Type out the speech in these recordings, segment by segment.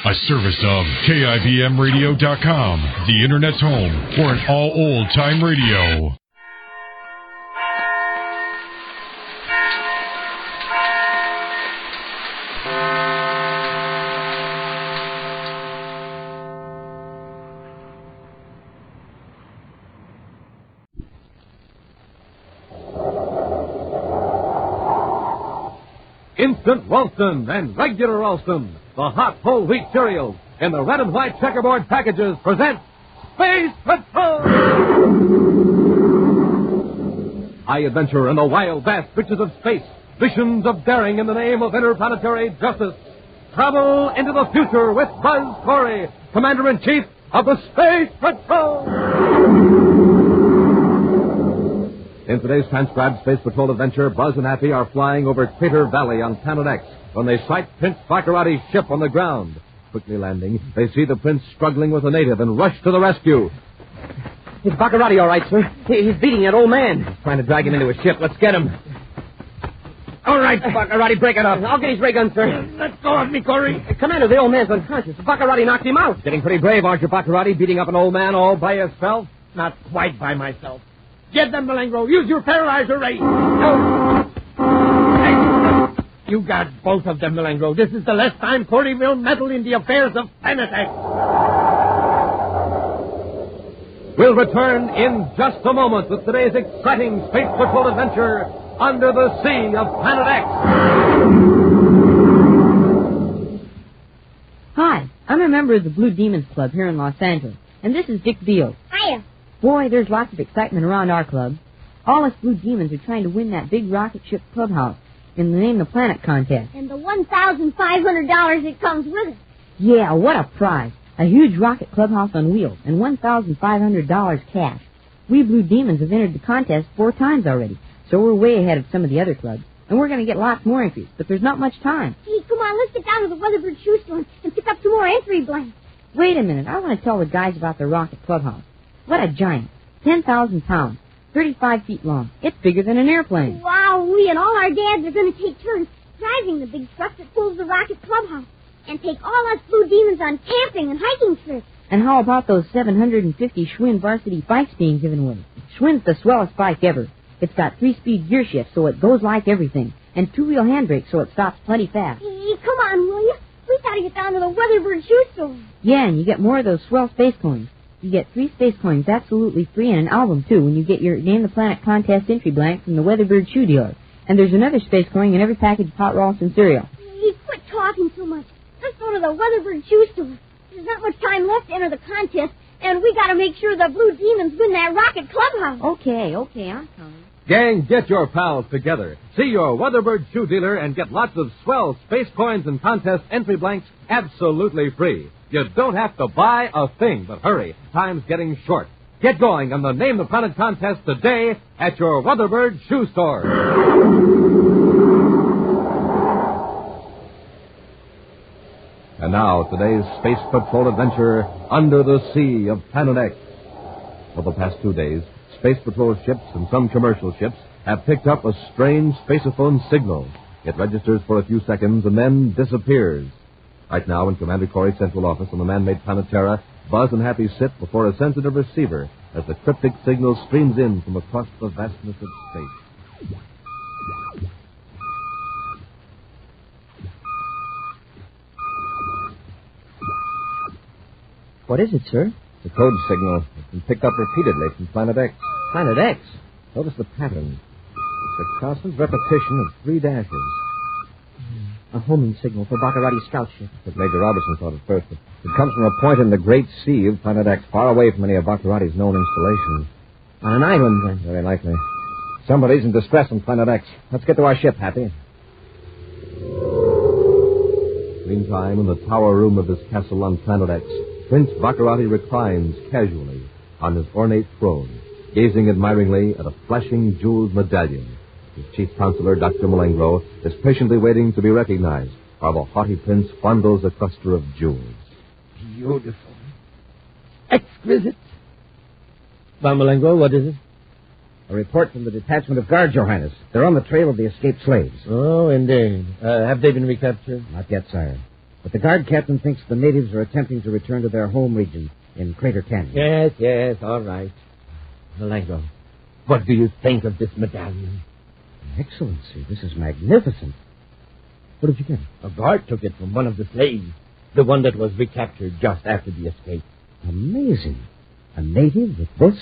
A service of KIBMradio.com, the Internet's home for an all old-time radio. Instant Ralston and regular Ralston, the hot whole wheat cereals in the red and white checkerboard packages, present Space Patrol! High adventure in the wild, vast reaches of space. Visions of daring in the name of interplanetary justice. Travel into the future with Buzz Corey, Commander-in-Chief of the Space Patrol! In today's transcribed Space Patrol adventure, Buzz and Happy are flying over Crater Valley on Planet X when they sight Prince Baccarati's ship on the ground. Quickly landing, they see the prince struggling with a native and rush to the rescue. Is Baccarati all right, sir? He's beating that old man. He's trying to drag him into his ship. Let's get him. All right, Baccarati, break it up. I'll get his ray gun, sir. Let go of me, Corey. Commander, the old man's unconscious. Baccarati knocked him out. Getting pretty brave, aren't you, Baccarati, beating up an old man all by yourself? Not quite by myself. Get them, Malengro. Use your paralyzer ray. No. Hey, you got both of them, Malengro. This is the last time Corey will meddle in the affairs of Planet X. We'll return in just a moment with today's exciting Space Patrol adventure under the sea of Planet X. Hi, I'm a member of the Blue Demons Club here in Los Angeles, and this is Dick Beale. Hiya. Boy, there's lots of excitement around our club. All us Blue Demons are trying to win that big rocket ship clubhouse in the Name the Planet contest. And the $1,500 that comes with it. Yeah, what a prize. A huge rocket clubhouse on wheels and $1,500 cash. We Blue Demons have entered the contest 4 times already, so we're way ahead of some of the other clubs. And we're going to get lots more entries, but there's not much time. Hey, come on, let's get down to the Weatherbird shoe store and pick up some more entry blanks. Wait a minute, I want to tell the guys about the rocket clubhouse. What a giant. 10,000 pounds. 35 feet long. It's bigger than an airplane. Wow, we and all our dads are going to take turns driving the big truck that pulls the rocket clubhouse and take all us Blue Demons on camping and hiking trips. And how about those 750 Schwinn varsity bikes being given away? Schwinn's the swellest bike ever. It's got 3-speed gear shift, so it goes like everything, and 2-wheel handbrakes, so it stops plenty fast. Hey, come on, will you? We got to get down to the Weatherbird shoe store. Yeah, and you get more of those swell space coins. You get 3 space coins absolutely free and an album, too, when you get your Name the Planet contest entry blank from the Weatherbird shoe dealer. And there's another space coin in every package of hot Ralston cereal. Hey, quit talking so much. Let's go to the Weatherbird shoe store. There's not much time left to enter the contest, and we got to make sure the Blue Demons win that rocket clubhouse. Okay, I'm coming. Gang, get your pals together. See your Weatherbird shoe dealer and get lots of swell space coins and contest entry blanks absolutely free. You don't have to buy a thing, but hurry. Time's getting short. Get going on the Name the Planet contest today at your Weatherbird shoe store. And now, today's Space Patrol adventure under the sea of Planet X. For the past 2 days, Space Patrol ships and some commercial ships have picked up a strange spaceophone signal. It registers for a few seconds and then disappears. Right now, in Commander Corey's central office on the man-made planet Terra, Buzz and Happy sit before a sensitive receiver as the cryptic signal streams in from across the vastness of space. What is it, sir? The code signal. It's been picked up repeatedly from Planet X. Planet X? Notice the pattern. It's a constant repetition of 3 dashes. A homing signal for Baccarati's scout ship. That's what Major Robertson thought at first. But it comes from a point in the great sea of Planet X, far away from any of Baccarati's known installations. On an island, then? Very likely. Somebody's in distress on Planet X. Let's get to our ship, Happy. Meantime, in the tower room of his castle on Planet X, Prince Baccarati reclines casually on his ornate throne, gazing admiringly at a flashing jeweled medallion. His chief counselor, Dr. Malengro, is patiently waiting to be recognized while the haughty prince fondles a cluster of jewels. Beautiful. Exquisite. Well, Malengro, what is it? A report from the detachment of guards, Your Highness. They're on the trail of the escaped slaves. Oh, indeed. Have they been recaptured? Not yet, sire. But the guard captain thinks the natives are attempting to return to their home region in Crater Canyon. Yes, all right. Malengo, what do you think of this medallion? Excellency, this is magnificent. What did you get? A guard took it from one of the slaves, the one that was recaptured just after the escape. Amazing. A native with this?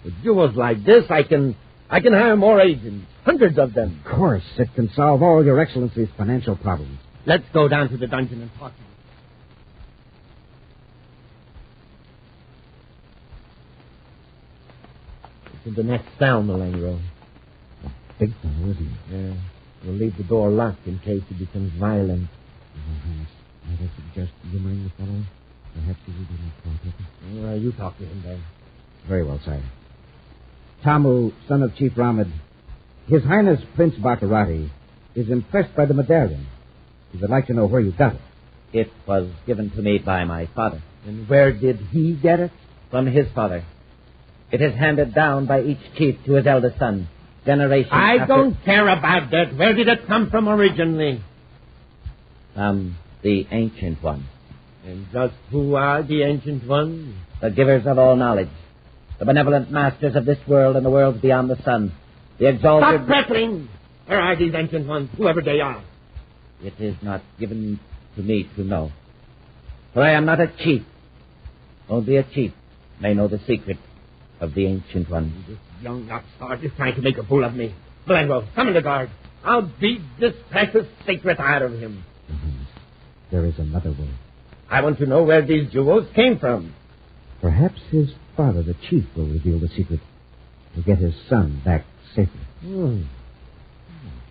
With jewels like this, I can hire more agents, hundreds of them. Of course, it can solve all your Excellency's financial problems. Let's go down to the dungeon and talk to him. It's in the next cell, Malengo. Big fellow, isn't he? Yeah. We'll leave the door locked in case he becomes violent. Might I suggest humoring the fellow? Perhaps he will be more cooperative. Well, you talk to him then. Very well, sire. Tamu, son of Chief Ramad, His Highness Prince Baccarati is impressed by the medallion. He would like to know where you got it. It was given to me by my father. And where did he get it? From his father. It is handed down by each chief to his eldest son. Generation I after... don't care about that. Where did it come from originally? The Ancient One. And just who are the Ancient Ones? The givers of all knowledge. The benevolent masters of this world and the worlds beyond the sun. The exalted... Stop prattling! Where are these Ancient Ones, whoever they are? It is not given to me to know. For I am not a chief. Only a chief may know the secret of the Ancient One. This young upstart is trying to make a fool of me. Blanco, summon the guard. I'll beat this precious secret out of him. There is another way. I want to know where these jewels came from. Perhaps his father, the chief, will reveal the secret to get his son back safely.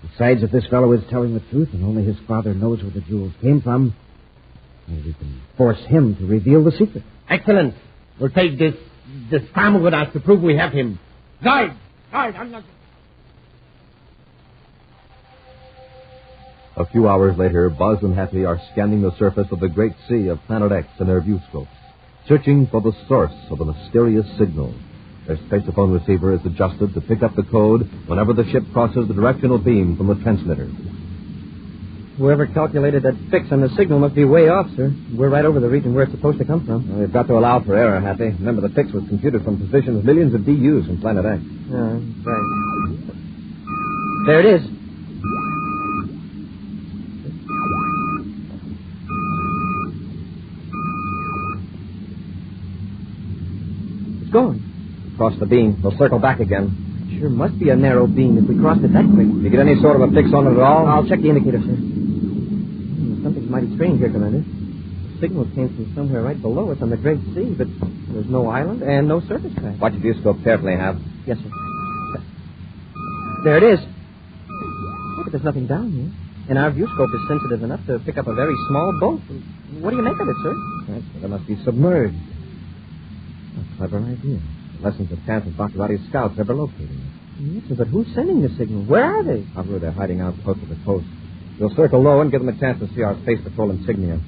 Besides, if this fellow is telling the truth and only his father knows where the jewels came from, well, we can force him to reveal the secret. Excellent. We'll take this Tamu with us to prove we have him. Guard, I'm not... A few hours later, Buzz and Happy are scanning the surface of the great sea of Planet X in their viewscopes, searching for the source of the mysterious signal. Their spaceophone receiver is adjusted to pick up the code whenever the ship crosses the directional beam from the transmitter. Whoever calculated that fix on the signal must be way off, sir. We're right over the region where it's supposed to come from. Well, we've got to allow for error, Happy. Remember, the fix was computed from positions millions of DUs from Planet X. Right. There it is. It's going. Cross the beam. We'll circle back again. It sure must be a narrow beam if we crossed it that quick. Did you get any sort of a fix on it at all? I'll check the indicator, sir. Something's mighty strange here, Commander. The signal came from somewhere right below us on the Great Sea, but there's no island and no surface craft. Watch your viewscope carefully, Hap. Yes, sir. There it is. Look, there's nothing down here. And our viewscope is sensitive enough to pick up a very small boat. What do you make of it, sir? It must be submerged. A clever idea. Lessons the chance of Baccarati's scouts ever locating it. Yes, sir, but who's sending the signal? Where are they? Probably they're hiding out close to the coast. We'll circle low and give them a chance to see our Space Patrol insignia.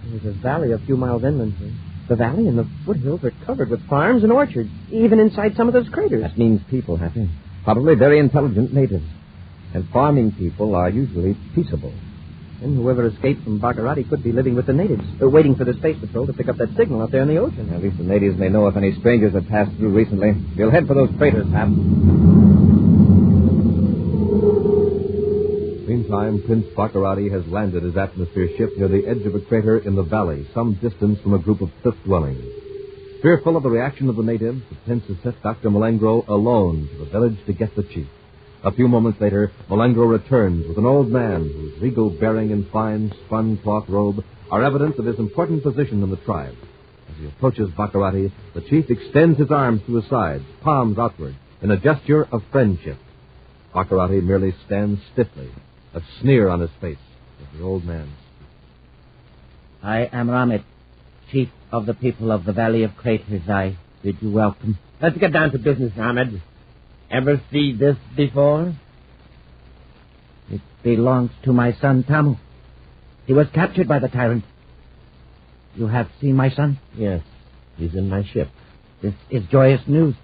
There's a valley a few miles inland, sir. The valley and the foothills are covered with farms and orchards, even inside some of those craters. That means people, Happy. Probably very intelligent natives. And farming people are usually peaceable. And whoever escaped from Baccarati could be living with the natives, waiting for the Space Patrol to pick up that signal out there in the ocean. At least the natives may know if any strangers have passed through recently. We'll head for those craters, Hap. Meantime, Prince Baccarati has landed his atmosphere ship near the edge of a crater in the valley, some distance from a group of cliff dwellings. Fearful of the reaction of the natives, the prince has sent Dr. Malengro alone to the village to get the chief. A few moments later, Malengro returns with an old man whose regal bearing and fine spun cloth robe are evidence of his important position in the tribe. As he approaches Baccarati, the chief extends his arms to his sides, palms outward, in a gesture of friendship. Baccarati merely stands stiffly, a sneer on his face, as the old man speaks. I am Ramit, chief of the people of the Valley of Craters. I bid you welcome. Let's get down to business, Ahmed. Ever see this before? It belongs to my son, Tamu. He was captured by the tyrant. You have seen my son? Yes, he's in my ship. This is joyous news.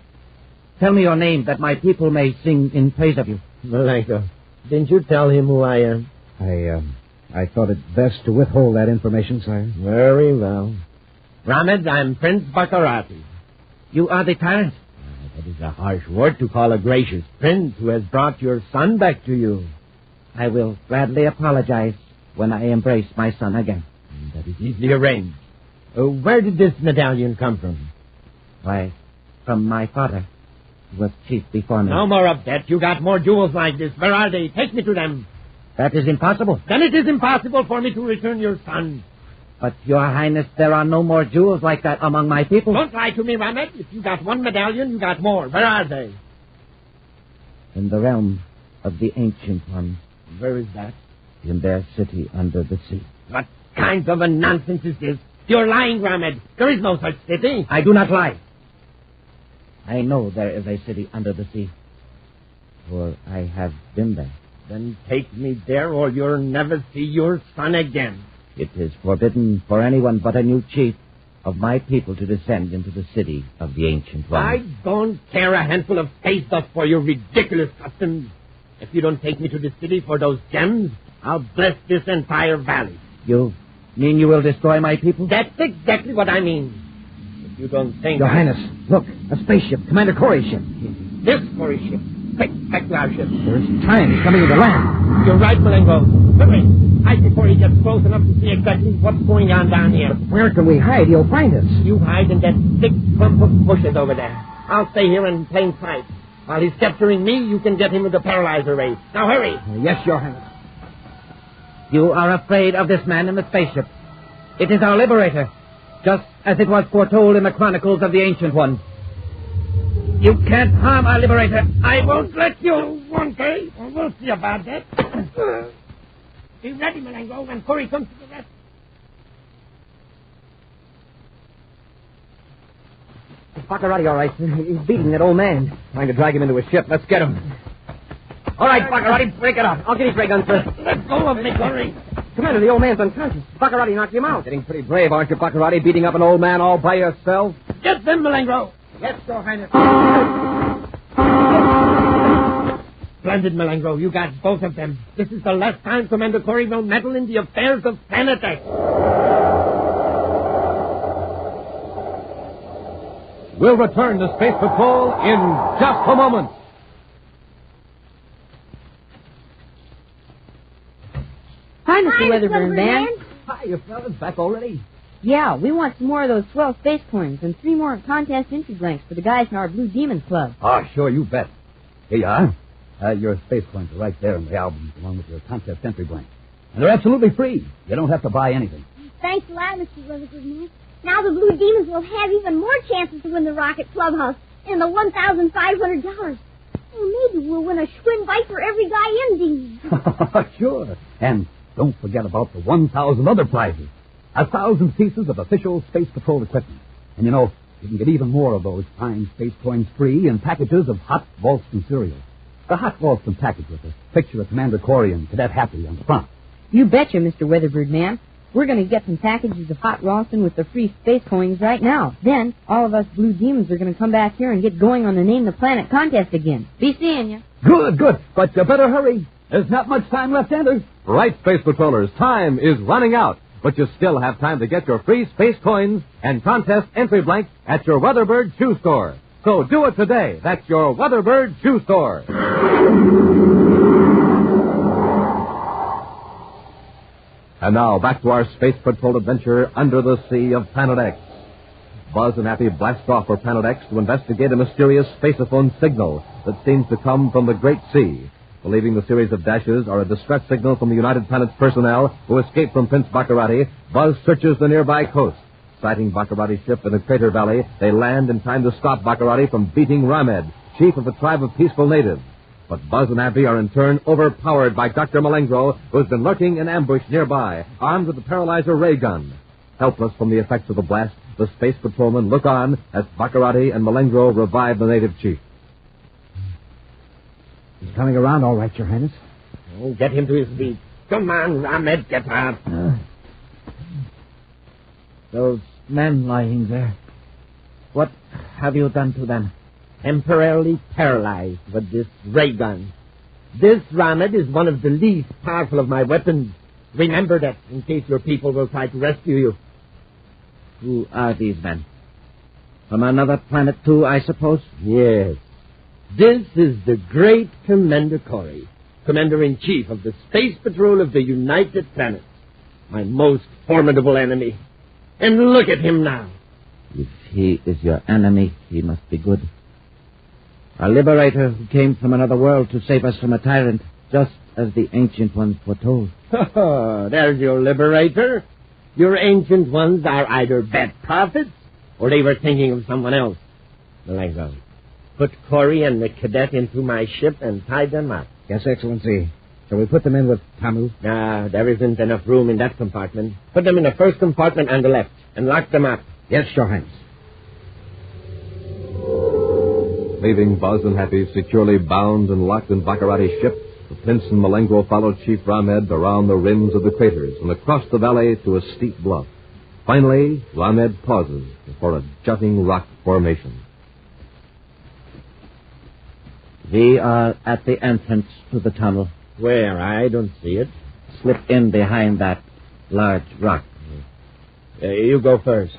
Tell me your name, that my people may sing in praise of you. Malenko, didn't you tell him who I am? I thought it best to withhold that information, sire. Very well. Ramad, I'm Prince Baccarati. You are the tyrant? That is a harsh word to call a gracious prince who has brought your son back to you. I will gladly apologize when I embrace my son again. That is easily arranged. Where did this medallion come from? Why, from my father, who was chief before me. No more of that. You got more jewels like this. Where are they? Take me to them. That is impossible. Then it is impossible for me to return your son. But, Your Highness, there are no more jewels like that among my people. Don't lie to me, Ramad. If you got one medallion, you got more. Where are they? In the realm of the Ancient One. Where is that? In their city under the sea. What kind of a nonsense is this? You're lying, Ramad. There is no such city. I do not lie. I know there is a city under the sea. For I have been there. Then take me there or you'll never see your son again. It is forbidden for anyone but a new chief of my people to descend into the city of the Ancient One. I don't care a handful of space dust for your ridiculous customs. If you don't take me to the city for those gems, I'll bless this entire valley. You mean you will destroy my people? That's exactly what I mean. If you don't think... Your Highness, look, a spaceship, Commander Corey's ship. This Corey ship. Quick, back to our ship. There's time coming to land. You're right, Malengo. Hurry. Hide before he gets close enough to see exactly what's going on down here. Where can we hide? He'll find us. You hide in that thick clump of bushes over there. I'll stay here in plain sight. While he's capturing me, you can get him with the paralyzer ray. Now hurry. Yes, Your Highness. You are afraid of this man in the spaceship. It is our liberator, just as it was foretold in the chronicles of the Ancient One. You can't harm our liberator. I won't let you, won't I? We'll see about that. Be ready, Malengo, when Corey comes to the rescue. It's Baccarati, all right, sir. He's beating that old man. Trying to drag him into a ship. Let's get him. All right, Baccarati, break it up. I'll get his ray gun, sir. Let go of me, Corey. Commander, the old man's unconscious. Baccarati knocked him out. Getting pretty brave, aren't you, Baccarati, beating up an old man all by yourself? Get them, Malengo. Yes, Your Highness. Splendid, Malengo. You got both of them. This is the last time Commander Corey will meddle in the affairs of Planet X. We'll return to Space Patrol in just a moment. Hi, Mr. Weatherburn, man. Hi, you fellas, back already? Yeah, we want some more of those swell space coins and 3 more contest entry blanks for the guys in our Blue Demons Club. Oh, sure, you bet. Here you are. Your space coins are right there in the albums, along with your contest entry blank. And they're absolutely free. You don't have to buy anything. Thanks a lot, Mr. Weathergood. Now the Blue Demons will have even more chances to win the Rocket Clubhouse and the $1,500. Well, maybe we'll win a Schwinn bike for every guy in Demon. Sure. And don't forget about the 1,000 other prizes. 1,000 pieces of official Space Patrol equipment. And you know, you can get even more of those fine space coins free in packages of hot Ralston cereal. The hot Ralston package with a picture of Commander Corey and Cadet Happy on the front. You betcha, Mr. Weatherbird, man. We're going to get some packages of hot Ralston with the free space coins right now. Then, all of us Blue Demons are going to come back here and get going on the Name the Planet contest again. Be seeing you. Good. But you better hurry. There's not much time left, Anders. Right, Space Patrollers, time is running out. But you still have time to get your free space coins and contest entry blank at your Weatherbird shoe store. So do it today. That's your Weatherbird shoe store. And now, back to our Space Patrol adventure under the sea of Planet X. Buzz and Happy blast off for Planet X to investigate a mysterious spaceophone signal that seems to come from the Great Sea. Believing the series of dashes are a distress signal from the United Planets personnel who escaped from Prince Baccarati, Buzz searches the nearby coast. Sighting Baccarati's ship in the crater valley, they land in time to stop Baccarati from beating Ramed, chief of a tribe of peaceful natives. But Buzz and Happy are in turn overpowered by Dr. Malengro, who has been lurking in ambush nearby, armed with the paralyzer ray gun. Helpless from the effects of the blast, the space patrolmen look on as Baccarati and Malengro revive the native chief. He's coming around all right, Your Highness. Oh, get him to his feet. Come on, Ramed, get up. Those men lying there. What have you done to them? Temporarily paralyzed with this ray gun. This, Ramed, is one of the least powerful of my weapons. Remember that, in case your people will try to rescue you. Who are these men? From another planet, too, I suppose? Yes. This is the great Commander Corey, Commander-in-Chief of the Space Patrol of the United Planets. My most formidable enemy. And look at him now. If he is your enemy, he must be good. A liberator who came from another world to save us from a tyrant, just as the Ancient Ones foretold. There's your liberator. Your Ancient Ones are either bad prophets, or they were thinking of someone else. Malengo, put Corey and the cadet into my ship and tie them up. Yes, Excellency. Shall we put them in with Tamu? There isn't enough room in that compartment. Put them in the first compartment on the left and lock them up. Yes, Your Highness. Leaving Buzz and Happy securely bound and locked in Baccarati's ship, the Prince and Malengo followed Chief Ramed around the rims of the craters and across the valley to a steep bluff. Finally, Ramed pauses before a jutting rock formation. We are at the entrance to the tunnel. Where? I don't see it. Slip in behind that large rock. You go first.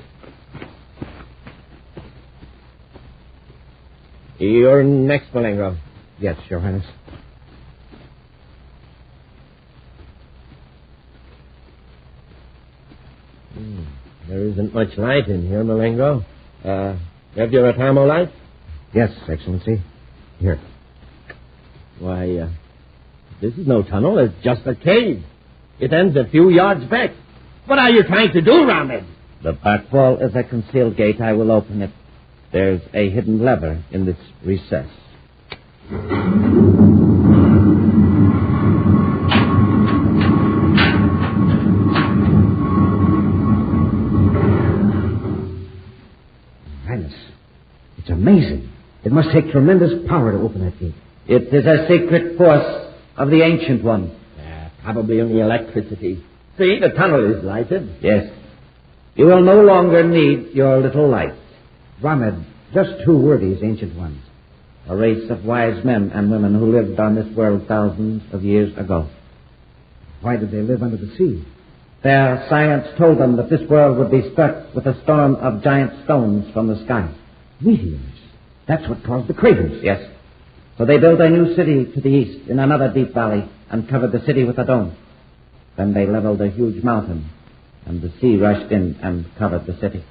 You're next, Malengo. Yes, Your Highness. There isn't much light in here, Malengo. Have your Atamo light? Yes, Excellency. Here. Why, this is no tunnel. It's just a cave. It ends a few yards back. What are you trying to do, Ramed? The back wall is a concealed gate. I will open it. There's a hidden lever in this recess. Highness, it's amazing. It must take tremendous power to open that gate. It is a secret force of the Ancient One. Probably only electricity. See, the tunnel is lighted. Yes. You will no longer need your little light. Ramed, just who were these Ancient Ones? A race of wise men and women who lived on this world thousands of years ago. Why did they live under the sea? Their science told them that this world would be struck with a storm of giant stones from the sky. Meteors. That's what caused the craters. Yes. So they built a new city to the east in another deep valley and covered the city with a dome. Then they leveled a huge mountain, and the sea rushed in and covered the city.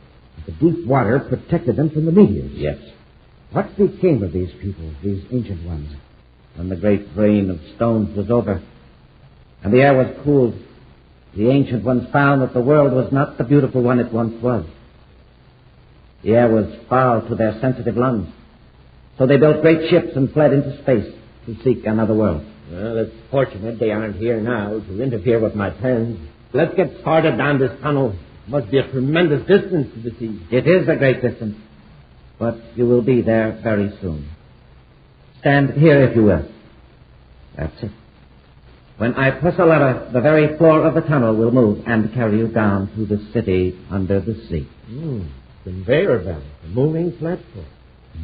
The deep water protected them from the meteors. Yes. What became of these people, these Ancient Ones? When the great rain of stones was over, and the air was cooled, the Ancient Ones found that the world was not the beautiful one it once was. The air was foul to their sensitive lungs. So they built great ships and fled into space to seek another world. Well, it's fortunate they aren't here now to interfere with my plans. Let's get started down this tunnel. Must be a tremendous distance to the sea. It is a great distance, but you will be there very soon. Stand here if you will. That's it. When I press a lever, the very floor of the tunnel will move and carry you down to the city under the sea. Conveyor belt, a moving platform.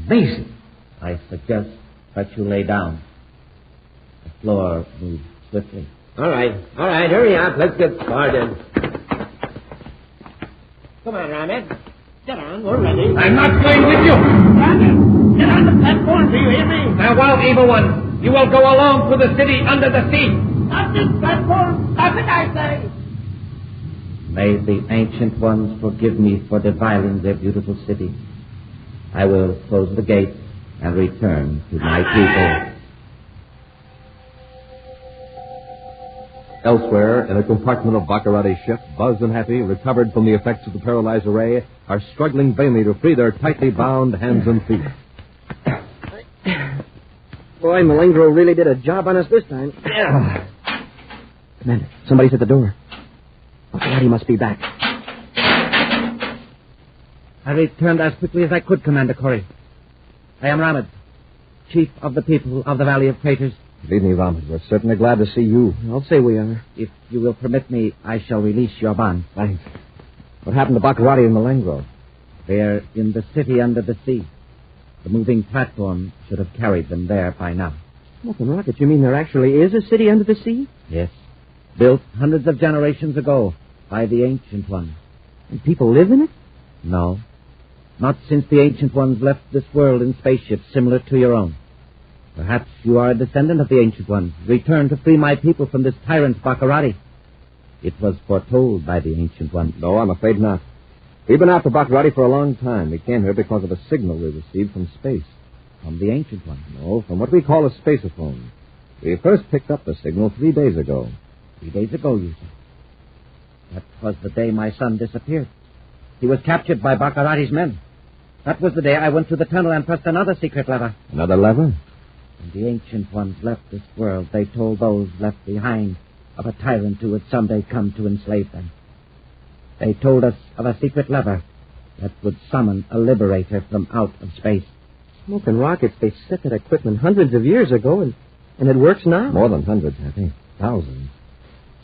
Amazing. I suggest that you lay down. The floor moves swiftly. All right, hurry up. Let's get started. Come on, Ramed. Get on, we're ready. I'm not going with you. Ramed, get on the platform, do you hear me? Farewell, evil one. You will go alone to the city under the sea. Stop this platform. Stop it, I say. May the Ancient Ones forgive me for defiling their beautiful city. I will close the gate and return to my people. Elsewhere, in a compartment of Baccarati's ship, Buzz and Happy, recovered from the effects of the paralyzer ray, are struggling vainly to free their tightly bound hands and feet. Boy, Malengo really did a job on us this time. Commander, somebody's at the door. Baccarati must be back. I returned as quickly as I could, Commander Corey. I am Ramed, chief of the people of the Valley of Craters. Good evening, Ramed. We're certainly glad to see you. I'll say we are. If you will permit me, I shall release your bond. Thanks. What happened to Baccarati and Malengo? They're in the city under the sea. The moving platform should have carried them there by now. Smoking rockets, you mean there actually is a city under the sea? Yes. Built hundreds of generations ago by the Ancient Ones. And people live in it? No. Not since the Ancient Ones left this world in spaceships similar to your own. Perhaps you are a descendant of the Ancient Ones, returned to free my people from this tyrant Baccarati. It was foretold by the Ancient Ones. No, I'm afraid not. We've been after Baccarati for a long time. We came here because of a signal we received from space. From the Ancient Ones? No, from what we call a spaceophone. We first picked up the signal 3 days ago. 3 days ago, you said. That was the day my son disappeared. He was captured by Baccarati's men. That was the day I went to the tunnel and pressed another secret lever. Another lever? When the Ancient Ones left this world, they told those left behind of a tyrant who would someday come to enslave them. They told us of a secret lever that would summon a liberator from out of space. Smoking rockets, they set that equipment hundreds of years ago, and it works now? More than hundreds, I think. Thousands.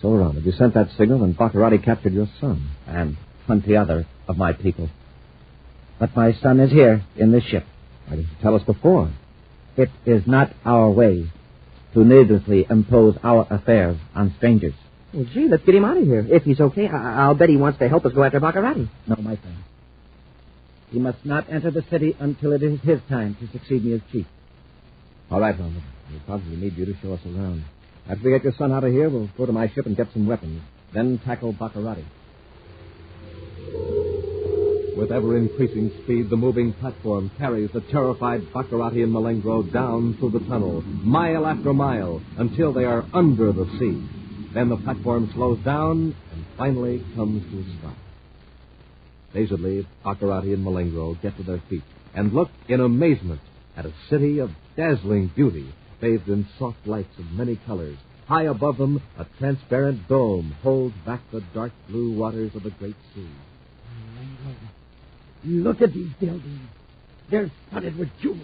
So, Ronald, you sent that signal and Baccarati captured your son. And 20 other of my people. But my son is here in this ship. Why didn't you tell us before? It is not our way to needlessly impose our affairs on strangers. Well, gee, let's get him out of here. If he's okay, I'll bet he wants to help us go after Baccarati. No, my friend. He must not enter the city until it is his time to succeed me as chief. All right, Ronald. We'll probably need you to show us around. After we get your son out of here, we'll go to my ship and get some weapons. Then tackle Baccarati. With ever-increasing speed, the moving platform carries the terrified Baccarati and Malengro down through the tunnel, mile after mile, until they are under the sea. Then the platform slows down and finally comes to a stop. Dazedly, Baccarati and Malengro get to their feet and look in amazement at a city of dazzling beauty, bathed in soft lights of many colors. High above them, a transparent dome holds back the dark blue waters of the great sea. Look at these buildings. They're studded with jewels.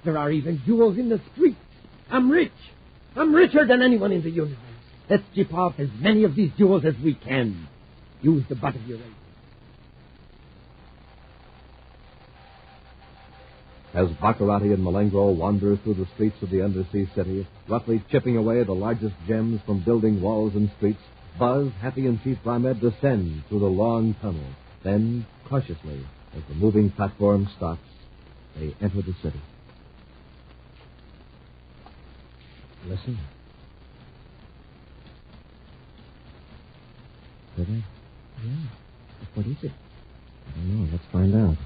There are even jewels in the streets. I'm rich. I'm richer than anyone in the universe. Let's chip off as many of these jewels as we can. Use the butt of your razor. As Baccarati and Malengro wander through the streets of the undersea city, roughly chipping away the largest gems from building walls and streets, Buzz, Happy, and Chief Ahmed descend through the long tunnel. Then, cautiously, as the moving platform stops, they enter the city. Listen. Did they? Yeah. What is it? I don't know. Let's find out.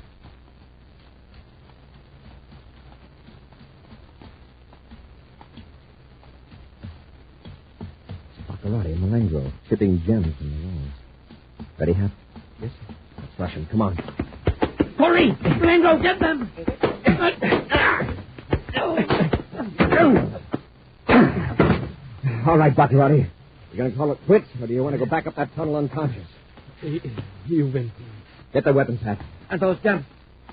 It's Baccarati and Malengro chipping gems from the walls. Ready, Hap? Yes, sir. Let's rush him. Come on. Hurry! Malengro, get them! All right, Baccarati. You going to call it quits, or do you want to go back up that tunnel unconscious? You win. Get the weapons, Hap. And those gems.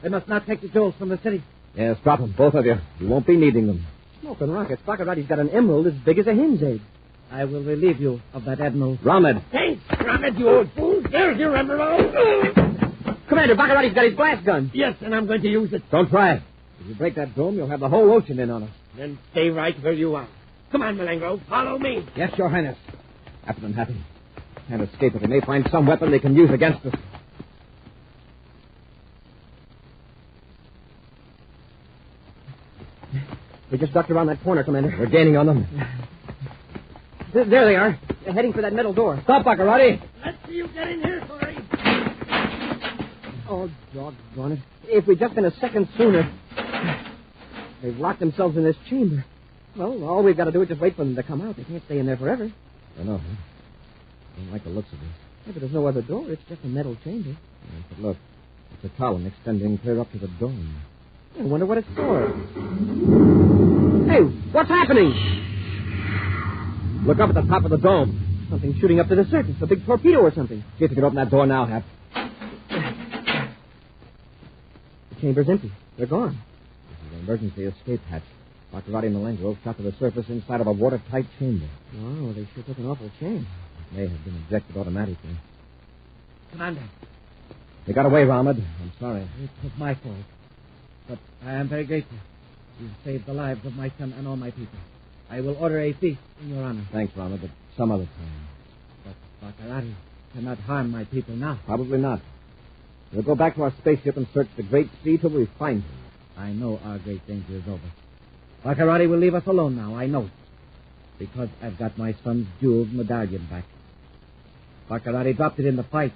They must not take the jewels from the city. Yes, drop them, both of you. You won't be needing them. Smoking rockets. Baccarati's got an emerald as big as a hen's egg. I will relieve you of that emerald. Ramad. Thanks, Ramad, you old fool. There's your emerald. Commander, Baccarati's got his blast gun. Yes, and I'm going to use it. Don't try. If you break that dome, you'll have the whole ocean in on us. Then stay right where you are. Come on, Malengro. Follow me. Yes, Your Highness. After them, Happy. Can't escape it. They may find some weapon they can use against us. We just ducked around that corner, Commander. We're gaining on them. There they are. They're heading for that metal door. Stop, Baccarati. Let's see you get in here, Corey. Oh, doggone it. If we'd just been a second sooner. They've locked themselves in this chamber. Well, all we've got to do is just wait for them to come out. They can't stay in there forever. I know, huh? Don't like the looks of this. Yeah, but there's no other door. It's just a metal chamber. Yeah, but look, it's a column extending clear up to the dome. I wonder what it's for. Hey, what's happening? Look up at the top of the dome. Something shooting up to the surface. A big torpedo or something. See if you can open that door now, Hap. The chamber's empty. They're gone. This is an emergency escape hatch. Baccarati and Malengro shot to the surface inside of a watertight chamber. Oh, they sure took an awful chance. It may have been ejected automatically. Commander, They got away, Ramad. I'm sorry. it was my fault. But I am very grateful. You saved the lives of my son and all my people. I will order a feast in your honor. Thanks, Ramad, but some other time. But Baccarati cannot harm my people now. Probably not. We'll go back to our spaceship and search the great sea till we find him. I know our great danger is over. Baccarati will leave us alone now, I know. Because I've got my son's jeweled medallion back. Baccarati dropped it in the fight.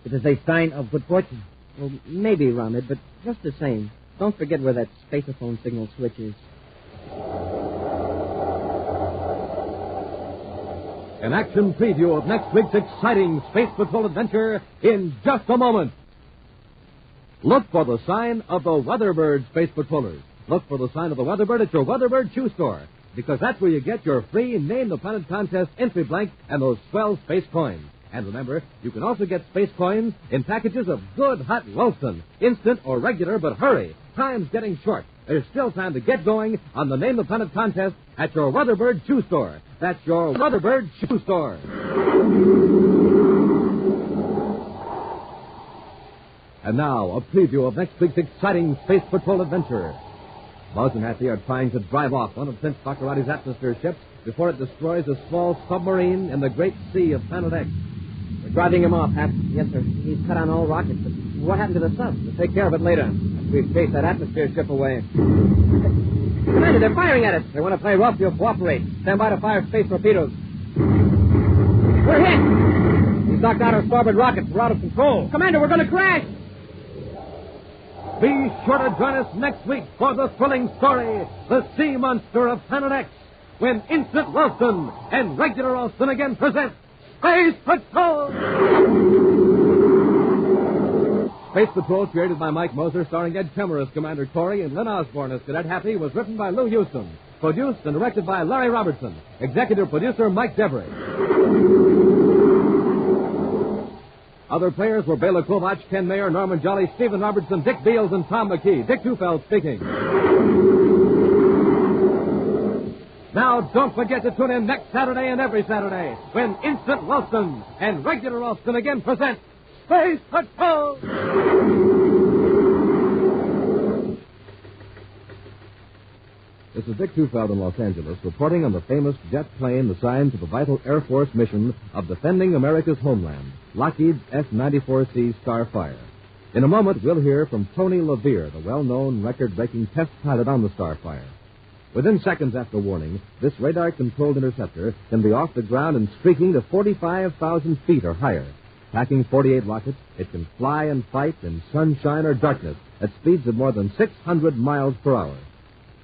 It is a sign of good fortune. Well, maybe, Ramid, but just the same, don't forget where that spaceophone signal switch is. An action preview of next week's exciting Space Patrol adventure in just a moment. Look for the sign of the Weatherbird Space Patrollers. Look for the sign of the Weatherbird at your Weatherbird shoe store, because that's where you get your free Name the Planet contest entry blank and those swell space coins. And remember, you can also get space coins in packages of good hot Ralston, instant or regular, but hurry. Time's getting short. There's still time to get going on the Name the Planet contest at your Weatherbird shoe store. That's your Weatherbird shoe store. And now, a preview of next week's exciting Space Patrol adventure. Buzz and Hattie are trying to drive off one of Prince Baccarati's atmosphere ships before it destroys a small submarine in the great sea of Planet X. We're driving him off, Hap. Yes, sir. He's cut on all rockets, but what happened to the sub? We'll take care of it later, after we've chased that atmosphere ship away. Commander, they're firing at us. They want to play rough, you'll cooperate. Stand by to fire space torpedoes. We're hit! He's knocked out our starboard rockets. We're out of control. Commander, we're going to crash! Be sure to join us next week for the thrilling story, The Sea Monster of Planet X, when Instant Ralston and Regular Ralston again present Space Patrol! Space Patrol, created by Mike Moser, starring Ed Kemmer as Commander Corey and Lynn Osborne as Cadet Happy, was written by Lou Houston, produced and directed by Larry Robertson, executive producer Mike Devery. Other players were Bela Kovach, Ken Mayer, Norman Jolly, Stephen Robertson, Dick Beals, and Tom McKee. Dick Tufeld speaking. Now, don't forget to tune in next Saturday and every Saturday when Instant Ralston and Regular Ralston again present Space Patrol! This is Dick Tufeld in Los Angeles, reporting on the famous jet plane assigned to the vital Air Force mission of defending America's homeland, Lockheed's F-94C Starfire. In a moment, we'll hear from Tony LaVere, the well-known record-breaking test pilot on the Starfire. Within seconds after warning, this radar-controlled interceptor can be off the ground and streaking to 45,000 feet or higher. Packing 48 rockets, it can fly and fight in sunshine or darkness at speeds of more than 600 miles per hour.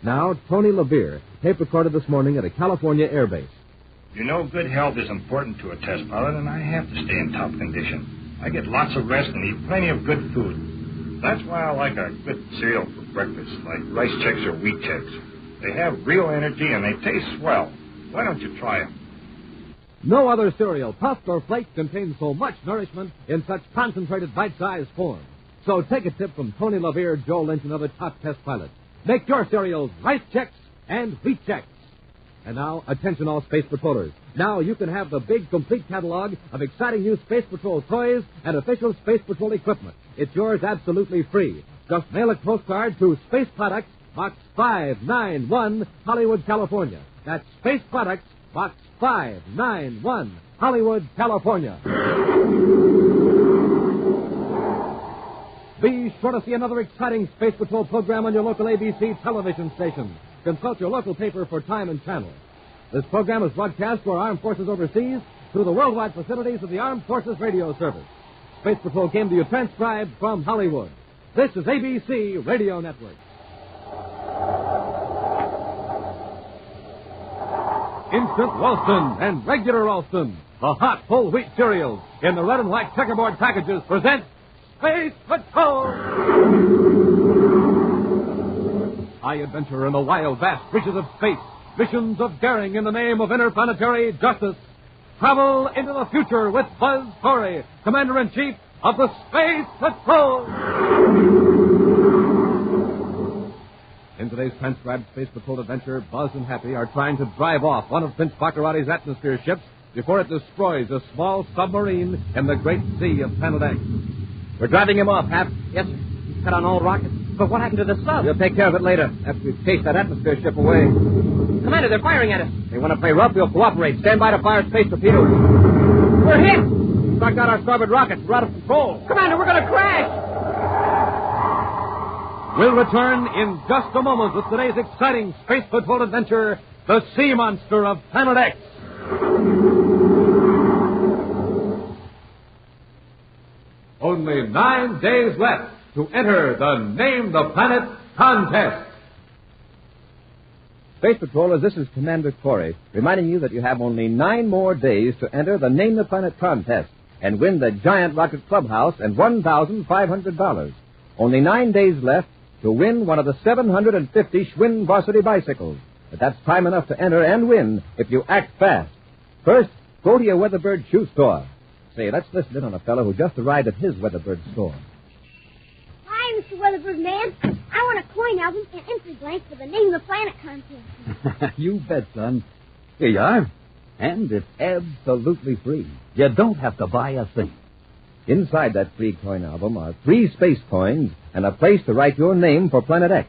Now, Tony LaVere, tape recorded this morning at a California air base. You know, good health is important to a test pilot, and I have to stay in top condition. I get lots of rest and eat plenty of good food. That's why I like a good cereal for breakfast, like Rice Chex or Wheat Chex. They have real energy and they taste swell. Why don't you try them? No other cereal, puffed or flaked, contains so much nourishment in such concentrated bite-sized form. So take a tip from Tony LaVere, Joe Lynch, and other top test pilots. Make your cereals Rice Chex and Wheat Chex. And now, attention all Space Patrollers. Now you can have the big, complete catalog of exciting new Space Patrol toys and official Space Patrol equipment. It's yours absolutely free. Just mail a postcard to Space Products, Box 591, Hollywood, California. That's Space Products, Box 591, Hollywood, California. Be sure to see another exciting Space Patrol program on your local ABC television station. Consult your local paper for time and channel. This program is broadcast to our armed forces overseas through the worldwide facilities of the Armed Forces Radio Service. Space Patrol came to you transcribed from Hollywood. This is ABC Radio Network. Instant Ralston and Regular Ralston, the hot whole wheat cereals in the red and white checkerboard packages, present Space Patrol! High adventure in the wild, vast reaches of space. Missions of daring in the name of interplanetary justice. Travel into the future with Buzz Corey, Commander-in-Chief of the Space Patrol! In today's transcribed Space Patrol adventure, Buzz and Happy are trying to drive off one of Prince Baccarati's atmosphere ships before it destroys a small submarine in the great sea of Planet X. We're driving him off, Hap. Yes, sir. He's cut on all rockets. But what happened to the sub? We'll take care of it later, after we've chased that atmosphere ship away. Commander, Commander, they're firing at us. They want to play rough, we'll cooperate. Stand by to fire space torpedoes. We're hit! We knocked out our starboard rockets. We're out of control. Commander, we're going to crash! We'll return in just a moment with today's exciting space patrol adventure, the Sea Monster of Planet X. Only 9 days left to enter the Name the Planet contest. Space Patrollers, this is Commander Corey, reminding you that you have only 9 more days to enter the Name the Planet contest and win the giant rocket clubhouse and $1,500. Only 9 days left to win one of the 750 Schwinn varsity bicycles. But that's time enough to enter and win if you act fast. First, go to your Weatherbird shoe store. Say, let's listen in on a fellow who just arrived at his Weatherbird store. Hi, Mr. Weatherbird Man. I want a coin album and entry blank for the Name the Planet contest. You bet, son. Here you are. And it's absolutely free. You don't have to buy a thing. Inside that free coin album are 3 space coins and a place to write your name for Planet X.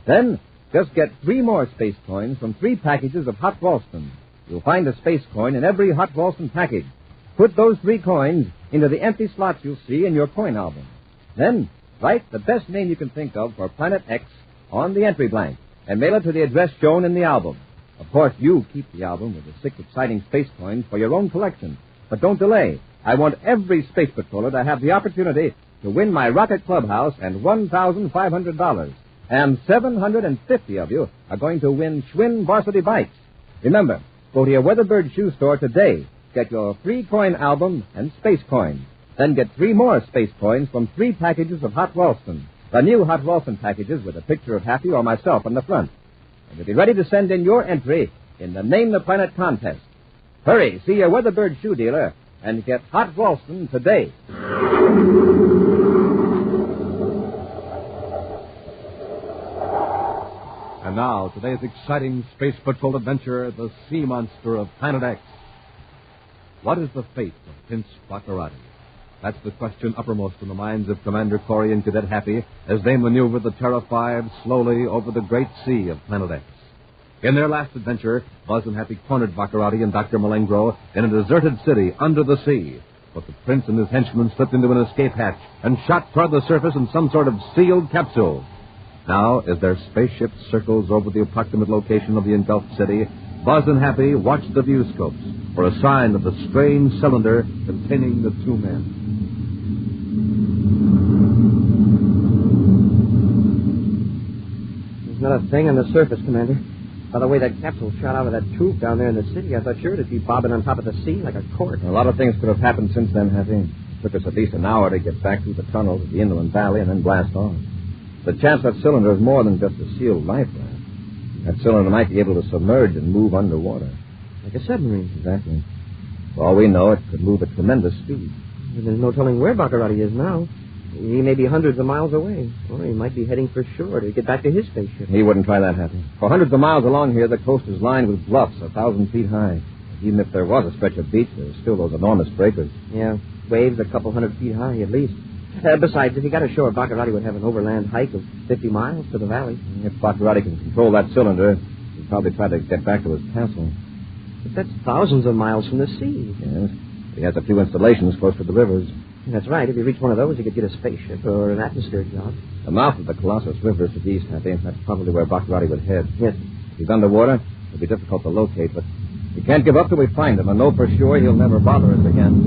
Then, just get 3 more space coins from 3 packages of Hot Ralston. You'll find a space coin in every Hot Ralston package. Put those 3 coins into the empty slots you'll see in your coin album. Then, write the best name you can think of for Planet X on the entry blank and mail it to the address shown in the album. Of course, you keep the album with the 6 exciting space coins for your own collection. But don't delay. I want every space patroller to have the opportunity to win my rocket clubhouse and $1,500. And 750 of you are going to win Schwinn varsity bikes. Remember, go to your Weatherbird shoe store today. Get your free coin album and space coins. Then get 3 more space coins from 3 packages of Hot Ralston. The new Hot Ralston packages with a picture of Happy or myself on the front. And you'll be ready to send in your entry in the Name the Planet contest. Hurry, see your Weatherbird shoe dealer and get Hot Ralston today. And now, today's exciting space patrol adventure, the Sea Monster of Planet X. What is the fate of Prince Baccarati? That's the question uppermost in the minds of Commander Corey and Cadet Happy as they maneuver the Terra 5 slowly over the great sea of Planet X. In their last adventure, Buzz and Happy cornered Baccarati and Dr. Malengro in a deserted city under the sea. But the prince and his henchmen slipped into an escape hatch and shot toward the surface in some sort of sealed capsule. Now, as their spaceship circles over the approximate location of the engulfed city, Buzz and Happy watch the viewscopes for a sign of the strange cylinder containing the 2 men. There's not a thing on the surface, Commander. By the way that capsule shot out of that tube down there in the city, I thought sure it'd be bobbing on top of the sea like a cork. A lot of things could have happened since then, Happy. It took us at least an hour to get back through the tunnel to the inland valley and then blast off. The chance that cylinder is more than just a sealed life raft. That cylinder might be able to submerge and move underwater. Like a submarine. Exactly. For all we know, it could move at tremendous speed. There's no telling where Baccarati is now. He may be hundreds of miles away. Or he might be heading for shore to get back to his spaceship. He wouldn't try that, Happy. For hundreds of miles along here, the coast is lined with bluffs 1,000 feet high. Even if there was a stretch of beach, there's still those enormous breakers. Yeah, waves a couple hundred feet high at least. Besides, if he got ashore, Baccarati would have an overland hike of 50 miles to the valley. If Baccarati can control that cylinder, he'd probably try to get back to his castle. But that's thousands of miles from the sea. Yes. He has a few installations close to the rivers. That's right. If he reached one of those, he could get a spaceship or an atmosphere job. The mouth of the Colossus River is to the east, Happy. That's probably where Baccarati would head. Yes. If he's underwater, it'll be difficult to locate, but we can't give up till we find him and know for sure he'll never bother us again.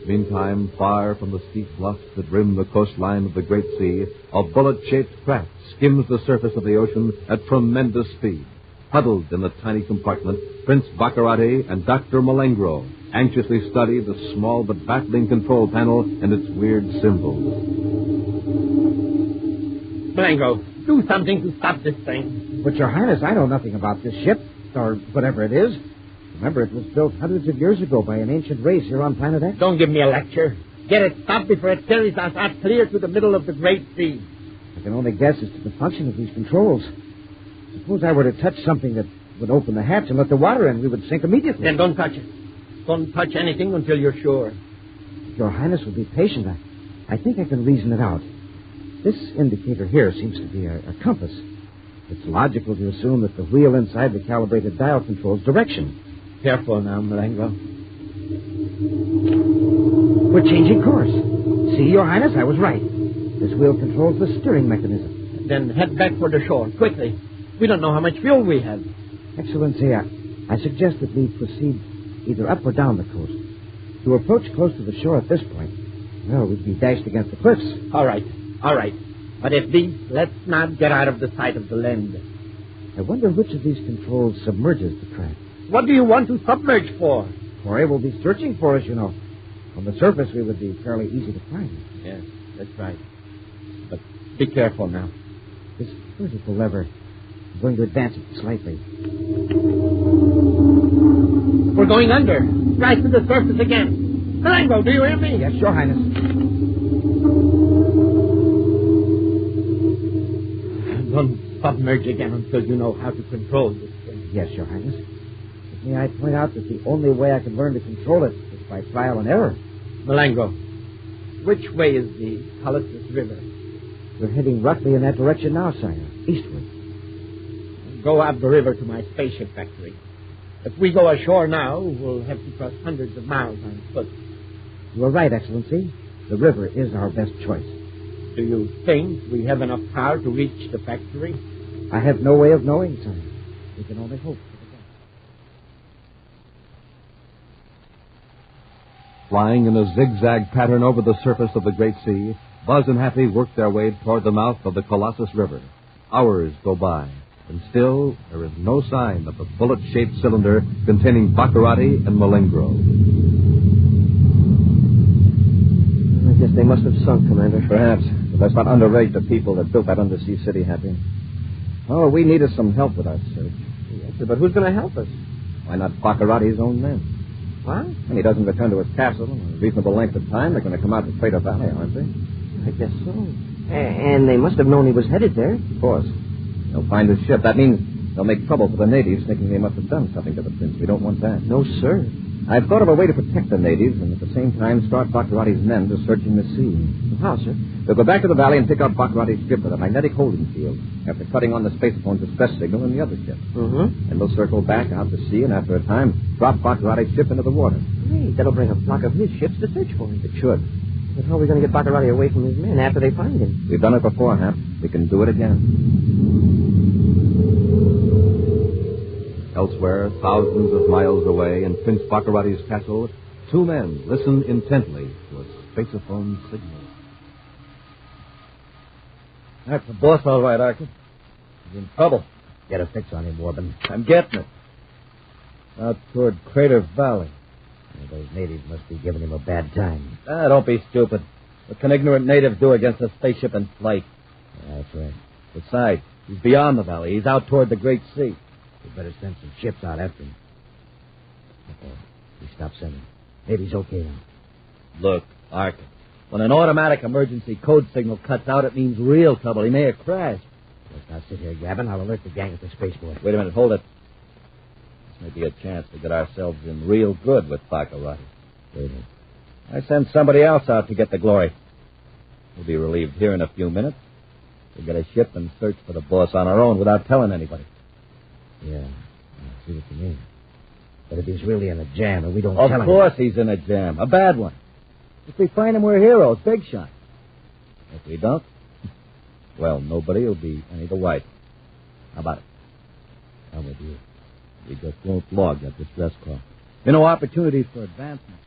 Meantime, far from the steep bluffs that rim the coastline of the Great Sea, a bullet-shaped craft skims the surface of the ocean at tremendous speed. Huddled in the tiny compartment, Prince Baccarati and Dr. Malengro anxiously study the small but baffling control panel and its weird symbols. Malengro, do something to stop this thing. But, Your Highness, I know nothing about this ship, or whatever it is. Remember, it was built hundreds of years ago by an ancient race here on Planet X. Don't give me a lecture. Get it stopped before it carries us out clear to the middle of the Great Sea. I can only guess as to the function of these controls. Suppose I were to touch something that would open the hatch and let the water in, we would sink immediately. Then don't touch it. Don't touch anything until you're sure. Your Highness will be patient. I think I can reason it out. This indicator here seems to be a compass. It's logical to assume that the wheel inside the calibrated dial controls direction. Careful now, Malengo. We're changing course. See, Your Highness, I was right. This wheel controls the steering mechanism. Then head back for the shore, quickly. We don't know how much fuel we have. Excellency, I suggest that we proceed either up or down the coast. To approach close to the shore at this point, well, we'd be dashed against the cliffs. All right. But at least let's not get out of the sight of the land. I wonder which of these controls submerges the craft. What do you want to submerge for? Corey will be searching for us, you know. On the surface, we would be fairly easy to find. Yes, that's right. But be careful now. This vertical lever, I'm going to advance it slightly. We're going under. Rise to the surface again. Malengo, do you hear me? Yes, Your Highness. Don't submerge again until you know how to control this thing. Yes, Your Highness. But may I point out that the only way I can learn to control it is by trial and error. Malengo, which way is the Colossus River? We're heading roughly in that direction now, sire. Eastward. Go up the river to my spaceship factory. If we go ashore now, we'll have to cross hundreds of miles on foot. You are right, Excellency. The river is our best choice. Do you think we have enough power to reach the factory? I have no way of knowing, sire. We can only hope for the best. Flying in a zigzag pattern over the surface of the great sea, Buzz and Happy work their way toward the mouth of the Colossus River. Hours go by, and still there is no sign of the bullet-shaped cylinder containing Baccarati and Malingro. I guess they must have sunk, Commander. Perhaps. But let's not underrate the people that built that undersea city, Happy. Oh, we needed some help with our search. Yes, sir, but who's going to help us? Why not Baccarati's own men? What? When he doesn't return to his castle in a reasonable length of time, they're going to come out to Crater Valley, aren't they? I guess so. And they must have known he was headed there. Of course. They'll find his ship. That means they'll make trouble for the natives, thinking they must have done something to the prince. We don't want that. No, sir. I've thought of a way to protect the natives and at the same time start Baccarati's men to searching the sea. How, sir? They'll go back to the valley and pick up Baccarati's ship at a magnetic holding field after cutting on the spacephone's distress signal in the other ship. Mm-hmm. And we'll circle back out to sea and after a time drop Baccarati's ship into the water. Great. That'll bring a flock of his ships to search for him. It should. But how are we going to get Baccarati away from his men after they find him? We've done it before, Hap. We can do it again. Elsewhere, thousands of miles away in Prince Baccarati's castle, two men listen intently to a spaceophone signal. That's the boss, all right, Arkin. He's in trouble. Get a fix on him, Warbin. I'm getting it. Out toward Crater Valley. Those natives must be giving him a bad time. Don't be stupid. What can ignorant natives do against a spaceship in flight? That's right. Besides, he's beyond the valley. He's out toward the Great Sea. We better send some ships out after him. He stopped sending. Maybe he's okay now. Look, Arkin, when an automatic emergency code signal cuts out, it means real trouble. He may have crashed. Let's not sit here gabbing. I'll alert the gang at the spaceport. Wait a minute, hold it. This may be a chance to get ourselves in real good with Baccarati. Wait a minute. I send somebody else out to get the glory. We'll be relieved here in a few minutes. We'll get a ship and search for the boss on our own without telling anybody. Yeah, I see what you mean. But if he's really in a jam and we don't tell him... Of course he's in a jam. A bad one. If we find him, we're heroes. Big shot. If we don't, well, nobody will be any the wiser. How about it? I'm with you. We just won't log that distress call. There are no opportunities for advancement.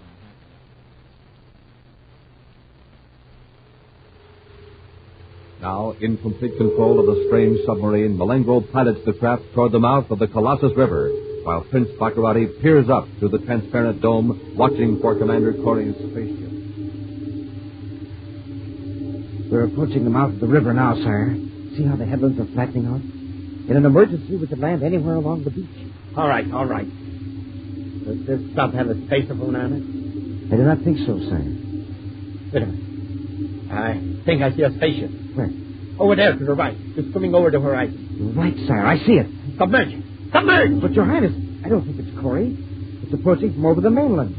Now, in complete control of the strange submarine, Malingro pilots the craft toward the mouth of the Colossus River, while Prince Baccarati peers up through the transparent dome, watching for Commander Corey's spaceship. We're approaching the mouth of the river now, sire. See how the headlands are flattening out? In an emergency, we could land anywhere along the beach. All right. Does this sub have a spaceophone on it? I do not think so, sire. Wait a minute. I think I see a spaceship. Where? Over there to the right. Just coming over the horizon. You're right, sire. I see it. Submerge! Submerge! But, Your Highness, I don't think it's Corey. It's approaching from over the mainland.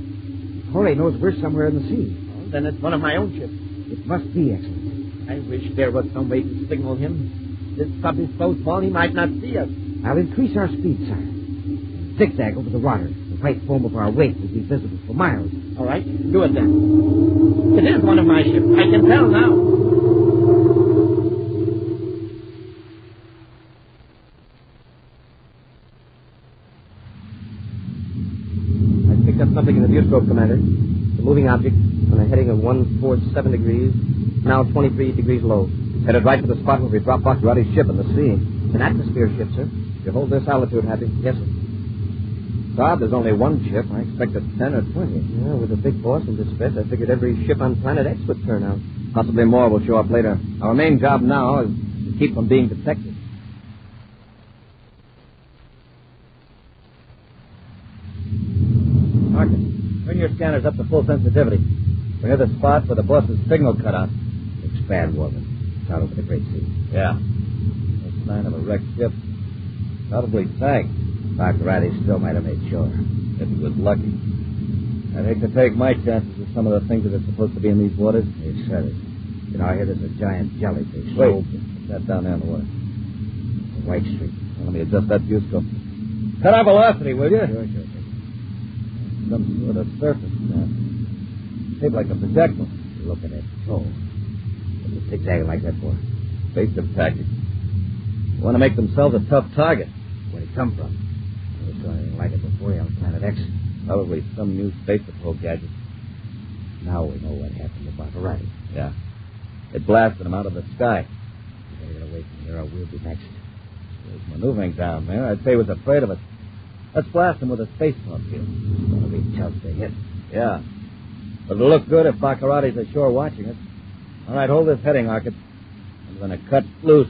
Corey knows we're somewhere in the sea. Well, then it's one of my own ships. It must be, Excellency. I wish there was some way to signal him. This sub is so small he might not see us. I'll increase our speed, sir. Zigzag over the water. The white foam of our wake will be visible for miles. All right, do it then. It is one of my ships. I can tell now. I picked up something in the viewscope, Commander. The moving object on a heading of 147 degrees, now 23 degrees low. Headed right for the spot where we dropped Baccarati's ship in the sea. It's an atmosphere ship, sir. You hold this altitude, Happy? Yes, sir. Bob, there's only one ship. I expected 10 or 20. Yeah, with the big boss in distress, I figured every ship on Planet X would turn out. Possibly more will show up later. Our main job now is to keep from being detected. Marcus, turn your scanners up to full sensitivity. We're near the spot where the boss's signal cut out. Looks bad, Walden. It's out over the Great Sea. Yeah. No sign of a wrecked ship. Probably sank. Baccarati still might have made shore. If he was lucky. I'd hate to take my chances with some of the things that are supposed to be in these waters. They said it. You know, I hear there's a giant jellyfish. Wait. Put that down there in the water. A white streak. Well, let me adjust that viewscope. Cut our velocity, will you? Sure. Some sort of surface craft. Shaped like a projectile. Look at it. Oh. What's it zigzagging like that for? Evasive tactics. They want to make themselves a tough target. Where'd it come from? Never saw anything like it before on Planet X. Probably some new space patrol gadget. Now we know what happened to Baccarati. Yeah. It blasted him out of the sky. We better get away from here or we'll be next. There's maneuvering down there. I'd say he was afraid of it. Let's blast him with a space torpedo. It's going to be tough to hit. Yeah. But it'll look good if Baccarati's ashore watching us. All right, hold this heading, Arcot. I'm going to cut loose.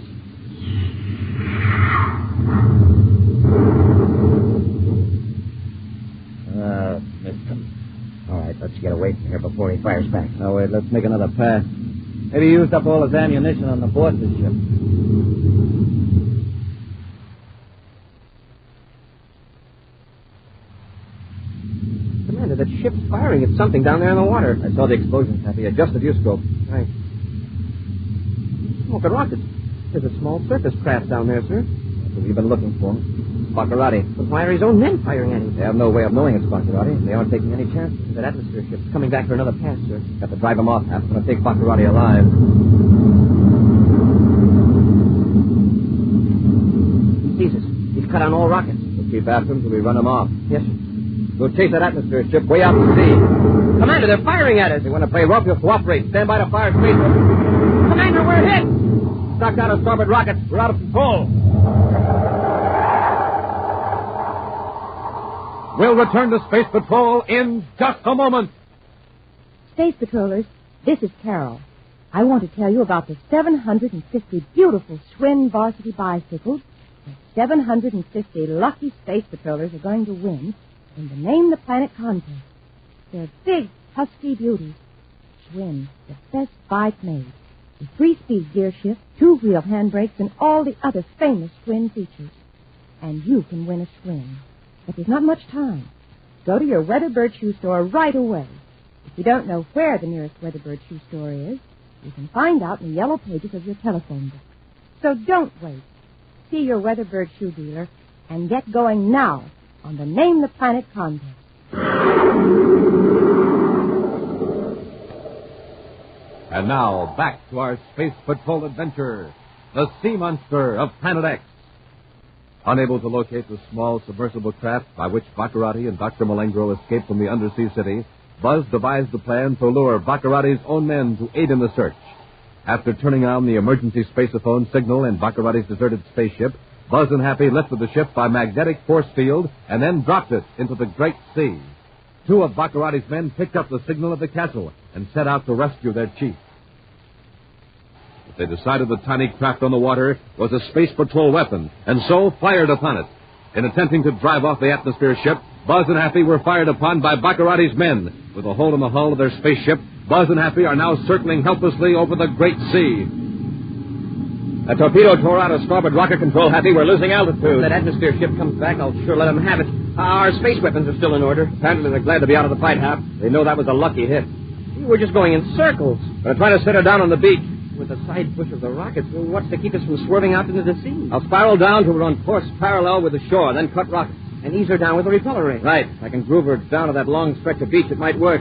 Missed him. All right, let's get away from here before he fires back. No, wait, let's make another pass. Maybe he used up all his ammunition on the boss's ship. Commander, that ship's firing at something down there in the water. I saw the explosion, Happy. Adjust the viewscope. Right. Smoke and rockets. There's a small surface craft down there, sir. That's what we've been looking for. Baccarati. But why are his own men firing at him? They have no way of knowing it's Baccarati. They aren't taking any chances. That atmosphere ship's coming back for another pass, sir. Got to drive him off. I'm going to take Baccarati alive. Jesus, he's cut on all rockets. We'll keep after him till we run him off. Yes, sir. We'll chase that atmosphere ship way out to sea. Commander, they're firing at us. They want to play rough. You'll cooperate. Stand by to fire space. Commander, we're hit. Knocked out our starboard rockets. We're out of control. We'll return to Space Patrol in just a moment. Space Patrollers, this is Carol. I want to tell you about the 750 beautiful Schwinn varsity bicycles that 750 lucky Space Patrollers are going to win in the Name the Planet contest. They're big, husky beauties. Schwinn, the best bike made. With 3-speed gear shift, 2-wheel handbrakes, and all the other famous Schwinn features. And you can win a Schwinn. But there's not much time. Go to your Weatherbird shoe store right away. If you don't know where the nearest Weatherbird shoe store is, you can find out in the yellow pages of your telephone book. So don't wait. See your Weatherbird shoe dealer and get going now on the Name the Planet contest. And now, back to our Space Patrol adventure, the Sea Monster of Planet X. Unable to locate the small submersible craft by which Baccarati and Dr. Malengro escaped from the undersea city, Buzz devised a plan to lure Baccarati's own men to aid in the search. After turning on the emergency spaceophone signal in Baccarati's deserted spaceship, Buzz and Happy lifted the ship by magnetic force field and then dropped it into the Great Sea. 2 of Baccarati's men picked up the signal of the castle and set out to rescue their chief. They decided the tiny craft on the water was a Space Patrol weapon, and so fired upon it. In attempting to drive off the atmosphere ship, Buzz and Happy were fired upon by Baccarati's men. With a hole in the hull of their spaceship, Buzz and Happy are now circling helplessly over the Great Sea. A torpedo tore out of starboard rocket control, Happy. We're losing altitude. If that atmosphere ship comes back, I'll sure let them have it. Our space weapons are still in order. Apparently they're glad to be out of the fight, Hap. They know that was a lucky hit. We're just going in circles. We're trying to set her down on the beach. With the side push of the rockets, well, what's to keep us from swerving out into the sea? I'll spiral down till we're on course parallel with the shore, then cut rockets. And ease her down with a repeller ray. Right. If I can groove her down to that long stretch of beach, it might work.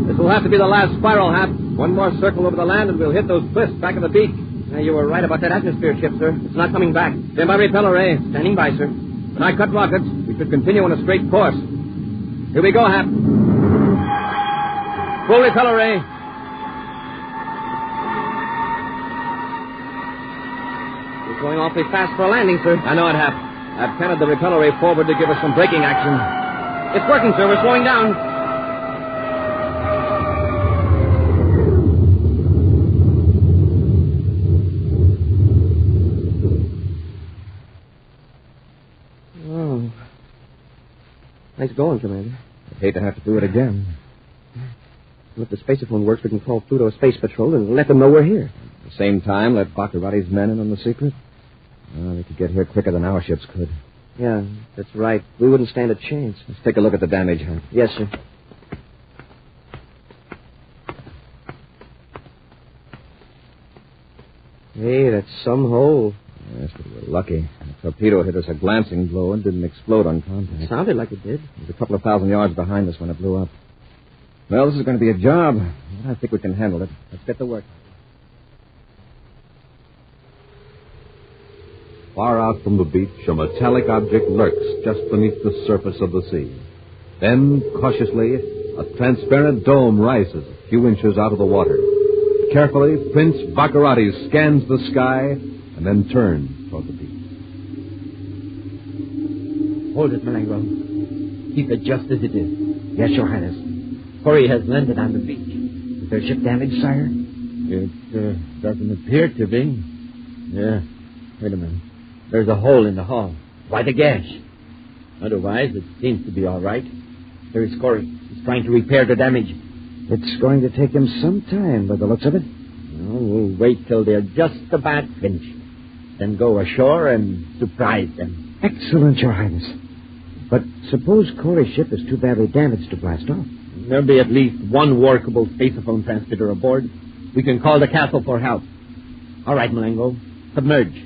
This will have to be the last spiral, Hap. One more circle over the land, and we'll hit those cliffs back of the beach. You were right about that atmosphere ship, sir. It's not coming back. Stand by repeller ray. Standing by, sir. When I cut rockets, we should continue on a straight course. Here we go, Hap. Full repeller ray. We're going awfully fast for a landing, sir. I know it, Hap. I've canted the repeller ray forward to give us some braking action. It's working, sir. We're slowing down. Oh. Nice going, Commander. I'd hate to have to do it again. And if the spaceophone works, we can call Pluto Space Patrol and let them know we're here. At the same time, let Baccarati's men in on the secret. They could get here quicker than our ships could. Yeah, that's right. We wouldn't stand a chance. Let's take a look at the damage, Hap. Yes, sir. Hey, that's some hole. Yes, but we're lucky. The torpedo hit us a glancing blow and didn't explode on contact. It sounded like it did. It was a couple of thousand yards behind us when it blew up. Well, this is going to be a job. I think we can handle it. Let's get to work. Far out from the beach, a metallic object lurks just beneath the surface of the sea. Then, cautiously, a transparent dome rises a few inches out of the water. Carefully, Prince Baccarati scans the sky and then turns toward the beach. Hold it, Malengo. Keep it just as it is. Yes, Your Highness. Corey has landed on the beach. Is their ship damaged, sire? It doesn't appear to be. Yeah. Wait a minute. There's a hole in the hull. Why the gash? Otherwise, it seems to be all right. There is Corey. He's trying to repair the damage. It's going to take him some time by the looks of it. Well, we'll wait till they're just about finished. Then go ashore and surprise them. Excellent, Your Highness. But suppose Corey's ship is too badly damaged to blast off. There'll be at least one workable spaceophone transmitter aboard. We can call the castle for help. All right, Malengo. Submerge.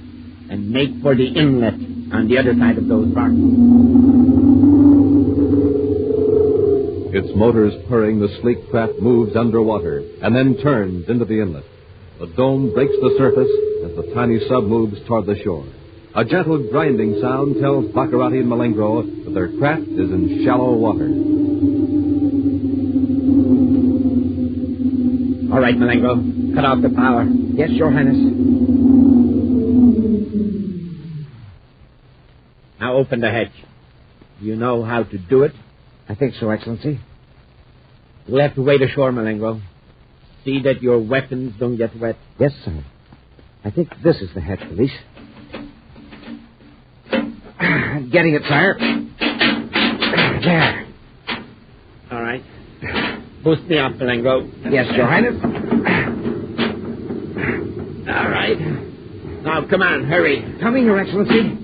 And make for the inlet on the other side of those rocks. Its motors purring, the sleek craft moves underwater and then turns into the inlet. The dome breaks the surface as the tiny sub moves toward the shore. A gentle grinding sound tells Baccarati and Malengo that their craft is in shallow water. All right, Malengo. Cut off the power. Yes, Your Highness. Now open the hatch. Do you know how to do it? I think so, Excellency. We'll have to wait ashore, Malengo. See that your weapons don't get wet. Yes, sir. I think this is the hatch release. Getting it, sire. There. All right. Boost me up, Malengo. Yes, Your Highness. All right. Now, come on, hurry. Coming, Your Excellency.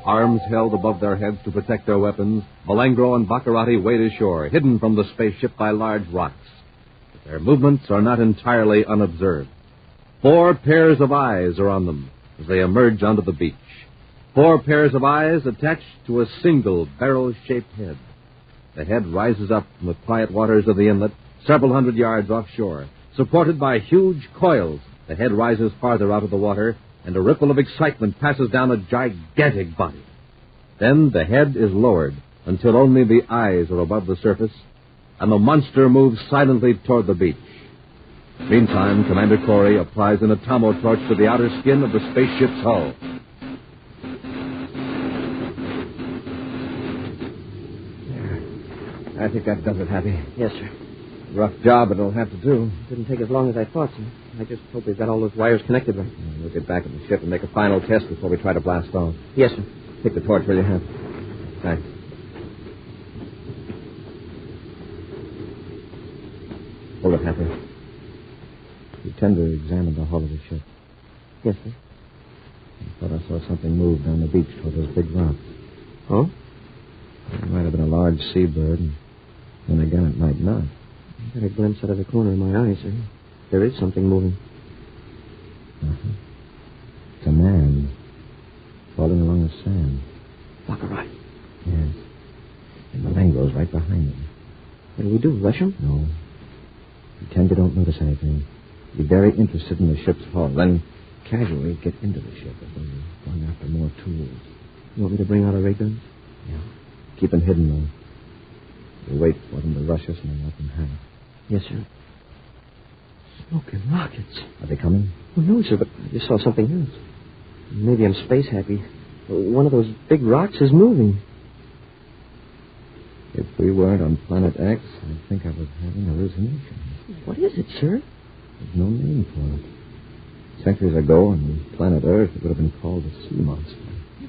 Arms held above their heads to protect their weapons, Malengo and Baccarati wade ashore, hidden from the spaceship by large rocks. But their movements are not entirely unobserved. 4 pairs of eyes are on them as they emerge onto the beach. 4 pairs of eyes attached to a single barrel-shaped head. The head rises up from the quiet waters of the inlet, several hundred yards offshore. Supported by huge coils, the head rises farther out of the water, and a ripple of excitement passes down a gigantic body. Then the head is lowered until only the eyes are above the surface, and the monster moves silently toward the beach. Meantime, Commander Corey applies an atomo torch to the outer skin of the spaceship's hull. I think that does it, Happy. Yes, sir. Rough job, but it'll have to do. Didn't take as long as I thought, sir. I just hope we've got all those wires connected right. We'll get back in the ship and make a final test before we try to blast off. Yes, sir. Take the torch, will you, Hap? Thanks. Hold it, Happy. You tend to examine the hull of the ship. Yes, sir. I thought I saw something move down the beach toward those big rocks. Oh? It might have been a large seabird, and again it might not. I got a glimpse out of the corner of my eye, sir. There is something moving. Uh-huh. It's a man falling along the sand. Baccarati. Yes. And Malengo's right behind him. What do we do, rush him? No. Pretend you don't notice anything. Be very interested in the ship's hull. Then casually get into the ship as though you're going after more tools. You want me to bring out a ray gun? Yeah. Keep them hidden, though. We'll wait for them to rush us and then let them have it. Yes, sir. Smoking rockets. Are they coming? Well, no, sir, but I just saw something else. Maybe I'm space happy. One of those big rocks is moving. If we weren't on Planet X, I'd think I was having a hallucination. What is it, sir? There's no name for it. Centuries ago, on planet Earth, it would have been called a sea monster.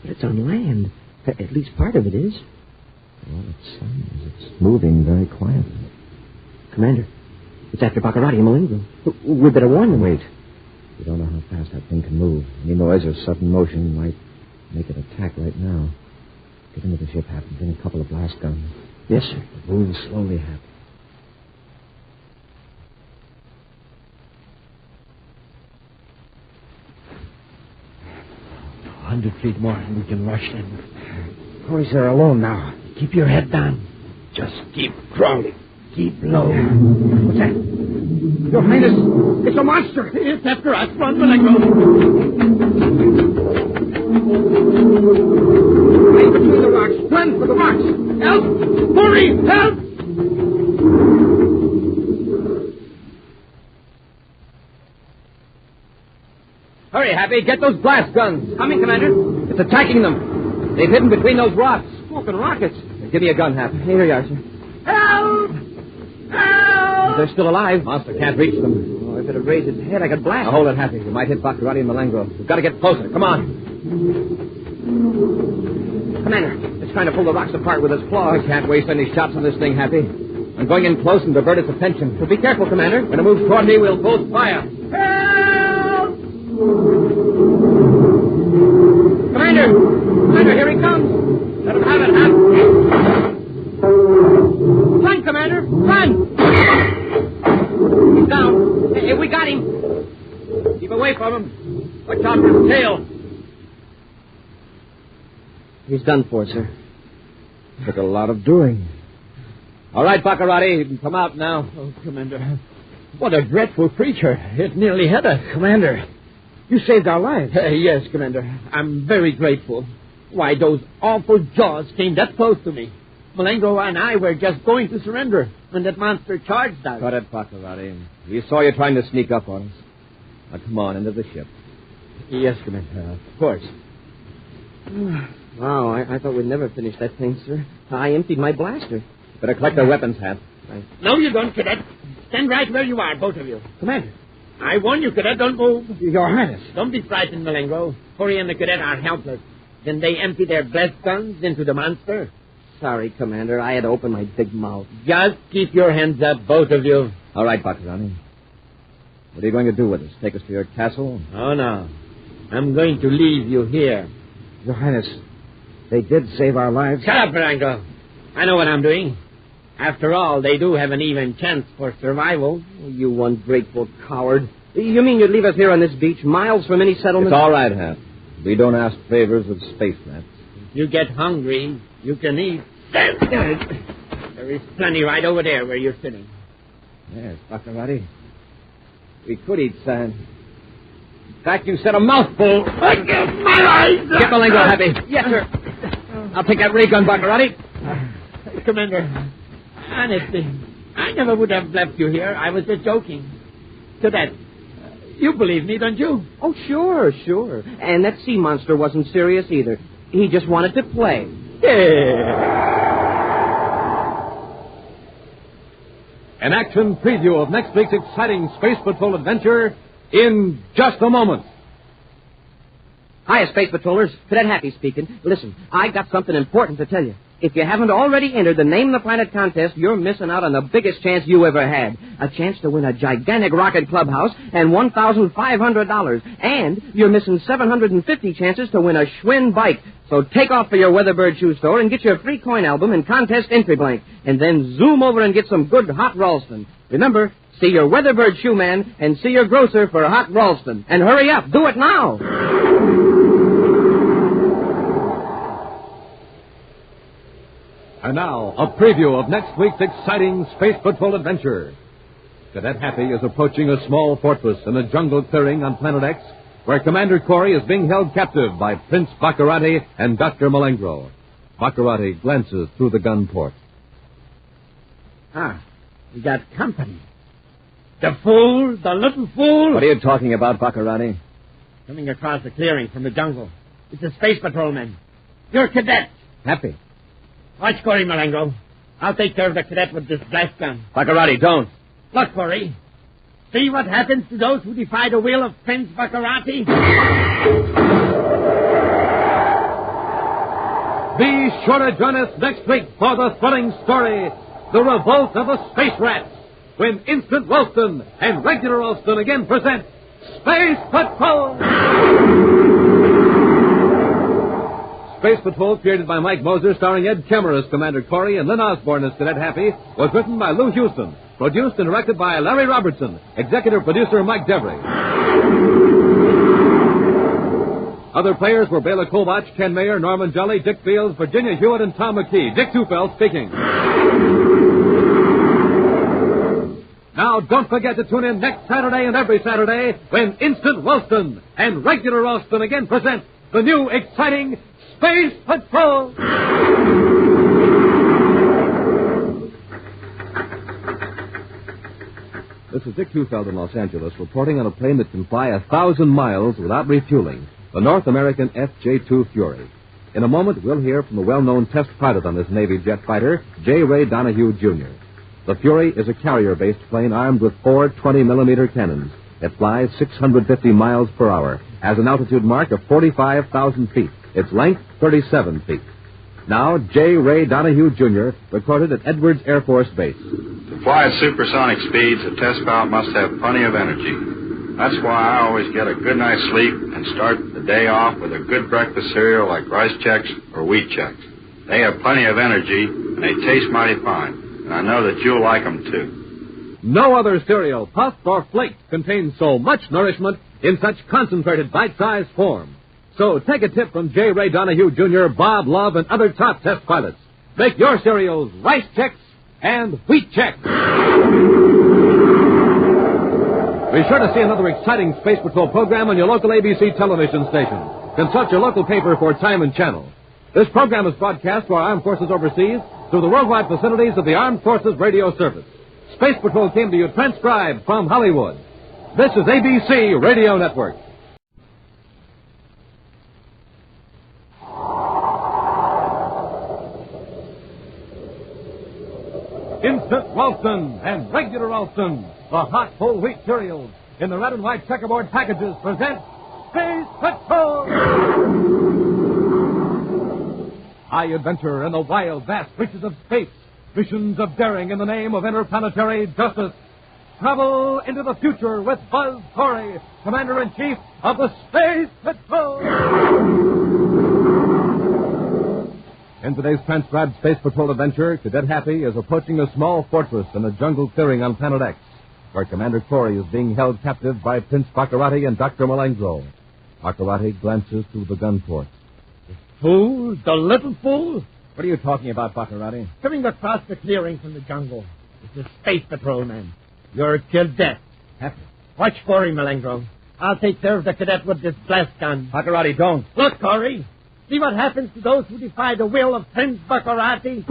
But it's on land. At least part of it is. Well, it sounds. It's moving very quietly. Commander, it's after Baccarati and Malengo. We better warn them. Wait. You don't know how fast that thing can move. Any noise or sudden motion might make it attack right now. Get into the ship, Hap, and bring a couple of blast guns. Yes, sir. Move slowly, Hap. 100 feet more and we can rush in. Boys are alone now. Keep your head down. Just keep crawling. Keep low. What's that? Your Highness, it's a monster. It's after us. Run, Malengo. Right between the rocks. Run for the rocks. Help! Hurry! Help! Hurry, Happy. Get those blast guns. Coming, Commander. It's attacking them. They've hidden between those rocks. Smoking rockets. Give me a gun, Happy. Here you are, sir. Help! Help! They're still alive. Monster can't reach them. Oh, if it had raised its head, I could blast. Now, hold it, Happy. You might hit Baccarati and Malengo. We've got to get closer. Come on. Commander, it's trying to pull the rocks apart with its claws. I can't waste any shots on this thing, Happy. I'm going in close and divert its attention. So be careful, Commander. When it moves toward me, we'll both fire. Help! Commander! Commander, here he comes. Let him have it, Hap. Run, Commander! Run! He's down. Hey, we got him. Keep away from him. Watch out for his tail. He's done for, sir. Took a lot of doing. All right, Baccarati, you can come out now. Oh, Commander, what a dreadful creature. It nearly had us. Commander, you saved our lives. Yes, Commander. I'm very grateful. Why, those awful jaws came that close to me. Malengo and I were just going to surrender when that monster charged us. Cut it, Baccarati. We saw you trying to sneak up on us. Now, come on, into the ship. Yes, Commander, of course. Wow, I thought we'd never finish that thing, sir. I emptied my blaster. Better collect our weapons, Hap. No, you don't, Cadet. Stand right where you are, both of you. Commander. I warn you, Cadet, don't move. Your Highness. Don't be frightened, Malengo. Cory and the Cadet are helpless. Then they empty their blast guns into the monster. Sorry, Commander. I had to open my big mouth. Just keep your hands up, both of you. All right, Baccarati. What are you going to do with us? Take us to your castle? Oh, no. I'm going to leave you here. Your Highness, they did save our lives. Shut up, Malengo. I know what I'm doing. After all, they do have an even chance for survival. You ungrateful coward. You mean you'd leave us here on this beach, miles from any settlement? It's all right, Hap. We don't ask favors of space rats. If you get hungry, you can eat. There is plenty right over there where you're sitting. Yes, Baccarati. We could eat sand. In fact, you said a mouthful. I get my eyes. Get Malengo, Happy. Yes, sir. I'll take that ray gun, Baccarati. Commander, honestly, I never would have left you here. I was just joking. Cadet, you believe me, don't you? Oh, sure. And that sea monster wasn't serious either. He just wanted to play. An action preview of next week's exciting Space Patrol adventure in just a moment. Hiya, Space Patrollers. Cadet Happy speaking. Listen, I got something important to tell you. If you haven't already entered the Name the Planet contest, you're missing out on the biggest chance you ever had. A chance to win a gigantic rocket clubhouse and $1,500. And you're missing 750 chances to win a Schwinn bike. So take off for your Weatherbird shoe store and get your free coin album and contest entry blank. And then zoom over and get some good hot Ralston. Remember, see your Weatherbird shoe man and see your grocer for hot Ralston. And hurry up. Do it now. And now, a preview of next week's exciting Space Patrol adventure. Cadet Happy is approaching a small fortress in a jungle clearing on Planet X, where Commander Corey is being held captive by Prince Baccarati and Dr. Malengro. Baccarati glances through the gun port. We got company. The fool, the little fool. What are you talking about, Baccarati? Coming across the clearing from the jungle. It's a Space Patrolman. You're a cadet. Happy. Watch Corey, Malengro. I'll take care of the cadet with this blast gun. Baccarati, don't. Look, Corey. See what happens to those who defy the will of Prince Baccarati? Be sure to join us next week for the thrilling story, The Revolt of the Space Rats, when Instant Ralston and Regular Ralston again present Space Patrol! Space Patrol, created by Mike Moser, starring Ed Kemmer as Commander Corey and Lynn Osborne as Cadet Happy, was written by Lou Houston, produced and directed by Larry Robertson, executive producer Mike Devery. Other players were Bela Kolbach, Ken Mayer, Norman Jolly, Dick Fields, Virginia Hewitt, and Tom McKee. Dick Tufeld speaking. Now, don't forget to tune in next Saturday and every Saturday when Instant Ralston and Regular Ralston again present the new exciting Space Patrol! This is Dick Tufeld in Los Angeles, reporting on a plane that can fly 1,000 miles without refueling, the North American FJ-2 Fury. In a moment, we'll hear from the well-known test pilot on this Navy jet fighter, J. Ray Donahue, Jr. The Fury is a carrier-based plane armed with 4 20-millimeter cannons. It flies 650 miles per hour, has an altitude mark of 45,000 feet. Its length, 37 feet. Now, J. Ray Donahue, Jr., recorded at Edwards Air Force Base. To fly at supersonic speeds, a test pilot must have plenty of energy. That's why I always get a good night's sleep and start the day off with a good breakfast cereal like Rice Chex or Wheat Chex. They have plenty of energy, and they taste mighty fine. And I know that you'll like them, too. No other cereal, puffed or flaked, contains so much nourishment in such concentrated bite-sized form. So take a tip from J. Ray Donahue, Jr., Bob Love, and other top test pilots. Make your cereals Rice Chex and Wheat Chex. Be sure to see another exciting Space Patrol program on your local ABC television station. Consult your local paper for time and channel. This program is broadcast to our armed forces overseas through the worldwide facilities of the Armed Forces Radio Service. Space Patrol came to you transcribed from Hollywood. This is ABC Radio Network. Instant Ralston and Regular Ralston, the hot whole wheat cereals in the red and white checkerboard packages, present Space Patrol! High adventure in the wild, vast reaches of space. Missions of daring in the name of interplanetary justice. Travel into the future with Buzz Corey, Commander-in-Chief of the Space Patrol! In today's transcribed Space Patrol adventure, Cadet Happy is approaching a small fortress in a jungle clearing on Planet X, where Commander Corey is being held captive by Prince Baccarati and Dr. Malengro. Baccarati glances through the gun port. Fool, the little fool. What are you talking about, Baccarati? Coming across the clearing from the jungle. It's a Space Patrolman. You're a cadet. Happy. Watch Corey, Malengro. I'll take care of the cadet with this blast gun. Baccarati, don't. Look, Corey. See what happens to those who defy the will of Prince Baccarati?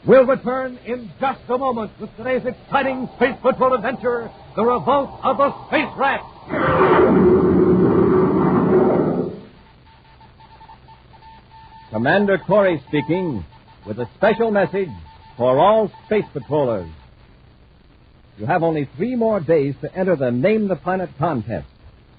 We'll return in just a moment with today's exciting Space Patrol adventure, The Revolt of the Space Rats. Commander Corey speaking with a special message for all space patrollers. You have only 3 more days to enter the Name the Planet contest.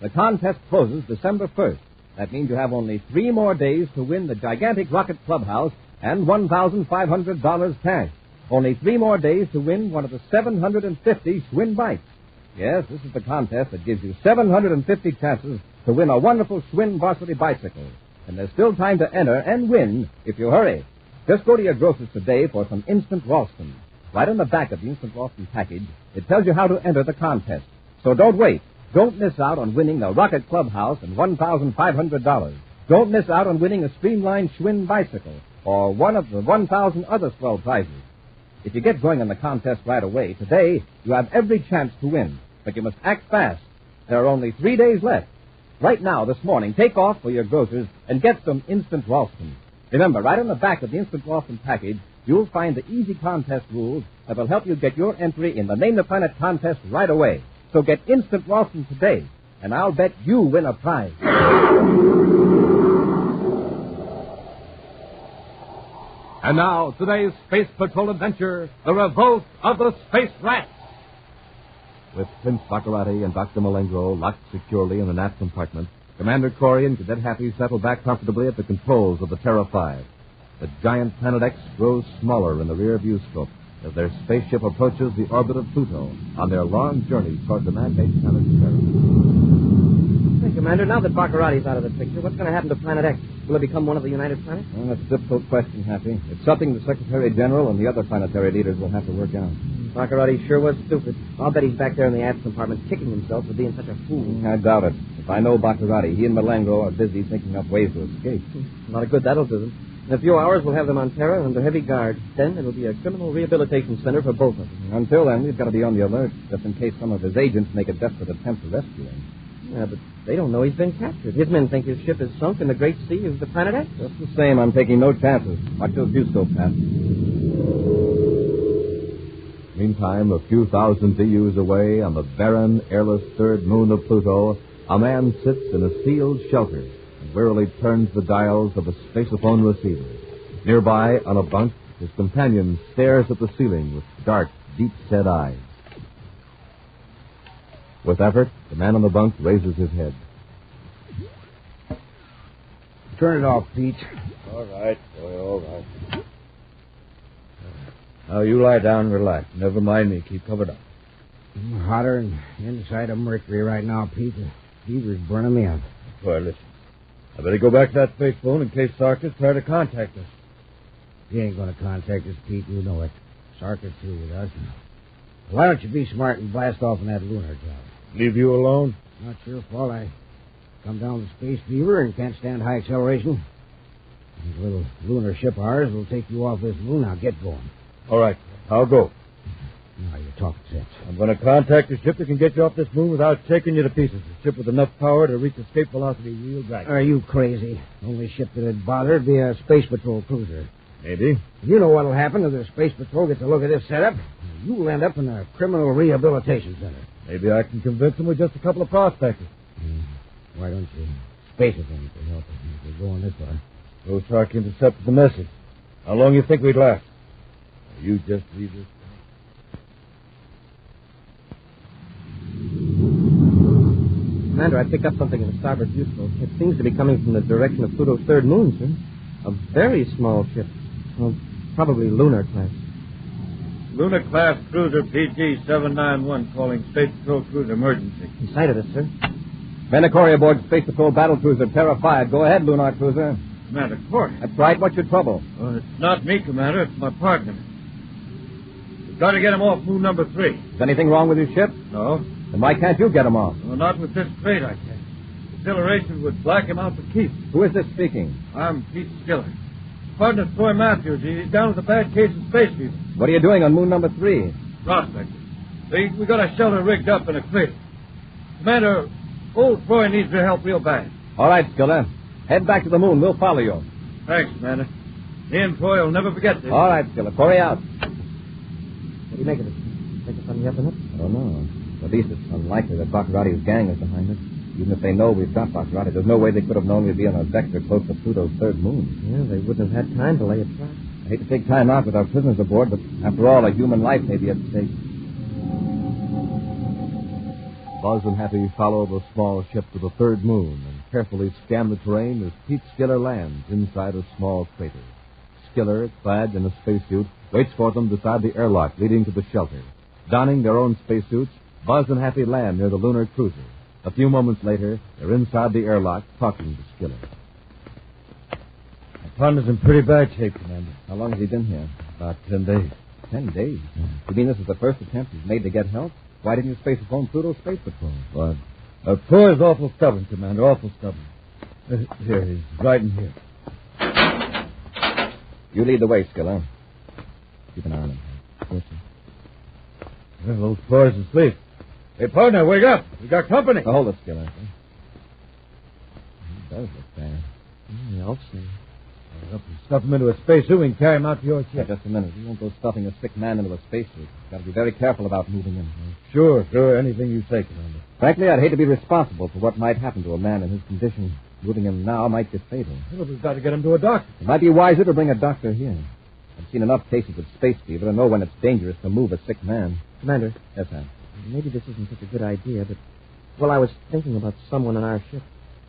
The contest closes December 1st. That means you have only 3 more days to win the gigantic rocket clubhouse and $1,500 cash. Only 3 more days to win one of the 750 Schwinn bikes. Yes, this is the contest that gives you 750 chances to win a wonderful Schwinn varsity bicycle. And there's still time to enter and win if you hurry. Just go to your grocer's today for some instant Ralston. Right on the back of the instant Ralston package, it tells you how to enter the contest. So don't wait. Don't miss out on winning the Rocket Clubhouse and $1,500. Don't miss out on winning a streamlined Schwinn bicycle or one of the 1,000 other swell prizes. If you get going on the contest right away, today you have every chance to win. But you must act fast. There are only 3 days left. Right now, this morning, take off for your grocer's and get some instant Ralston. Remember, right on the back of the instant Ralston package, you'll find the easy contest rules that will help you get your entry in the Name the Planet contest right away. So get instant Ralston today, and I'll bet you win a prize. And now, today's Space Patrol adventure, the Revolt of the Space Rats. With Prince Baccarati and Dr. Malengro locked securely in the nap compartment, Commander Corey and Cadet Happy settle back comfortably at the controls of the Terra 5. The giant Planet X grows smaller in the rear view scope as their spaceship approaches the orbit of Pluto on their long journey toward the man-made planet Terra. Hey, Commander, now that Baccarati's out of the picture, what's going to happen to Planet X? Will it become one of the United Planets? Well, that's a difficult question, Happy. It's something the Secretary General and the other planetary leaders will have to work out. Baccarati sure was stupid. I'll bet he's back there in the aft compartment kicking himself for being such a fool. I doubt it. If I know Baccarati, he and Malengro are busy thinking up ways to escape. A lot of good that'll do them. In a few hours, we'll have them on Terra under heavy guard. Then it'll be a criminal rehabilitation center for both of them. Until then, we've got to be on the alert, just in case some of his agents make a desperate attempt to rescue him. Yeah, but they don't know he's been captured. His men think his ship is sunk in the great sea of the Planet X. Just the same, I'm taking no chances. Watch those viewscopes, Pat. Meantime, a few thousand DUs away on the barren, airless third moon of Pluto, a man sits in a sealed shelter and wearily turns the dials of a spaceophone receiver. Nearby, on a bunk, his companion stares at the ceiling with dark, deep-set eyes. With effort, the man on the bunk raises his head. Turn it off, Pete. All right, boy, all right. Now, you lie down and relax. Never mind me. Keep covered up. I'm hotter than inside of Mercury right now, Pete. The fever's burning me up. Well, listen. I better go back to that space phone in case Sarkis try to contact us. He ain't going to contact us, Pete. You know it. Sarkis through with us. Why don't you be smart and blast off in that lunar job? Leave you alone? Not your fault. I come down with space fever and can't stand high acceleration. This little lunar ship of ours will take you off this moon. Now get going. All right. I'll go. Now you're talking sense. I'm going to contact a ship that can get you off this moon without shaking you to pieces. A ship with enough power to reach escape velocity real right. Are you crazy? The only ship that'd bother would be a space patrol cruiser. Maybe. You know what'll happen if the space patrol gets a look at this setup. You'll end up in a criminal rehabilitation center. Maybe I can convince them with just a couple of prospectors. Why don't you space it them to help us if we're going this far? Those Sark intercepted the message. How long you think we'd last? You just leave this. Commander, I picked up something in the starboard viewscope. It seems to be coming from the direction of Pluto's third moon, sir. A very small ship. Well, probably lunar class. Lunar class cruiser PG-791 calling Space Patrol Cruise emergency. He sighted us, sir. Commander Corey aboard Space Patrol battle cruiser Terra 5. Go ahead, Lunar Cruiser. Commander Corey? That's right. What's your trouble? It's not me, Commander. It's my partner. We've got to get him off moon number 3. Is anything wrong with your ship? No. Then why can't you get him off? Well, not with this crate, I can't. Acceleration would black him out for keeps. Who is this speaking? I'm Pete Skiller. Partner Troy Matthews. He's down with a bad case of space fever. What are you doing on moon number 3? Prospector. We got a shelter rigged up in a crate. Commander, old Troy needs your help real bad. All right, Skiller. Head back to the moon. We'll follow you. Thanks, Commander. He and Troy will never forget this. All right, Skiller. Corey out. What do you make of it? Think it's on the up and up? I don't know. At least it's unlikely that Baccarati's gang is behind us. Even if they know we've got Baccarati, there's no way they could have known we'd be on a vector close to Pluto's third moon. Yeah, they wouldn't have had time to lay a trap. I hate to take time out with our prisoners aboard, but after all, a human life may be at stake. Buzz and Happy follow the small ship to the third moon and carefully scan the terrain as Pete Skiller lands inside a small crater. Skiller, clad in a spacesuit, waits for them beside the airlock leading to the shelter. Donning their own spacesuits, Buzz and Happy land near the lunar cruiser. A few moments later, they're inside the airlock talking to Skiller. My partner's in pretty bad shape, Commander. How long has he been here? About 10 days. 10 days? You mean this is the first attempt he's made to get help? Why didn't you space phone Pluto Space Patrol? Well, Troy's awful stubborn, Commander, awful stubborn. Here, he's right in here. You lead the way, Skiller. Keep an eye on him. Yes, sir. Well, old Troy's asleep. Hey, partner, wake up. We got company. Now, hold it, Skiller. He does look bad. I'll see. Up and stuff him into a spacesuit. We can carry him out to your Yeah, ship. just a minute. You won't go stuffing a sick man into a spacesuit. Got to be very careful about moving him. Sure. Anything you say, Commander. Frankly, I'd hate to be responsible for what might happen to a man in his condition. Moving him now might get fatal. Well, we've got to get him to a doctor. It might be wiser to bring a doctor here. I've seen enough cases of space fever to know when it's dangerous to move a sick man. Commander, Yes, sir. maybe this isn't such a good idea, but... Well, I was thinking about someone on our ship.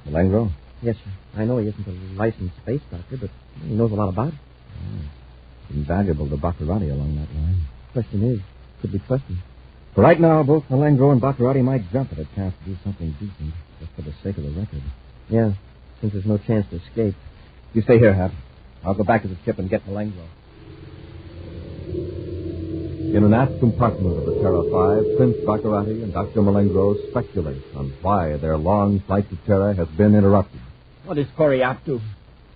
Malengro? Yes, sir. I know he isn't a licensed space doctor, but he knows a lot about it. It's invaluable to Baccarati along that line. Question is, could we trust him? For right now, both Malengro and Baccarati might jump at a chance to do something decent, just for the sake of the record. Yeah, since there's no chance to escape. You stay here, Hap. I'll go back to the ship and get Malengro. In an aft compartment of the Terra 5, Prince Baccarati and Dr. Malengro speculate on why their long flight to Terra has been interrupted. What is Corey up to?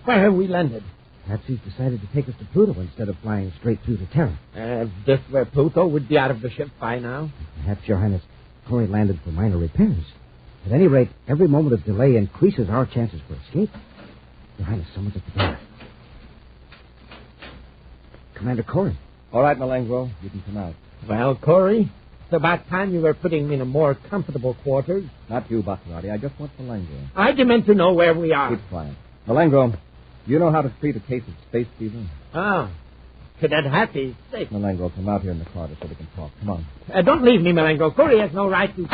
Where have we landed? Perhaps he's decided to take us to Pluto instead of flying straight through to Terra. If this were Pluto, we'd be out of the ship by now. Perhaps, Your Highness, Corey landed for minor repairs. At any rate, every moment of delay increases our chances for escape. Your Highness, someone's at the door. Commander Corey. All right, Malengro, you can come out. Well, Corey, it's about time you were putting me in a more comfortable quarters. Not you, Baccarati. I just want Malengro. I demand to know where we are. Keep quiet. Malengro, do you know how to treat a case of space fever? Oh, Cadet Happy, sick. Malengro, come out here in the corridor so we can talk. Come on. Don't leave me, Malengo. Corey has no right to...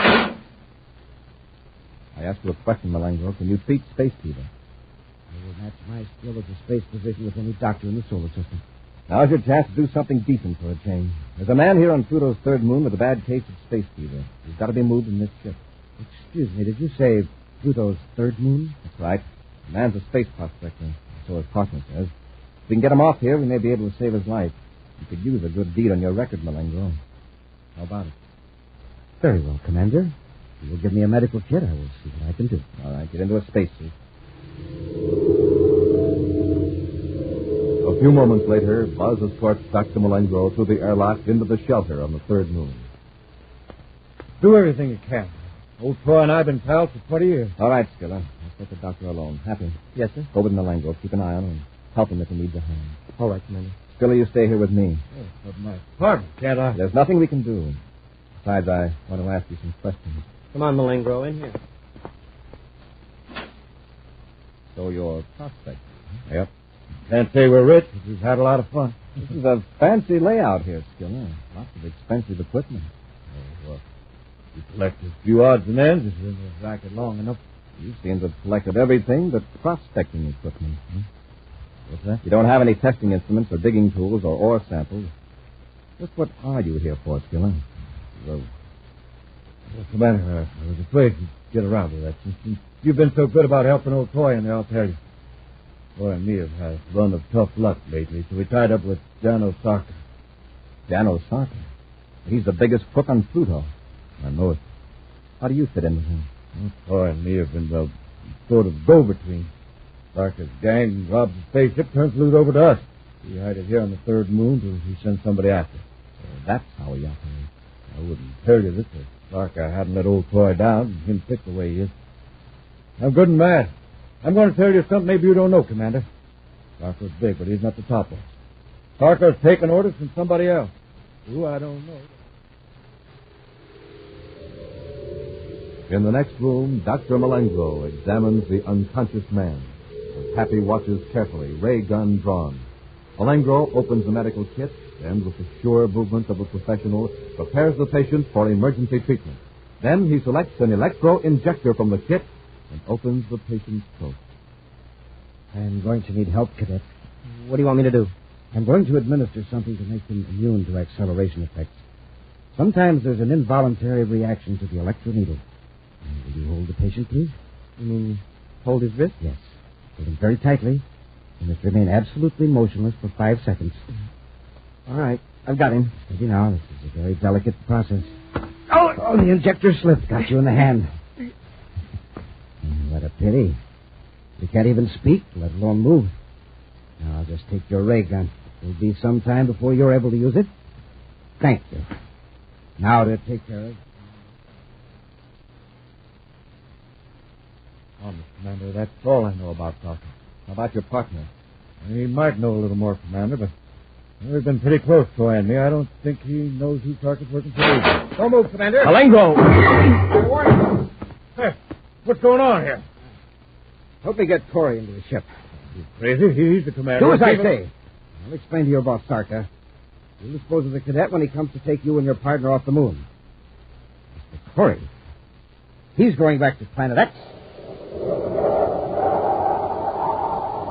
I asked you a question, Malengro. Can you treat space fever? I will match my skill as a space physician with any doctor in the solar system. Now's your chance to do something decent for a change. There's a man here on Pluto's third moon with a bad case of space fever. He's got to be moved in this ship. Excuse me, did you say Pluto's third moon? That's right. The man's a space prospector. So his partner says. If we can get him off here, we may be able to save his life. You could use a good deed on your record, Malengro. How about it? Very well, Commander. If you will give me a medical kit, I will see what I can do. All right, get into a spacesuit. A few moments later, Buzz escorts Dr. Malengro through the airlock into the shelter on the third moon. Do everything you can. Old Troy and I have been pals for 20 years. All right, Skiller. Let's let the doctor alone. Happy. Yes, sir. Go with Malengro. Keep an eye on him. Help him if he needs a hand. All right, Commander. Skiller, you stay here with me. Oh, but my partner, can't I? There's nothing we can do. Besides, I want to ask you some questions. Come on, Malengro, in here. So you're prospect. Yep. Can't say we're rich, but we've had a lot of fun. This is a fancy layout here, Skiller. Lots of expensive equipment. Oh, well, we collect a few odds and ends. It's been a racket long enough. You seem to have collected everything but prospecting equipment. What's that? You don't have any testing instruments or digging tools or ore samples. Just what are you here for, Skiller? Well, Commander, I was afraid you'd get around to that. Since you've been so good about helping old Troy in there, I'll tell you. Troy and me have had a run of tough luck lately, so we tied up with Jano Sarker. Jano Sarker? He's the biggest crook on Pluto. I know it. How do you fit in with him? Well, Troy and me have been the sort of go-between. Sarker's gang robs the spaceship, turns loot over to us. We hide it here on the third moon till he sends somebody after. So that's how he operates. I wouldn't tell you this if Sarker hadn't let old Troy down and him pick the way he is. I'm good and mad. I'm going to tell you something maybe you don't know, Commander. Sarker's big, but he's not the top one. Sarker's taking orders from somebody else. Who, I don't know. In the next room, Dr. Malengro examines the unconscious man. As Happy watches carefully, ray gun drawn. Malengro opens the medical kit and, with the sure movement of a professional, prepares the patient for emergency treatment. Then he selects an electro-injector from the kit and opens the patient's throat. I'm going to need help, Cadet. What do you want me to do? I'm going to administer something to make them immune to acceleration effects. Sometimes there's an involuntary reaction to the electroneedle. Will you hold the patient, please? You mean hold his wrist? Yes. Hold him very tightly. You must remain absolutely motionless for 5 seconds. All right. I've got him. Steady now. This is a very delicate process. Oh, the injector slipped. Got you in the hand. What a pity. You can't even speak, let alone move. Now, I'll just take your ray gun. It will be some time before you're able to use it. Thank you. Now to take care of... Oh, Mr. Commander, that's all I know about Sarka. How about your partner? He might know a little more, Commander, but we've been pretty close, Troy and me. I don't think he knows who Sarka's working for either. Don't move, Commander. Malengo! Hey, what's going on here? Help me get Corey into the ship. You crazy? He's the commander. Do as I say. I'll explain to you about Sarka. You'll dispose of the cadet when he comes to take you and your partner off the moon. Mr. Corey. He's going back to Planet X.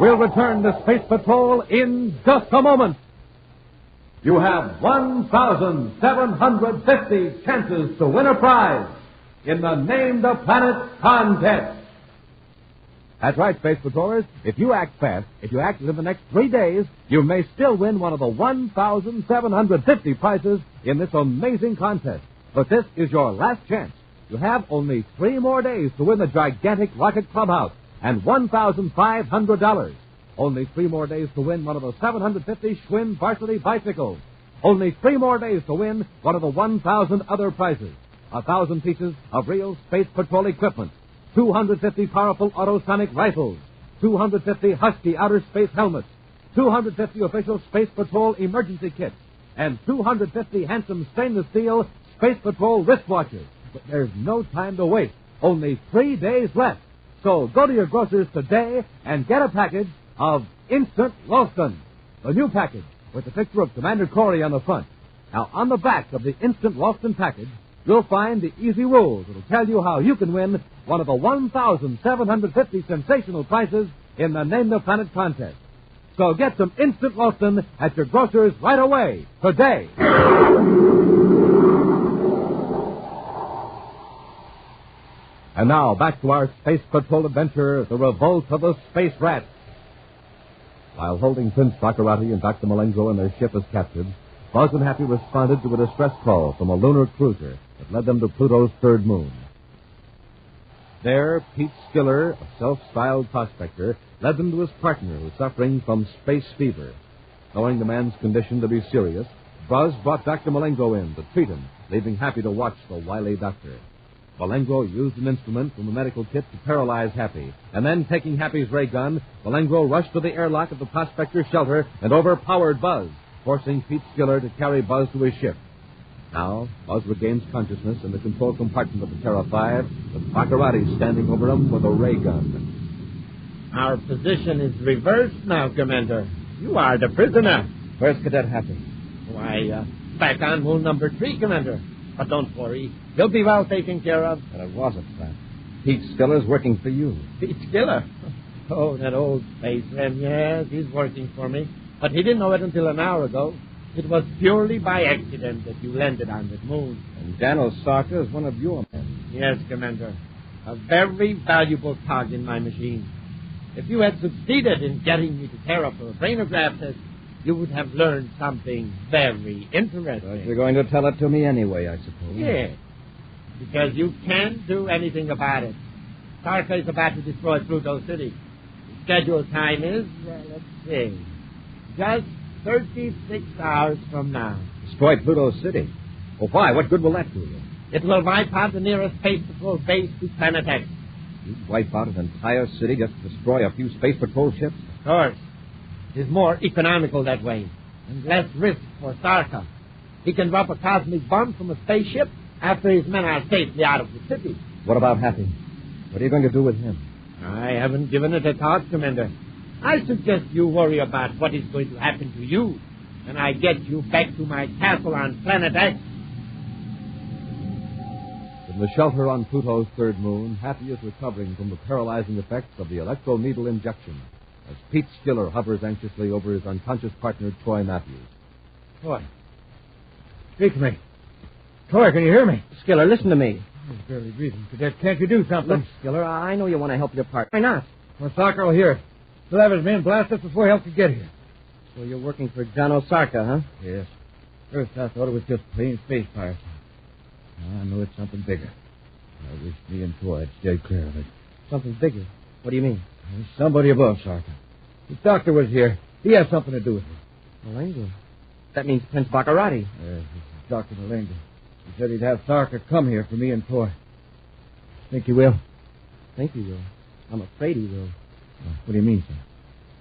We'll return to Space Patrol in just a moment. You have 1,750 chances to win a prize in the Name the Planet contest. That's right, Space Patrollers. If you act fast, if you act within the next 3 days, you may still win one of the 1,750 prizes in this amazing contest. But this is your last chance. You have only 3 more days to win the gigantic Rocket Clubhouse and $1,500. Only 3 more days to win one of the 750 Schwinn varsity bicycles. Only 3 more days to win one of the 1,000 other prizes. 1,000 pieces of real Space Patrol equipment. 250 powerful autosonic rifles, 250 Husky outer space helmets, 250 official Space Patrol emergency kits, and 250 handsome stainless steel Space Patrol wristwatches. But there's no time to waste. Only 3 days left. So go to your grocers today and get a package of Instant Ralston, the new package with the picture of Commander Corey on the front. Now, on the back of the Instant Ralston package, you'll find the easy rules that'll tell you how you can win one of the 1,750 sensational prizes in the Name the Planet contest. So get some Instant Ralston at your grocers right away, today. And now, back to our Space Patrol adventure, the Revolt of the Space Rats. While holding Prince Baccarati and Dr. Malengo and their ship as captives, Buzz and Happy responded to a distress call from a lunar cruiser that led them to Pluto's third moon. There, Pete Skiller, a self-styled prospector, led them to his partner who was suffering from space fever. Knowing the man's condition to be serious, Buzz brought Dr. Malengo in to treat him, leaving Happy to watch the wily doctor. Malengo used an instrument from the medical kit to paralyze Happy, and then, taking Happy's ray gun, Malengo rushed to the airlock of the prospector's shelter and overpowered Buzz, forcing Pete Skiller to carry Buzz to his ship. Now, Buzz regains consciousness in the control compartment of the Terra 5, with Baccarati standing over him with a ray gun. Our position is reversed now, Commander. You are the prisoner. Where's Cadet Happy? Why, back on moon number 3, Commander. But don't worry. He'll be well taken care of. And it wasn't that. Pete Skiller's working for you. Pete Skiller? Oh, that old space man. Yes, he's working for me. But he didn't know it until an hour ago. It was purely by accident that you landed on the moon. And Daniel Sarka is one of your men. Yes, Commander. A very valuable cog in my machine. If you had succeeded in getting me to Terra for a brainograph test, you would have learned something very interesting. But you're going to tell it to me anyway, I suppose. Yes, because you can't do anything about it. Sarka is about to destroy Pluto City. The scheduled time is, let's see, just 36 hours from now. Destroy Pluto City? Well, why? What good will that do you? It will wipe out the nearest Space Patrol base to Planet X. You'd wipe out an entire city just to destroy a few Space Patrol ships? Of course. It is more economical that way, and less risk for Sarka. He can drop a cosmic bomb from a spaceship after his men are safely out of the city. What about Happy? What are you going to do with him? I haven't given it a thought, Commander. I suggest you worry about what is going to happen to you when I get you back to my castle on Planet X. The In the shelter on Pluto's third moon, Happy is recovering from the paralyzing effects of the electroneedle injection as Pete Skiller hovers anxiously over his unconscious partner, Troy Matthews. Troy. Speak to me. Troy, can you hear me? Skiller, listen to me. I'm barely breathing. Cadet, can't you do something? Look, Skiller, I know you want to help your partner. Why not? Well, Sarko here. He'll have his men blast us before help could get here. So you're working for John Osarka, huh? Yes. First, I thought it was just plain space pirates. Now I know it's something bigger. I wish me and Troy had stayed clear of it. Something bigger? What do you mean? There's somebody above Sarka. The doctor was here. He has something to do with it. Malengo. That means Prince Baccarati. Yes, this is Dr. Malengo. He said he'd have Sarka come here for me and Troy. Think he will? Think he will. I'm afraid he will. What do you mean, sir?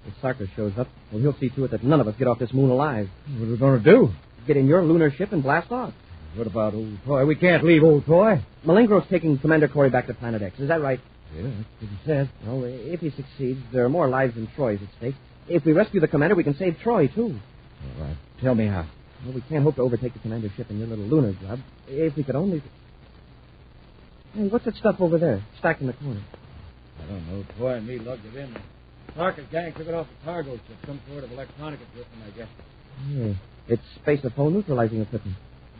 If Sarka shows up, well, he'll see to it that none of us get off this moon alive. What are we going to do? Get in your lunar ship and blast off. What about old Troy? We can't leave old Troy. Malengro's taking Commander Corey back to Planet X. Is that right? Yeah, that's what he said. Well, if he succeeds, there are more lives than Troy's at stake. If we rescue the commander, we can save Troy, too. All right. Tell me how. Well, we can't hope to overtake the commander's ship in your little lunar job. If we could only... Hey, what's that stuff over there, stacked in the corner? I don't know. Troy and me lugged it in. Sarka's gang took it off the cargo ship. Some sort of electronic equipment, I guess. Yeah. It's space-phone neutralizing equipment.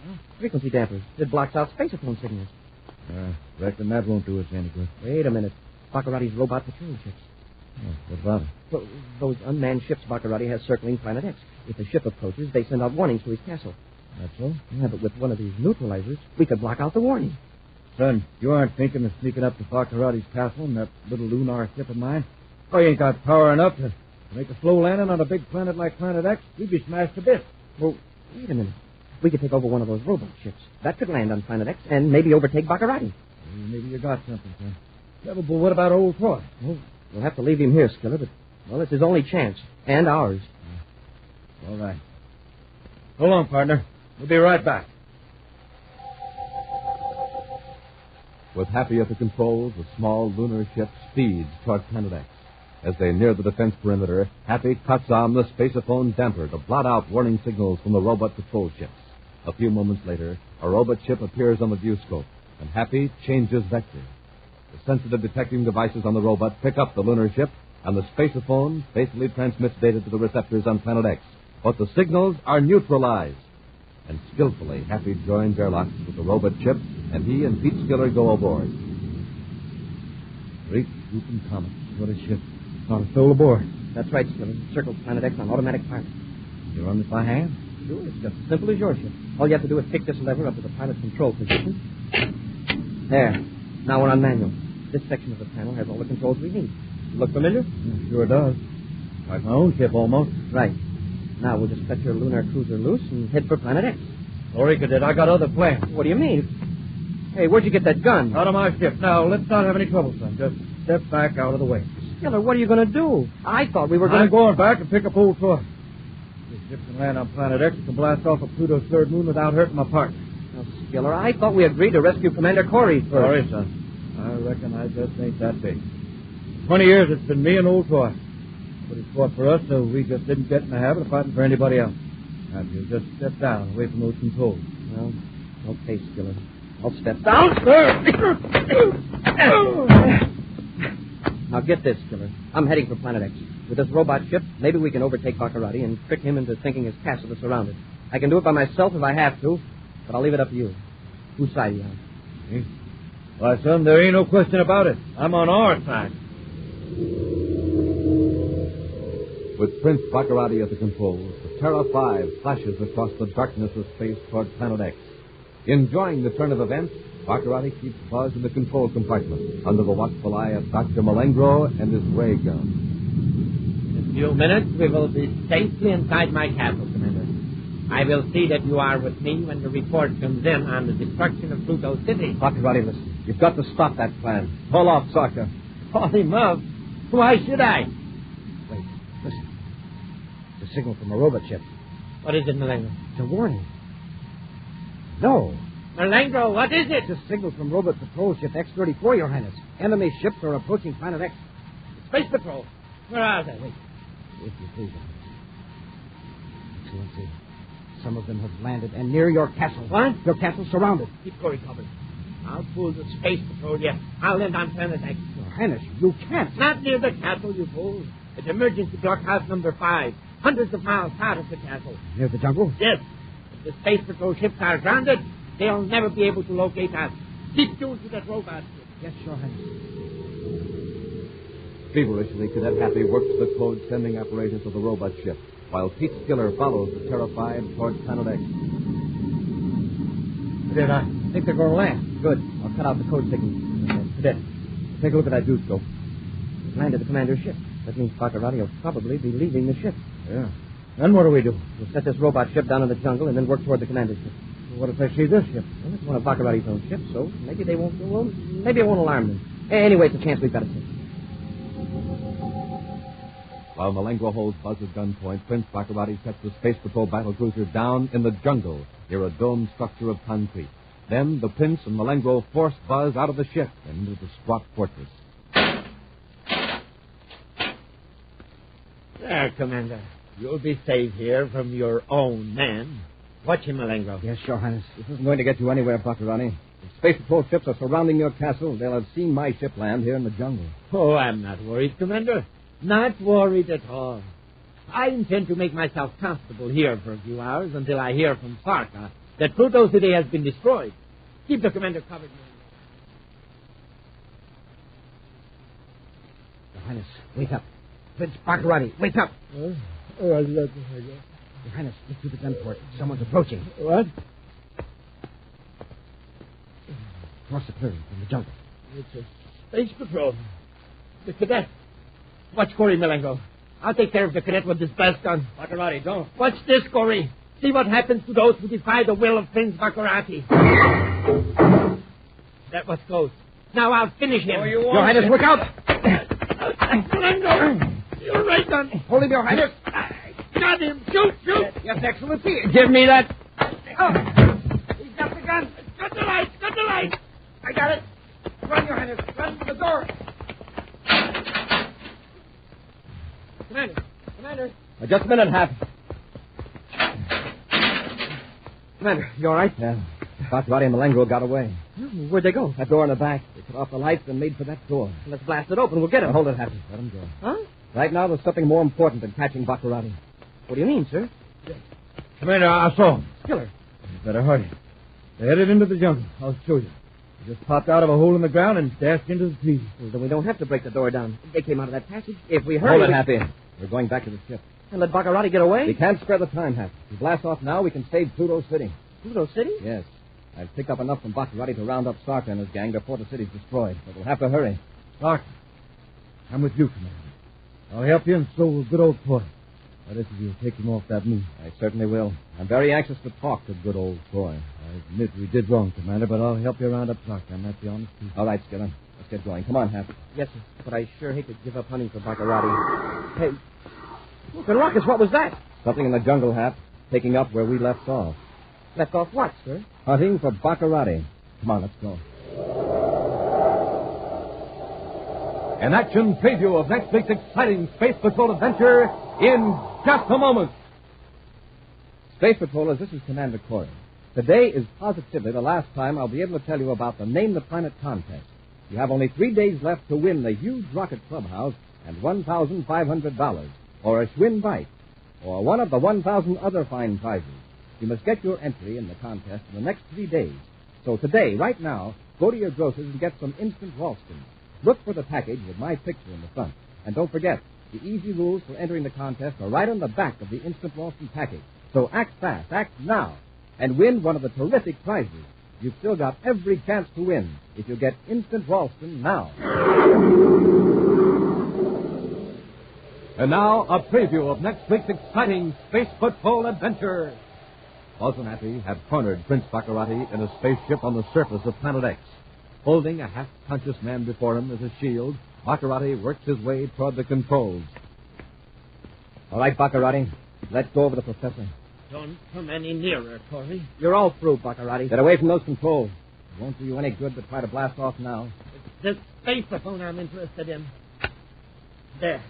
Huh? Frequency dampers. It blocks out space-phone signals. Reckon that won't do us any good. Wait a minute. Baccarati's robot patrol ships. Oh, what about it? Well, those unmanned ships Baccarati has circling Planet X. If the ship approaches, they send out warnings to his castle. That's so? Yeah, but with one of these neutralizers, we could block out the warning. Son, you aren't thinking of sneaking up to Baccarati's castle in that little lunar ship of mine? Oh, you ain't got power enough to make a slow landing on a big planet like Planet X? We'd be smashed to bits. Well, wait a minute. We could take over one of those robot ships. That could land on Planet X and maybe overtake Baccarati. Well, maybe you got something, son. Yeah, but what about old Troy? Well, we'll have to leave him here, Skiller, but, well, it's his only chance. And ours. All right. Hold on, partner. We'll be right back. With Happy at the controls, the small lunar ship speeds toward Planet X. As they near the defense perimeter, Happy cuts on the spaceophone damper to blot out warning signals from the robot patrol ships. A few moments later, a robot ship appears on the viewscope, and Happy changes vector. The sensitive detecting devices on the robot pick up the lunar ship, and the spaceophone faithfully transmits data to the receptors on Planet X. But the signals are neutralized. And skillfully, Happy joins airlocks with the robot ship, and he and Pete Skiller go aboard. Great whooping comet. What a ship. Not a soul aboard. That's right, Skiller. Circle Planet X on automatic pilot. You run it by hand? Sure, it's just as simple as your ship. All you have to do is kick this lever up to the pilot control position. There. Now we're on manual. This section of the panel has all the controls we need. Look familiar? Sure does. Like my own ship, almost. Right. Now we'll just let your lunar cruiser loose and head for Planet X. Sorry, Cadet. I got other plans. What do you mean? Hey, where'd you get that gun? Out of my ship. Now, let's not have any trouble, son. Just step back out of the way. Skiller, what are you going to do? I thought we were going to... I'm going back and pick up old Troy. This ship can land on Planet X and can blast off of Pluto's third moon without hurting my partner. Now, Skiller, I thought we agreed to rescue Commander Corey first. Sorry, son. I reckon I just ain't that big. 20 years it's been me and old Troy. But it's fought for us, so we just didn't get in the habit of fighting for anybody else. Now, you just step down away from those controls. Well, okay, Skiller. I'll step down. Now get this, Skiller. I'm heading for Planet X. With this robot ship, maybe we can overtake Baccarati and trick him into thinking his castle is surrounded. I can do it by myself if I have to, but I'll leave it up to you. Whose side are you on? Me? Why, son, there ain't no question about it. I'm on our side. With Prince Baccarati at the controls, the Terra 5 flashes across the darkness of space toward Planet X. Enjoying the turn of events, Baccarati keeps Buzz in the control compartment under the watchful eye of Dr. Malengro and his ray gun. In a few minutes, we will be safely inside my castle, Commander. I will see that you are with me when the report comes in on the destruction of Pluto City. Baccarati, listen. You've got to stop that plan. Pull off, Sarka. Call him up. Why should I? Wait, listen. It's a signal from a robot ship. What is it, Malengo? It's a warning. No. Malengo, what is it? It's a signal from robot patrol ship X-34, Your Highness. Enemy ships are approaching Planet X. Space Patrol. Where are they? Wait. If you please. Excellency, some of them have landed and near your castle. What? Your castle's surrounded. Keep Corey covered. I'll pull the Space Patrol, yes. I'll land on Planet X. Your Highness, you can't. Not near the castle, you fool. It's emergency blockhouse number 5. Hundreds of miles out of the castle. Near the jungle? Yes. If the Space Patrol ships are grounded, they'll never be able to locate us. Keep tuned to that robot ship. Yes, Your Highness. Feverishly, Cadet Happy works the code-sending apparatus of the robot ship, while Pete Skiller follows the Terrified toward Planet X. Cadet, I think they're going to land. Good. I'll cut out the code signal. Cadet, take a look at that Deuce-scope. We've landed the commander's ship. That means Baccarati will probably be leaving the ship. Yeah. Then what do we do? We'll set this robot ship down in the jungle and then work toward the commander's ship. Well, what if they see this ship? Well, it's one of Baccarati's own ships, so maybe they won't. Well, maybe it won't alarm them. Anyway, it's a chance we've got to take. While Malengo holds Buzz at gunpoint, Prince Baccarati sets the Space Patrol battlecruiser down in the jungle near a domed structure of concrete. Then the Prince and Malengo force Buzz out of the ship and into the squat fortress. There, Commander. You'll be safe here from your own men. Watch him, Malengo. Yes, Your Highness. This isn't going to get you anywhere, Baccarati. If Space Patrol ships are surrounding your castle, they'll have seen my ship land here in the jungle. Oh, I'm not worried, Commander. Not worried at all. I intend to make myself comfortable here for a few hours until I hear from Farka that Pluto City has been destroyed. Keep the Commander covered. Your Highness, wake up. Prince Baccarati, wake up. Your Your Highness, look through the gun port. Someone's approaching. What? Across the clearing from the jungle. It's a Space Patrol. The cadet. Watch Corey, Malengo. I'll take care of the cadet with this blast gun. Baccarati, don't. Watch this, Corey. See what happens to those who defy the will of Prince Baccarati. That was close. Now I'll finish him. Oh, you Your Highness, look out! Malengo! Your ray gun. Hold him, Your Highness. Got him. Shoot, shoot. Yes, Excellency. Give me that. Oh. He's got the gun. Got the light. Got the light. I got it. Run, Your Highness. Run to the door. Commander. Commander. Just a minute, Hap. Commander, you all right? Yeah. Baccarati and Malengo got away. Where'd they go? That door in the back. They cut off the lights and made for that door. Let's blast it open. We'll get him. Now, hold it, Happy. Let him go. Huh? Right now, there's something more important than catching Baccarati. What do you mean, sir? Commander, I saw him. Killer. You better hurry. They headed into the jungle. I'll show you. They just popped out of a hole in the ground and dashed into the trees. Well, then we don't have to break the door down. They came out of that passage. If we hurry... Hold it, Happy. We're going back to the ship. And let Baccarati get away? We can't spare the time, Happy. If we blast off now, we can save Pluto City. Pluto City? Yes. I've picked up enough from Baccarati to round up Sarka and his gang before the city's destroyed. But we'll have to hurry. Doc, I'm with you, Commander. I'll help you and so will good old Toy. That is, if you'll take him off that moon. I certainly will. I'm very anxious to talk to good old Toy. I admit we did wrong, Commander, but I'll help you round up Sarka, and that's the honest truth. All right, Skiller. Let's get going. Come on, Hap. Yes, sir. But I sure hate to give up hunting for Baccarati. Hey, look, and Ruckus, what was that? Something in the jungle, Hap. Taking up where we left off. Left off what, sir? Hunting for Baccarati. Come on, let's go. An action preview of next week's exciting Space Patrol adventure in just a moment. Space Patrollers, this is Commander Corey. Today is positively the last time I'll be able to tell you about the Name the Planet contest. You have only 3 days left to win the huge rocket clubhouse and $1,500, or a Schwinn bike, or one of the 1,000 other fine prizes. You must get your entry in the contest in the next 3 days. So today, right now, go to your grocer's and get some instant Ralston. Look for the package with my picture in the front. And don't forget, the easy rules for entering the contest are right on the back of the instant Ralston package. So act fast, act now, and win one of the terrific prizes. You've still got every chance to win if you get instant Ralston now. And now, a preview of next week's exciting Space Patrol adventure. Buzz and Happy have cornered Prince Baccarati in a spaceship on the surface of Planet X. Holding a half-conscious man before him as a shield, Baccarati works his way toward the controls. All right, Baccarati, let's go over the professor. Don't come any nearer, Corey. You're all through, Baccarati. Get away from those controls. It won't do you any good to try to blast off now. It's the spacephone I'm interested in. There.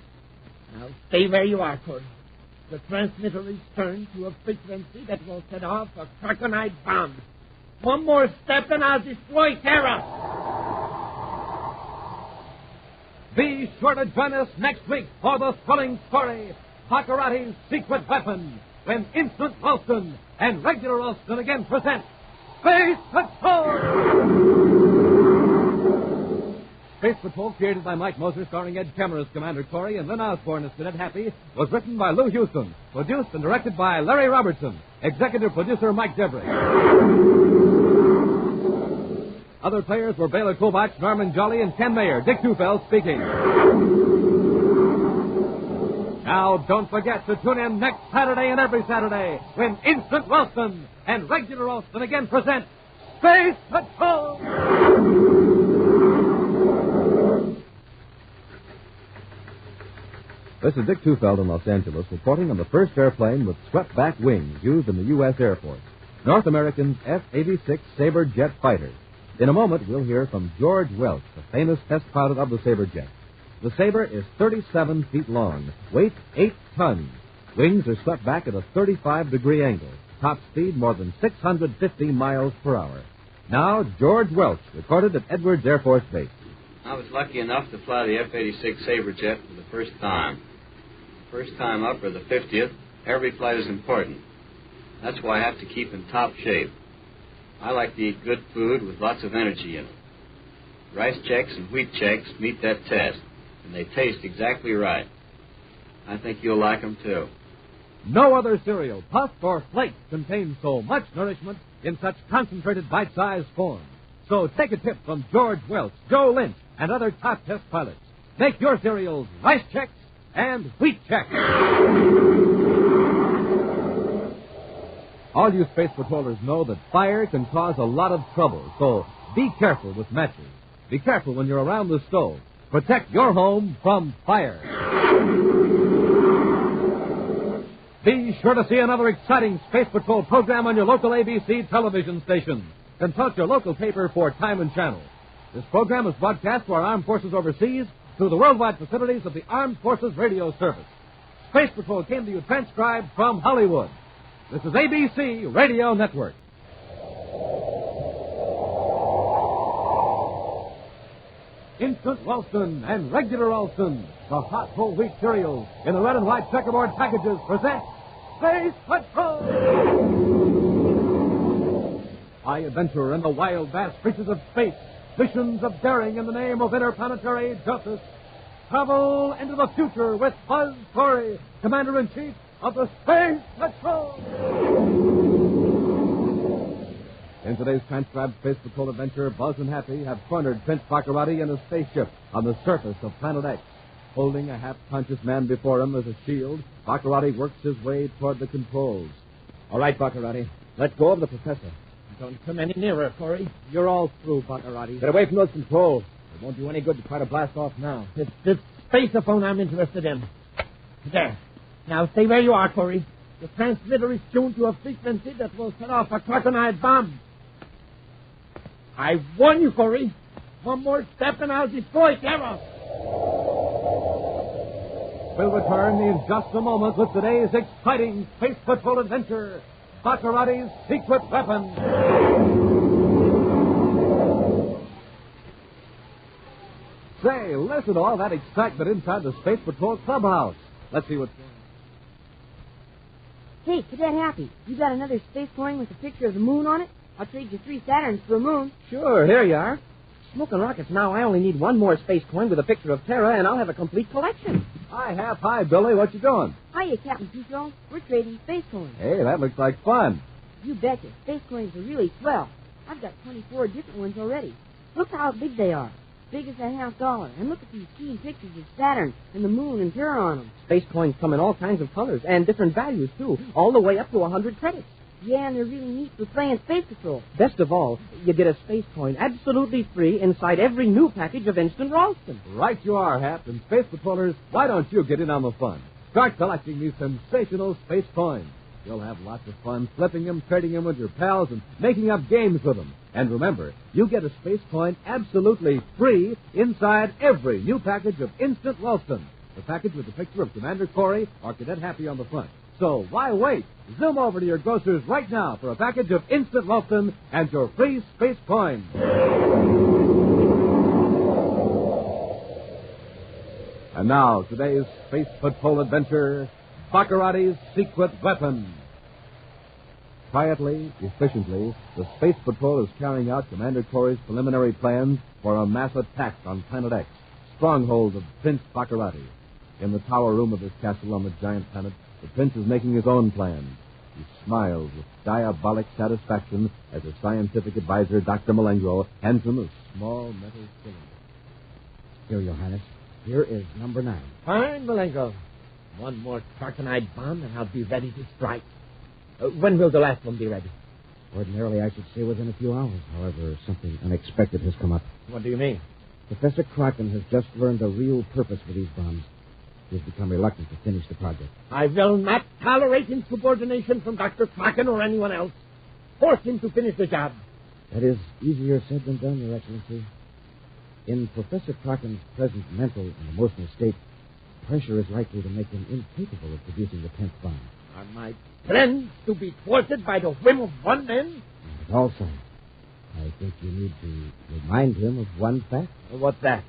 Now stay where you are, Corey. The transmitter is turned to a frequency that will set off a Krakenite bomb. One more step and I'll destroy Terra. Be sure to join us next week for the thrilling story, Baccarati's Secret Weapon, when Instant Ralston and Regular Ralston again present Space Patrol! Space Patrol, created by Mike Moser, starring Ed Kemmer as Commander Corey and Lynn Osborne as Cadet Happy, was written by Lou Houston, produced and directed by Larry Robertson, executive producer Mike Devery. Other players were Bela Kovach, Norman Jolly, and Ken Mayer. Dick Tufeld speaking. Now, don't forget to tune in next Saturday and every Saturday when Instant Ralston and Regular Ralston again present Space Patrol! This is Dick Tufeld in Los Angeles reporting on the first airplane with swept-back wings used in the U.S. Air Force, North American's F-86 Sabre jet fighter. In a moment, we'll hear from George Welch, the famous test pilot of the Sabre jet. The Sabre is 37 feet long, weight 8 tons. Wings are swept back at a 35-degree angle. Top speed more than 650 miles per hour. Now, George Welch, recorded at Edwards Air Force Base. I was lucky enough to fly the F-86 Sabre jet for the first time. First time up or the 50th, every flight is important. That's why I have to keep in top shape. I like to eat good food with lots of energy in it. Rice Chex and Wheat Chex meet that test, and they taste exactly right. I think you'll like them, too. No other cereal, puff or flake, contains so much nourishment in such concentrated bite-sized form. So take a tip from George Welch, Joe Lynch, and other top test pilots. Make your cereals Rice Chex and Wheat Chex. All you Space Patrollers know that fire can cause a lot of trouble, so be careful with matches. Be careful when you're around the stove. Protect your home from fire. Be sure to see another exciting Space Patrol program on your local ABC television station. Consult your local paper for time and channel. This program is broadcast to our armed forces overseas through the worldwide facilities of the Armed Forces Radio Service. Space Patrol came to you transcribed from Hollywood. This is ABC Radio Network. Instant Ralston and Regular Ralston, the hot whole wheat cereals in the red and white checkerboard packages, present Space Patrol! High adventure in the wild, vast reaches of space. Missions of daring in the name of interplanetary justice. Travel into the future with Buzz Corey, Commander-in-Chief of the Space Patrol. In today's transcribed Space Patrol adventure, Buzz and Happy have cornered Prince Baccarati in a spaceship on the surface of Planet X. Holding a half-conscious man before him as a shield, Baccarati works his way toward the controls. All right, Baccarati. Let go of the professor. Don't come any nearer, Corey. You're all through, Baccarati. Get away from those controls. It won't do any good to try to blast off now. It's this spaceophone I'm interested in. There. Now stay where you are, Corey. The transmitter is tuned to a frequency that will set off a cartonite bomb. I warn you, Corey. One more step and I'll destroy Terra. We'll return in just a moment with today's exciting Space Patrol adventure, Baccarati's Secret Weapon. Say, listen to all that excitement inside the Space Patrol clubhouse. Let's see what's going on. Hey, Cadet Happy, you got another space coin with a picture of the moon on it? I'll trade you 3 Saturns for a moon. Sure, here you are. Smoking rockets now. I only need one more space coin with a picture of Terra, and I'll have a complete collection. Hi, Billy. What you doing? Hiya, Captain Petro. We're trading space coins. Hey, that looks like fun. You betcha. Space coins are really swell. I've got 24 different ones already. Look how big they are. Big as a $50. And look at these keen pictures of Saturn and the moon and Terra on them. Space coins come in all kinds of colors and different values, too, all the way up to 100 credits. Yeah, and they're really neat for playing Space Patrol. Best of all, you get a space coin absolutely free inside every new package of Instant Ralston. Right you are, Hap. And Space Patrollers, why don't you get in on the fun? Start collecting these sensational space coins. You'll have lots of fun flipping them, trading them with your pals, and making up games with them. And remember, you get a space coin absolutely free inside every new package of Instant Ralston. The package with the picture of Commander Corey or Cadet Happy on the front. So why wait? Zoom over to your grocer's right now for a package of instant Ralston and your free space coin. And now, today's Space Patrol adventure, Baccarati's secret weapon. Quietly, efficiently, the Space Patrol is carrying out Commander Corey's preliminary plans for a mass attack on Planet X, stronghold of Prince Baccarati. In the tower room of his castle on the giant planet, the Prince is making his own plans. He smiles with diabolic satisfaction as his scientific advisor, Dr. Malengro, hands him a small metal cylinder. Here, Your Highness. Here is number 9. Fine, Malenko. One more Tarkanite bomb, and I'll be ready to strike. When will the last one be ready? Ordinarily, I should say within a few hours. However, something unexpected has come up. What do you mean? Professor Kraken has just learned the real purpose for these bombs. He has become reluctant to finish the project. I will not tolerate insubordination from Dr. Kraken or anyone else. Force him to finish the job. That is easier said than done, Your Excellency. In Professor Kraken's present mental and emotional state, pressure is likely to make him incapable of producing the 10th bomb. Are my plans to be thwarted by the whim of one man? Not at all, sir. I think you need to remind him of one fact. What's that?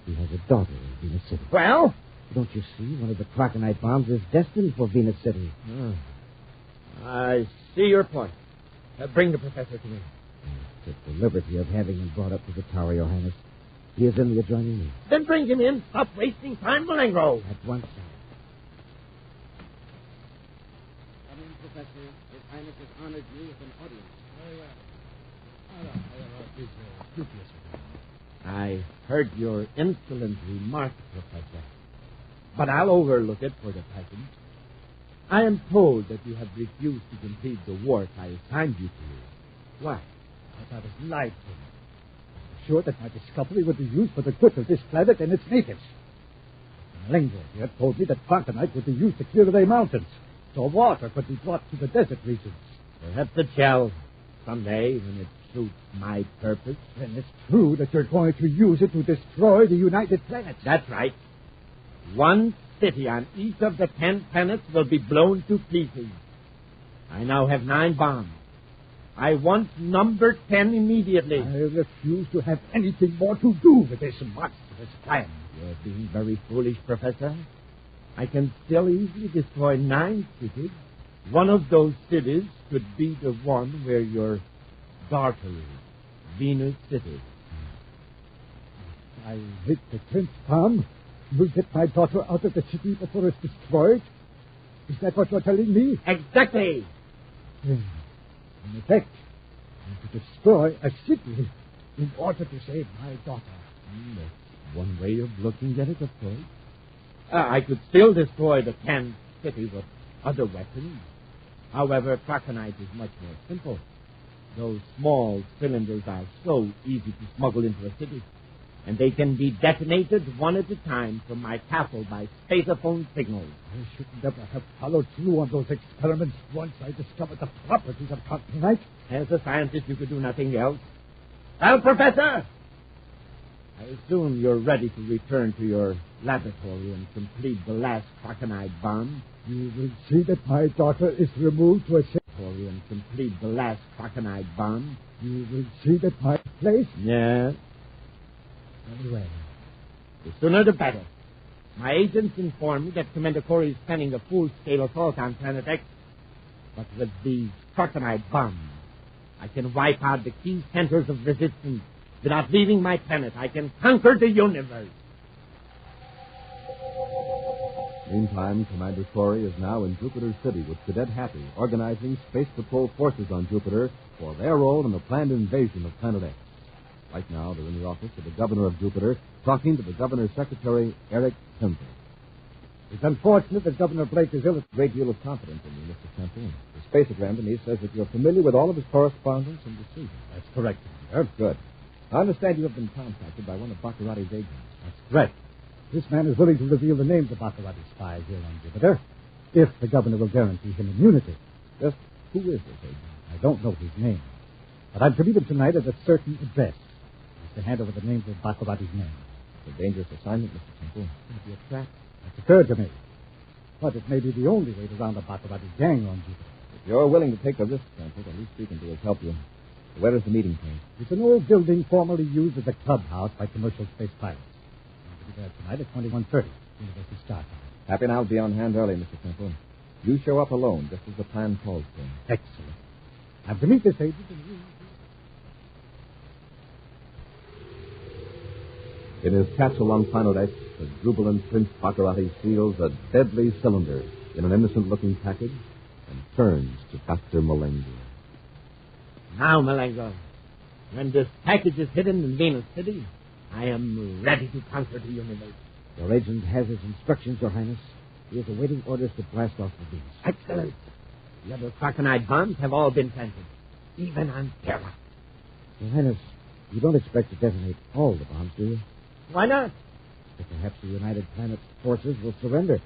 He has a daughter in Venus City. Well? Don't you see? One of the Krakenite bombs is destined for Venus City. I see your point. Bring the professor to me. I took the liberty of having him brought up to the tower, Your Highness. He is in the adjoining room. Then bring him in. Stop wasting time, Malengro. At once, sir. Come in, Professor. His Highness has honored you with an audience. I heard your insolent remark, Professor. But I'll overlook it for the present. I am told that you have refused to complete the work I assigned you to. Why? I thought it lied to me. I'm sure that my discovery would be used for the good of this planet and its natives. Malengo here told me that Fontanite would be used to clear away mountains, so water could be brought to the desert regions. Perhaps it shall someday when it suits my purpose. Then it's true that you're going to use it to destroy the United Planets. That's right. One city on each of the 10 planets will be blown to pieces. I now have 9 bombs. I want number 10 immediately. I refuse to have anything more to do with this monstrous plan. You're being very foolish, Professor. I can still easily destroy 9 cities. One of those cities could be the one where your daughter is, Venus City. I hit the 10th bomb. You'll get my daughter out of the city before it's destroyed? Is that what you're telling me? Exactly. In effect, I'm to destroy a city in order to save my daughter. That's one way of looking at it, of course. I could still destroy the 10th city with other weapons. However, Krakenite is much more simple. Those small cylinders are so easy to smuggle into a city, and they can be detonated one at a time from my castle by spaceophone signals. I should never have followed through on those experiments once I discovered the properties of Krakenite. As a scientist, you could do nothing else. Well, Professor, I assume you're ready to return to your laboratory and complete the last Krakenite bomb. You will see that my daughter is removed to a laboratory and complete the last Krakenite bomb. You will see that my place... Yes. Very well. The sooner the better. My agents inform me that Commander Corey is planning a full-scale assault on Planet X. But with these Krakenite bombs, I can wipe out the key centers of resistance. Without leaving my planet, I can conquer the universe. Meantime, Commander Corey is now in Jupiter City with Cadet Happy, organizing Space Patrol forces on Jupiter for their role in the planned invasion of Planet X. Right now, they're in the office of the governor of Jupiter, talking to the governor's secretary, Eric Temple. It's unfortunate that Governor Blake is ill. A great deal of confidence in you, Mr. Temple. The spaceogram to me says that you're familiar with all of his correspondence and decisions. That's correct, Commander. Good. I understand you have been contacted by one of Baccarati's agents. That's correct. This man is willing to reveal the names of Baccarati's spies here on Jupiter, if the governor will guarantee him immunity. Just who is this agent? I don't know his name, but I'm to meet him tonight at a certain address. He's to hand over the names of Baccarati's men. It's a dangerous assignment, Mr. Temple. It'll be a trap. That's occurred to me. But it may be the only way to round up Baccarati's gang on Jupiter. If you're willing to take the risk, Temple, the least we can do is help you. Where is the meeting place? It's an old building formerly used as a clubhouse by commercial space pilots. I'll be there tonight at 21:30, University start time. Happy and I'll be on hand early, Mr. Temple. You show up alone, just as the plan calls for. Excellent. I'm to meet this agent and In his capsule on Planet X, the jubilant Prince Baccarati seals a deadly cylinder in an innocent-looking package and turns to Dr. Malengo. Now, Malengo, when this package is hidden in Venus City, I am ready to conquer the universe. Your agent has his instructions, Your Highness. He is awaiting orders to blast off the Venus. Excellent. The other crocodile bombs have all been planted, even on Terra. Your Highness, you don't expect to detonate all the bombs, do you? Why not? But perhaps the United Planet forces will surrender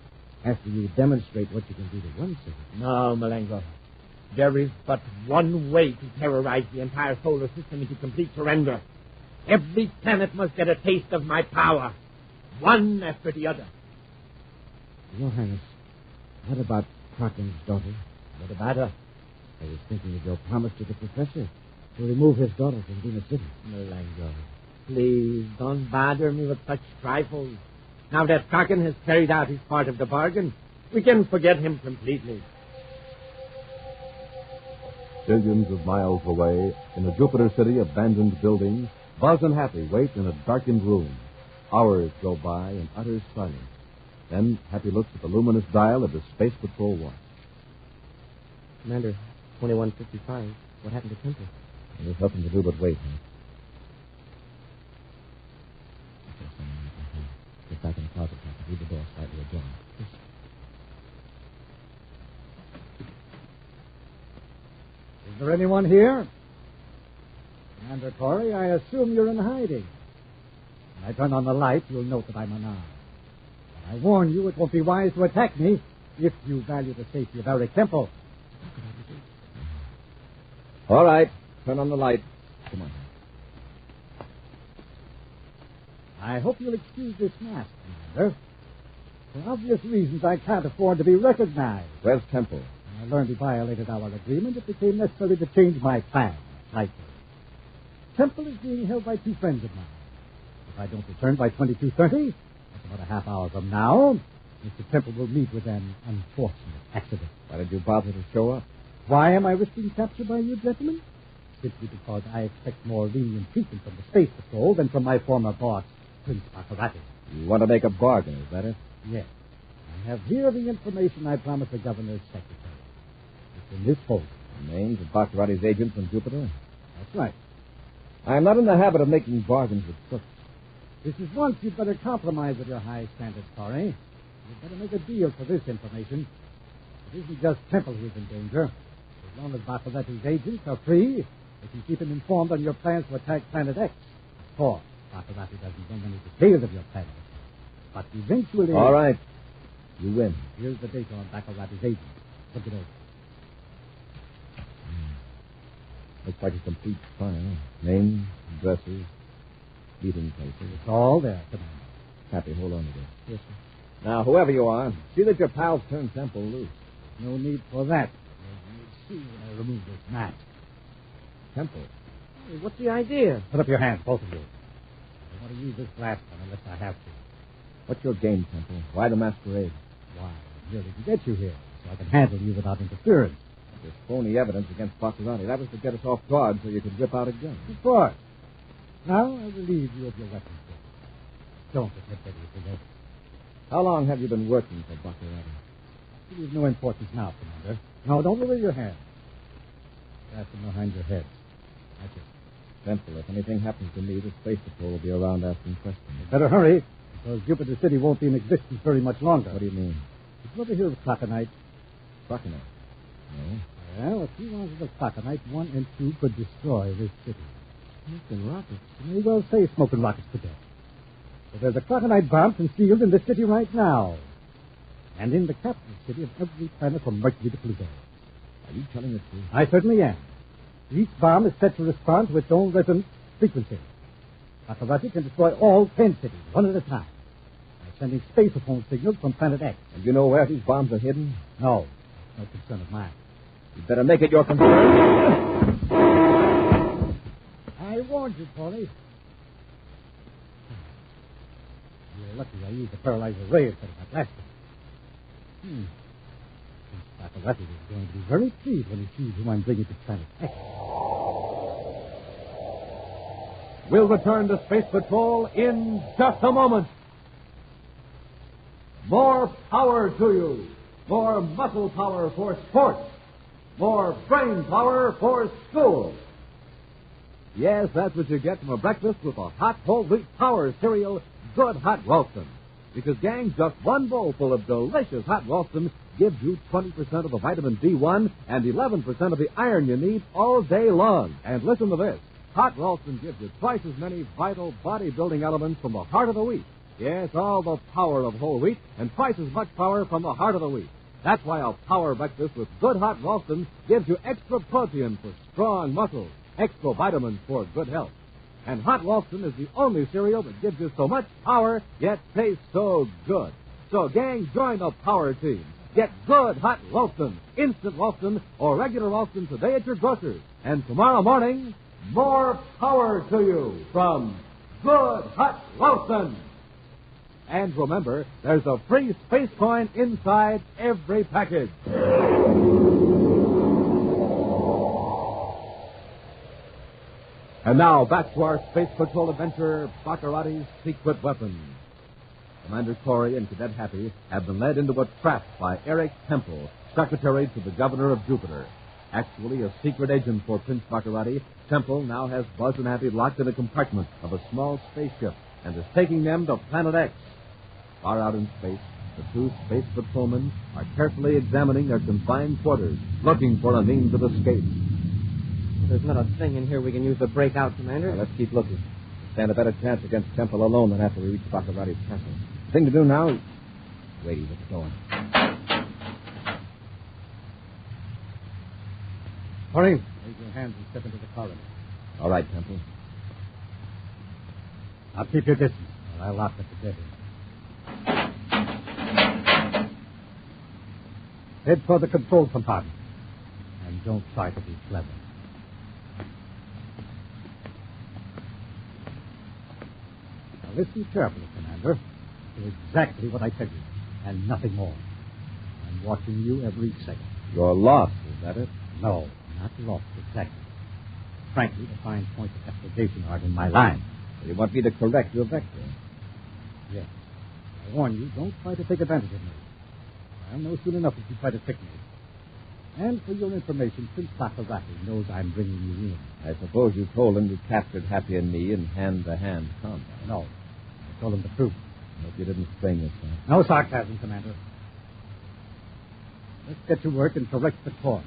after you demonstrate what you can do to one city. No, Malengo. There is but one way to terrorize the entire solar system into complete surrender. Every planet must get a taste of my power, one after the other. Your Highness, what about Kraken's daughter? What about her? I was thinking of your promise to the professor to remove his daughter from Venus City. Malengo, please don't bother me with such trifles. Now that Kraken has carried out his part of the bargain, we can forget him completely. Billions of miles away, in a Jupiter City abandoned building, Buzz and Happy wait in a darkened room. Hours go by in utter silence. Then Happy looks at the luminous dial of the Space Patrol watch. Commander, 2155. What happened to Temple? There's nothing to do but wait, huh? Get back in the closet, Happy. Leave the door slightly ajar. Is there anyone here? Commander Corey, I assume you're in hiding. When I turn on the light, you'll note that I'm unarmed. But I warn you, it won't be wise to attack me if you value the safety of Eric Temple. All right. Turn on the light. Come on. I hope you'll excuse this mask, Commander. For obvious reasons, I can't afford to be recognized. Where's Temple? When I learned he violated our agreement, it became necessary to change my plan slightly. Temple is being held by two friends of mine. If I don't return by 22:30, that's about a half hour from now, Mr. Temple will meet with an unfortunate accident. Why did you bother to show up? Why am I risking capture by you, gentlemen? Simply because I expect more lenient treatment from the Space Patrol than from my former boss, Prince Baccarati. You want to make a bargain, is that it? Yes. I have here the information I promised the governor's secretary. It's in this folder. The names of Baccarati's agents on Jupiter? That's right. I am not in the habit of making bargains with crooks. This is once you'd better compromise with your high standards, Corey. You'd better make a deal for this information. It isn't just Temple who's in danger. As long as Baccarati's agents are free, they can keep him informed on your plans to attack Planet X. Of course, Baccarati doesn't know any details of your plans. But eventually... All right. You win. Here's the data on Baccarati's agents. Look it over. Looks like a complete file. Names, addresses, meeting places. It's all there, Commander. Happy, hold on to this. Yes, sir. Now, whoever you are, see that your pals turn Temple loose. No need for that. You'll see when I remove this mask. Temple? Hey, what's the idea? Put up your hands, both of you. I want to use this last one unless I have to. What's your game, Temple? Why the masquerade? Why, I'm here to get you here, so I can handle you without interference. There's phony evidence against Baccarati. That was to get us off guard so you could whip out a gun. Of course. Now I'll relieve you of your weapons. Don't attempt anything else. How long have you been working for Baccarati? It is no importance now, Commander. No, don't lower your hand. Grasp them behind your head. That's it. Temple, if anything happens to me, the Space Patrol will be around asking questions. Better hurry, because Jupiter City won't be in existence very much longer. What do you mean? Did you ever hear of Croconite? Croconite? No. Well, a few ounces of Croconite, 1 and 2, could destroy this city. Smoking rockets? You may well say smoking rockets today. But there's a Croconite bomb concealed in this city right now. And in the capital city of every planet from Mercury to Pluto. Are you telling the truth? I certainly am. Each bomb is set to respond to its own resonant frequency. Baccarati can destroy all 10 cities, one at a time. I sending spaceophone signals from Planet X. And you know where these bombs are hidden? No. No concern of mine. You'd better make it your concern. I warned you, Tony. You're lucky I used the paralyzer ray instead of my blaster. Baccarati is going to be very pleased when he sees who I'm bringing to Planet X. We'll return to Space Patrol in just a moment. More power to you. More muscle power for sports. More brain power for school. Yes, that's what you get from a breakfast with a hot whole wheat power cereal, Good Hot Ralston. Because, gang, just one bowl full of delicious hot Ralston gives you 20% of the vitamin B1 and 11% of the iron you need all day long. And listen to this. Hot Ralston gives you twice as many vital bodybuilding elements from the heart of the wheat. Yes, all the power of whole wheat and twice as much power from the heart of the wheat. That's why a power breakfast with Good Hot Ralston gives you extra protein for strong muscles, extra vitamins for good health. And Hot Ralston is the only cereal that gives you so much power, yet tastes so good. So, gang, join the power team. Get Good Hot Ralston, Instant Ralston, or regular Ralston today at your grocer's. And tomorrow morning, more power to you from Good Hot Ralston. And remember, there's a free space coin inside every package. And now, back to our Space Patrol adventure, Baccarati's Secret Weapon. Commander Corey and Cadet Happy have been led into a trap by Eric Temple, secretary to the governor of Jupiter. Actually a secret agent for Prince Baccarati, Temple now has Buzz and Happy locked in a compartment of a small spaceship and is taking them to Planet X. Far out in space, the two space patrolmen are carefully examining their confined quarters, looking for a means of escape. There's not a thing in here we can use to break out, Commander. Now, let's keep looking. Stand a better chance against Temple alone than after we reach Baccarati's castle. The thing to do now is... Wait, he's at the door. Hurry. Raise your hands and step into the corridor. All right, Temple. Now keep your distance, or I'll lock at the dead end. Head for the control compartment. And don't try to be clever. Now listen carefully, Commander. Do exactly what I tell you, and nothing more. I'm watching you every second. You're lost, is that it? No, not lost exactly. Frankly, the fine points of exploitation aren't in my line. You want me to correct your vector? Yes. I warn you, don't try to take advantage of me. I'll know soon enough if you try to trick me. And for your information, Prince Baccarati knows I'm bringing you in. I suppose you told him you captured Happy and me in hand-to-hand combat. No. I told him the truth. I hope you didn't strain yourself. No sarcasm, Commander. Let's get to work and correct the course.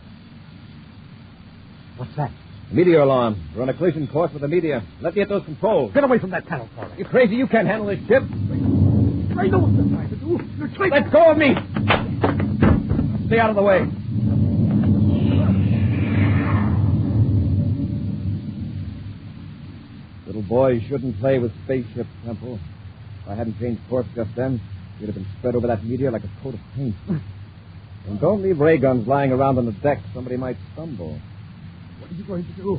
What's that? Meteor alarm. We're on a collision course with a meteor. Let me at those controls. Get away from that panel, Corey. You crazy? You can't handle this ship. I know what you're trying to do. You're trying Let go of me. Stay out of the way. Little boys shouldn't play with spaceships, Temple. If I hadn't changed course just then, you'd have been spread over that meteor like a coat of paint. And don't leave ray guns lying around on the deck. Somebody might stumble. What are you going to do?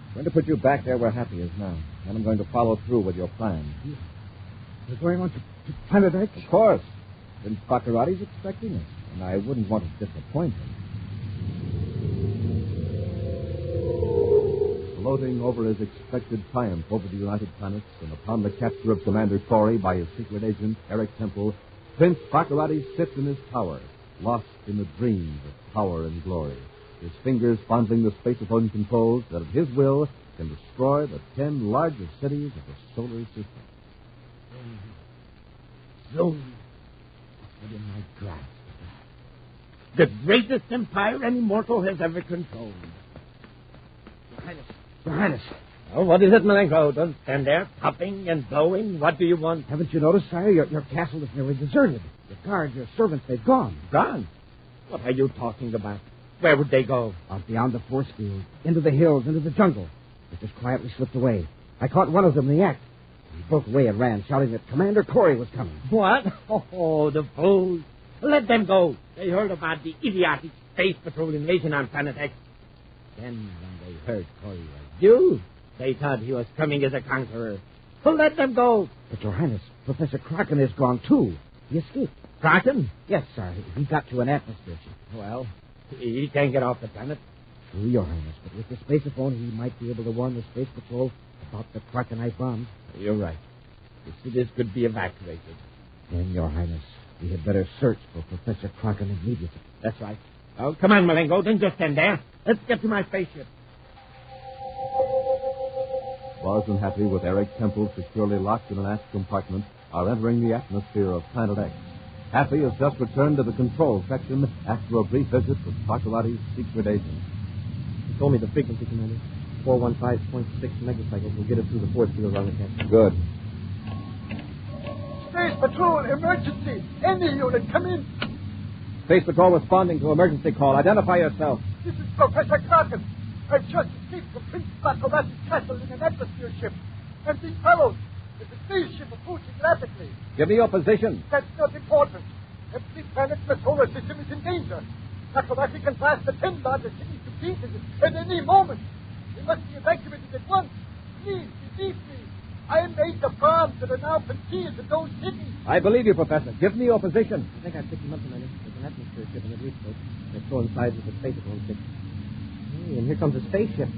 I'm going to put you back there where Happy is now. And I'm going to follow through with your plan. You're going on to Planet X? Of course. Prince Baccarati's expecting us, and I wouldn't want to disappoint him. Gloating over his expected triumph over the United Planets and upon the capture of Commander Corey by his secret agent, Eric Temple, Prince Baccarati sits in his tower, lost in the dreams of power and glory, his fingers fondling the spaceophone controls that at his will can destroy the 10 largest cities of the solar system. Zoom. Within my grasp. The greatest empire any mortal has ever controlled. Your Highness. Oh, what is it, Malenko? Don't stand there, puffing and blowing. What do you want? Haven't you noticed, sire? Your castle is nearly deserted. Your guards, your servants, they've gone. Gone? What are you talking about? Where would they go? Out beyond the force field, into the hills, into the jungle. They just quietly slipped away. I caught one of them in the act. He broke away and ran, shouting that Commander Corey was coming. What? Oh, the fools. Let them go. They heard about the idiotic Space Patrol invasion on Planet X. Then, when they heard Corey was due, they thought he was coming as a conqueror. So let them go. But, Your Highness, Professor Kraken is gone, too. He escaped. Kraken? Yes, sir. He got to an atmosphere ship. Well, he can't get off the planet. True, Your Highness, but with the spaceophone, he might be able to warn the Space Patrol about the Krakenite bomb. You're right. The cities could be evacuated. Then, Your Highness, we had better search for Professor Kraken immediately. That's right. Oh, come on, Malengo. Don't just stand there. Let's get to my spaceship. Buzz and Happy, with Eric Temple securely locked in an aft compartment, are entering the atmosphere of Planet X. Happy has just returned to the control section after a brief visit with Baccarati's secret agent. He told me the frequency, Commander. 415.6 megacycles will get us through the force field on the captain. Good. Space Patrol, emergency! Any unit, come in! Space Patrol responding to emergency call. Identify yourself. This is Professor Kraken. I've just escaped from Prince Baccarati's castle in an atmosphere ship. And these fellows, there's a spaceship approaching rapidly. Give me your position. That's not important. Every planet in the solar system is in danger. Baccarati can blast the 10 largest cities to pieces at any moment. They must be evacuated at once. Please, believe me. I made the bombs that are now concealed in those cities. I believe you, Professor. Give me your position. I think I've picked him up, Commander. There's an atmosphere ship in the reef boat. They're coincides with the spaceophone ship. Hey, and here comes a spaceship.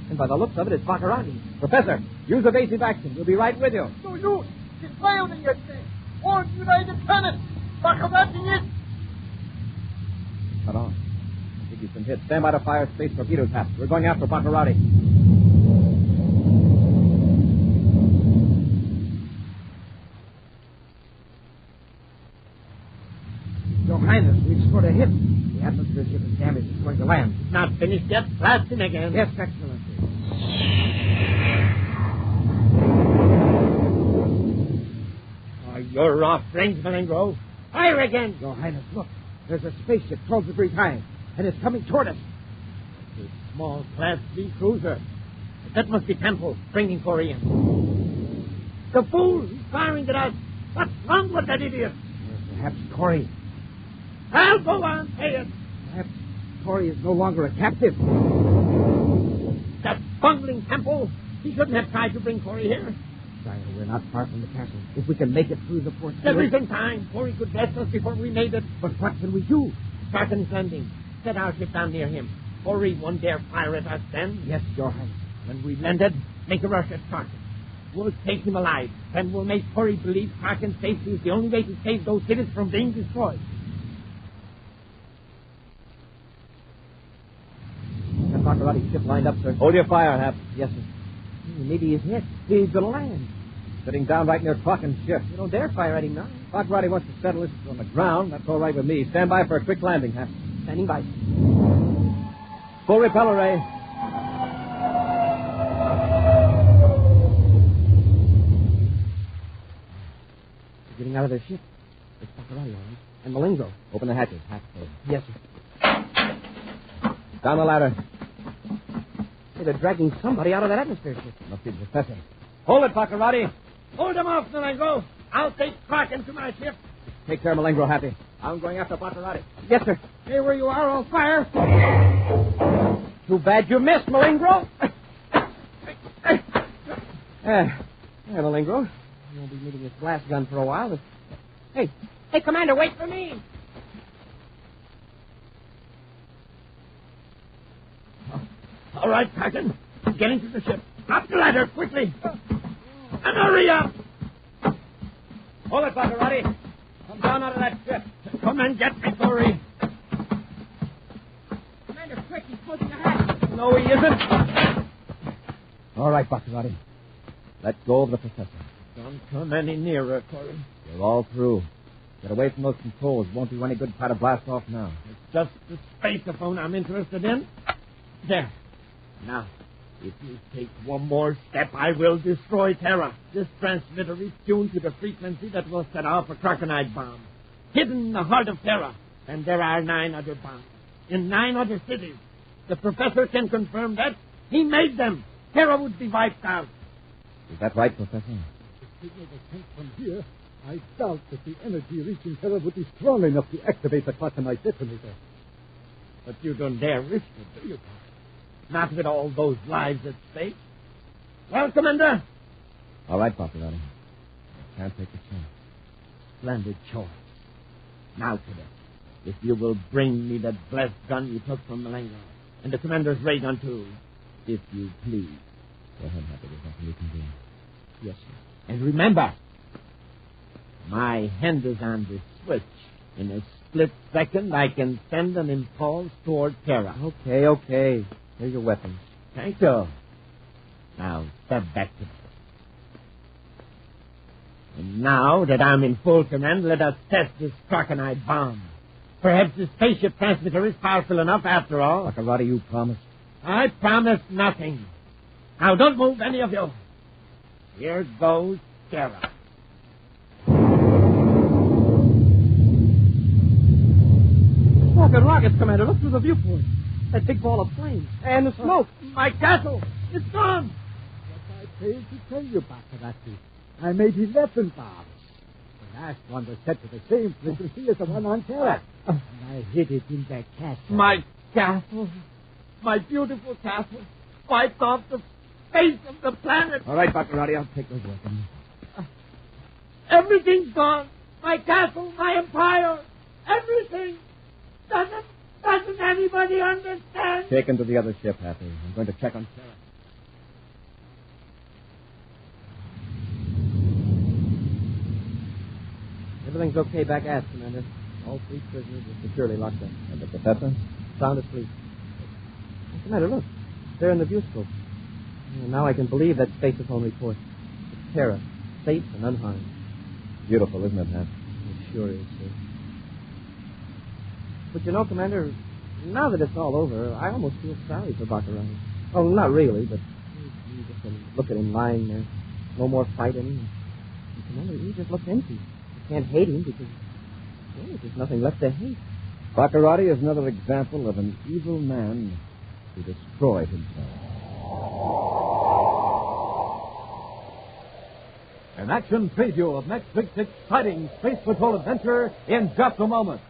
And by the looks of it, it's Baccarati. Professor, use evasive action. We'll be right with you. No use. He's violating your thing. Warn United Planets. Baccarati is... Cut on. I think he's been hit. Stand by to fire space torpedo taps. We're going after Baccarati. Your Highness, we've scored a hit. The atmosphere ship is damaged. It's going to land. Not finished yet. Blasting again. Yes, Excellency. Oh, you're off range, Malengo. Fire again. Your Highness, look. There's a spaceship 12 degrees high, and it's coming toward us. It's a small Class B cruiser. That must be Temple, bringing Corey in. The fool! He's firing at us. What's wrong with that idiot? Perhaps Corey. I'll go on, say it. Perhaps Corey is no longer a captive. That bungling Temple. He shouldn't have tried to bring Corey here. Sire, we're not far from the castle. If we can make it through the force field... There isn't time. Corey could blast us before we made it. But what can we do? Kraken's landing. Set our ship down near him. Corey won't dare fire at us then. Yes, Your Highness. When we've landed, make a rush at Kraken. We'll take him alive. Then we'll make Corey believe Kraken's safety is the only way to save those cities from being destroyed. That Baccarati ship lined up, sir. Hold your fire, Hap. Yes, sir. Maybe he's hit. He's going to land. Sitting down right near Kraken's ship. You don't dare fire at him now. Baccarati wants to settle this on the ground. That's all right with me. Stand by for a quick landing, Hap. Standing by. Full repeller ray. They're getting out of their ship. It's Baccarati, all right. And Malengo. Open the hatches, Hap. Yes, sir. Down the ladder. Hey, they're dragging somebody out of that atmosphere ship. Must be the Professor. Hold it, Baccarati. Hold him off, Malengo. I'll take Kraken to my ship. Take care, Malengo, Happy. I'm going after Baccarati. Yes, sir. Stay where you are, I'll fire. Too bad you missed, Malengo. Malengo. You won't be needing this blast gun for a while. But... Hey, Commander, wait for me. All right, Kraken. Get into the ship. Up the ladder, quickly. And hurry up. Hold it, Baccarati. Come down out of that ship. Come and get me, Corey. Commander, quick, he's closing the hatch. No, he isn't. All right, Baccarati. Let go of the Professor. Don't come any nearer, Corey. You're all through. Get away from those controls. Won't do any good to try to blast off now. It's just the spaceophone I'm interested in. There. Now, if you take one more step, I will destroy Terra. This transmitter is tuned to the frequency that will set off a Krakenite bomb. Hidden in the heart of Terra. And there are 9 other bombs. In 9 other cities. The Professor can confirm that. He made them. Terra would be wiped out. Is that right, Professor? signal was sent from here, I doubt that the energy reaching Terra would be strong enough to activate the Krakenite detonator. But you don't dare risk it, do you, Pop? Not with all those lives at stake. Well, Commander? All right, Baccarati. I can't take the chance. Splendid choice. Now, Cadet, if you will bring me that blessed gun you took from Malengo, and the Commander's ray gun, too, if you please. Go ahead, Happy. There's nothing you can do. Yes, sir. And remember, my hand is on the switch. In a split second, I can send an impulse toward Terra. Okay. Here's your weapons. Thank you. Now, step back to me. And now that I'm in full command, let us test this Krakenite bomb. Perhaps the spaceship transmitter is powerful enough after all. Baccarati, you promised. I promise nothing. Now, don't move, any of you. Here goes Terra. Smoking rockets, Commander. Look through the viewport. That big ball of flame. And the smoke. My castle. It's gone. What I failed to tell you, Baccarati. I made 11 bombs. The last one was set to the same frequency as the one on Terra. And I hid it in that castle. My castle. My beautiful castle. Wiped off the face of the planet. All right, Baccarati, I'll take those weapons. Everything's gone. My castle, my empire, everything. Doesn't anybody understand? Take him to the other ship, Happy. I'm going to check on Sarah. Everything's okay back aft, Commander. All 3 prisoners are securely locked up. And the professor? Sound asleep. Commander, look. They're in the viewscope. Now I can believe that spaceophone report. It's Terra, safe and unharmed. Beautiful, isn't it, Hap? It sure is, sir. But you know, Commander, now that it's all over, I almost feel sorry for Baccarati. Oh, not really, but you just look at him lying there. No more fighting. And Commander, he just looks empty. You can't hate him because there's nothing left to hate. Baccarati is another example of an evil man who destroyed himself. An action preview of next week's exciting Space Patrol adventure in just a moment.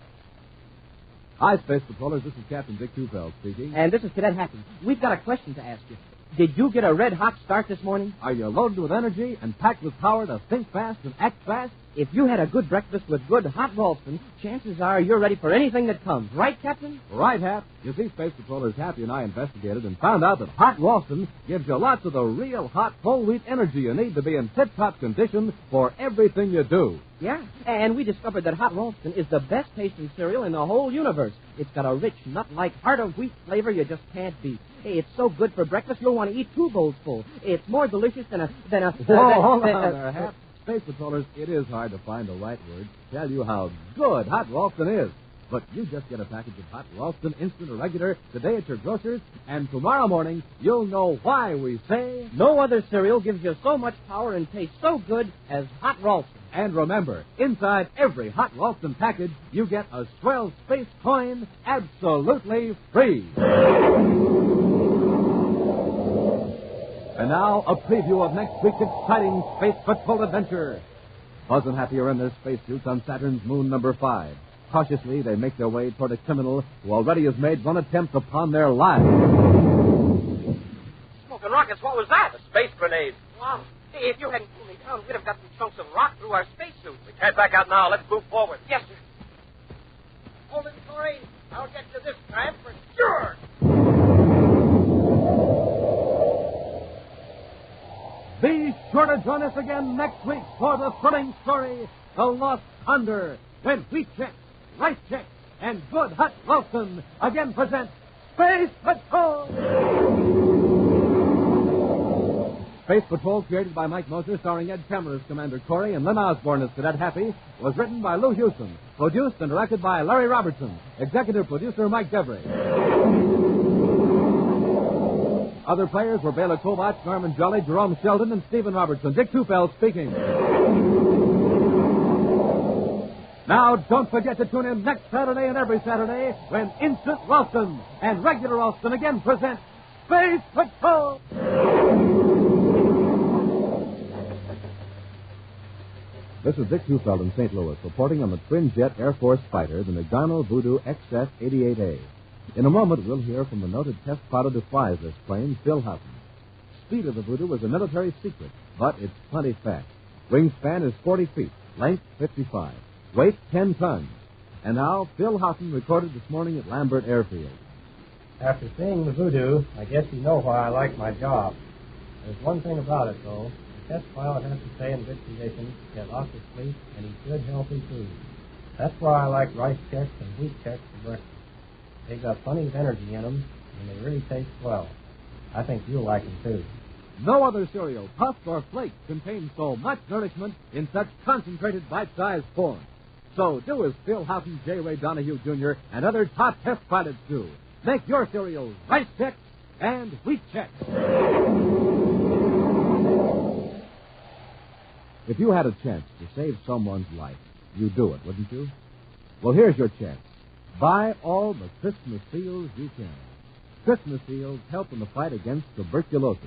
Hi, Space Patrollers. This is Captain Dick Tufeld speaking. And this is Cadet Happy. We've got a question to ask you. Did you get a red-hot start this morning? Are you loaded with energy and packed with power to think fast and act fast? If you had a good breakfast with good hot Ralston, chances are you're ready for anything that comes. Right, Captain? Right, Hap. You see, Space Patrollers Happy and I investigated and found out that hot Ralston gives you lots of the real hot whole wheat energy you need to be in tip-top condition for everything you do. Yeah, and we discovered that hot Ralston is the best tasting cereal in the whole universe. It's got a rich, nut-like heart of wheat flavor you just can't beat. Hey, it's so good for breakfast you'll want to eat 2 bowls full. It's more delicious than a... Hold on there, Hap. Space Patrollers, it is hard to find the right word to tell you how good hot Ralston is. But you just get a package of hot Ralston, instant or regular, today at your grocer's, and tomorrow morning you'll know why we say... No other cereal gives you so much power and tastes so good as hot Ralston. And remember, inside every hot Ralston package, you get a swell space coin absolutely free. And now, a preview of next week's exciting Space Patrol adventure. Buzz and Happy are in their spacesuits on Saturn's moon number 5. Cautiously, they make their way toward a criminal who already has made one attempt upon their lives. Smoking rockets, what was that? A space grenade. Wow. Hey, if you hadn't pulled me down, we'd have gotten chunks of rock through our spacesuits. We can't back out now. Let's move forward. Yes, sir. Hold it, Corey. I'll get you this time for sure. Be sure to join us again next week for the thrilling story, The Lost Condor, when Wheat Check, Rice Check, and Good Hot Ralston again present Space Patrol! Space Patrol, created by Mike Moser, starring Ed Kemmer as Commander Corey and Lynn Osborne as Cadet Happy, was written by Lou Houston, produced and directed by Larry Robertson, executive producer Mike Devery. Other players were Bela Kovach, Norman Jolly, Jerome Sheldon, and Stephen Robertson. Dick Tufeld speaking. Now, don't forget to tune in next Saturday and every Saturday when Instant Ralston and Regular Ralston again present Space Patrol! This is Dick Hufeld in St. Louis, reporting on the twin-jet Air Force fighter, the McDonnell Voodoo XF-88A. In a moment, we'll hear from the noted test pilot who flies this plane, Phil Houghton. Speed of the Voodoo is a military secret, but it's plenty fast. Wingspan is 40 feet, length 55, weight 10 tons. And now, Phil Houghton recorded this morning at Lambert Airfield. After seeing the Voodoo, I guess you know why I like my job. There's one thing about it, though. The test pilot has to stay in good condition, get lots of sleep, and eat good, healthy food. That's why I like rice checks and wheat checks for breakfast. They've got plenty of energy in them, and they really taste well. I think you'll like them, too. No other cereal, puffed or flaked, contains so much nourishment in such concentrated bite-sized form. So do as Phil Houghton, J. Ray Donahue, Jr., and other top test pilots do. Make your cereals rice checks and wheat checks. If you had a chance to save someone's life, you'd do it, wouldn't you? Well, here's your chance. Buy all the Christmas seals you can. Christmas seals help in the fight against tuberculosis,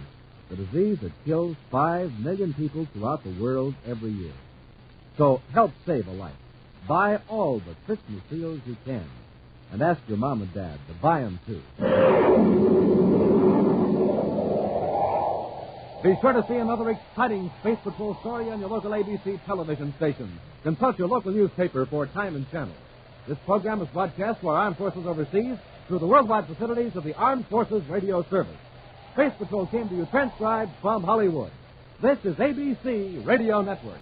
the disease that kills 5 million people throughout the world every year. So help save a life. Buy all the Christmas seals you can. And ask your mom and dad to buy them, too. Be sure to see another exciting Space Patrol story on your local ABC television station. Consult your local newspaper for time and channel. This program is broadcast to our armed forces overseas through the worldwide facilities of the Armed Forces Radio Service. Space Patrol came to you transcribed from Hollywood. This is ABC Radio Network.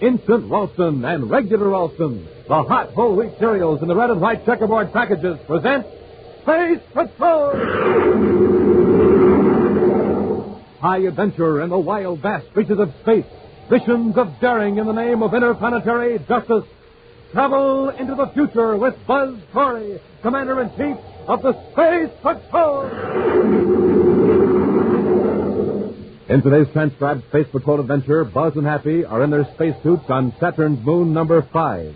Instant Ralston and Regular Ralston, the hot whole wheat cereals in the red and white checkerboard packages, present Space Patrol! High adventure in the wild, vast reaches of space. Missions of daring in the name of interplanetary justice. Travel into the future with Buzz Corey, Commander-in-Chief of the Space Patrol! In today's transcribed Space Patrol adventure, Buzz and Happy are in their spacesuits on Saturn's moon number 5.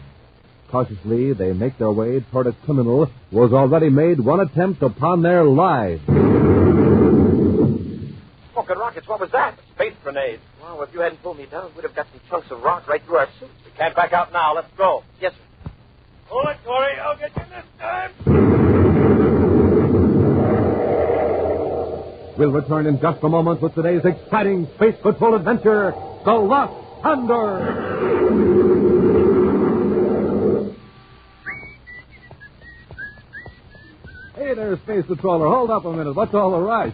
Cautiously, they make their way toward a criminal who has already made one attempt upon their lives. Smoking rockets, what was that? Space grenades. Well, if you hadn't pulled me down, we'd have got some chunks of rock right through our suits. We can't back out now. Let's go. Yes, sir. Hold it, Corey. I'll get you this time. We'll return in just a moment with today's exciting Space Patrol adventure, the Lost Condor. Hey there, Space Patroller. Hold up a minute. What's all the rush?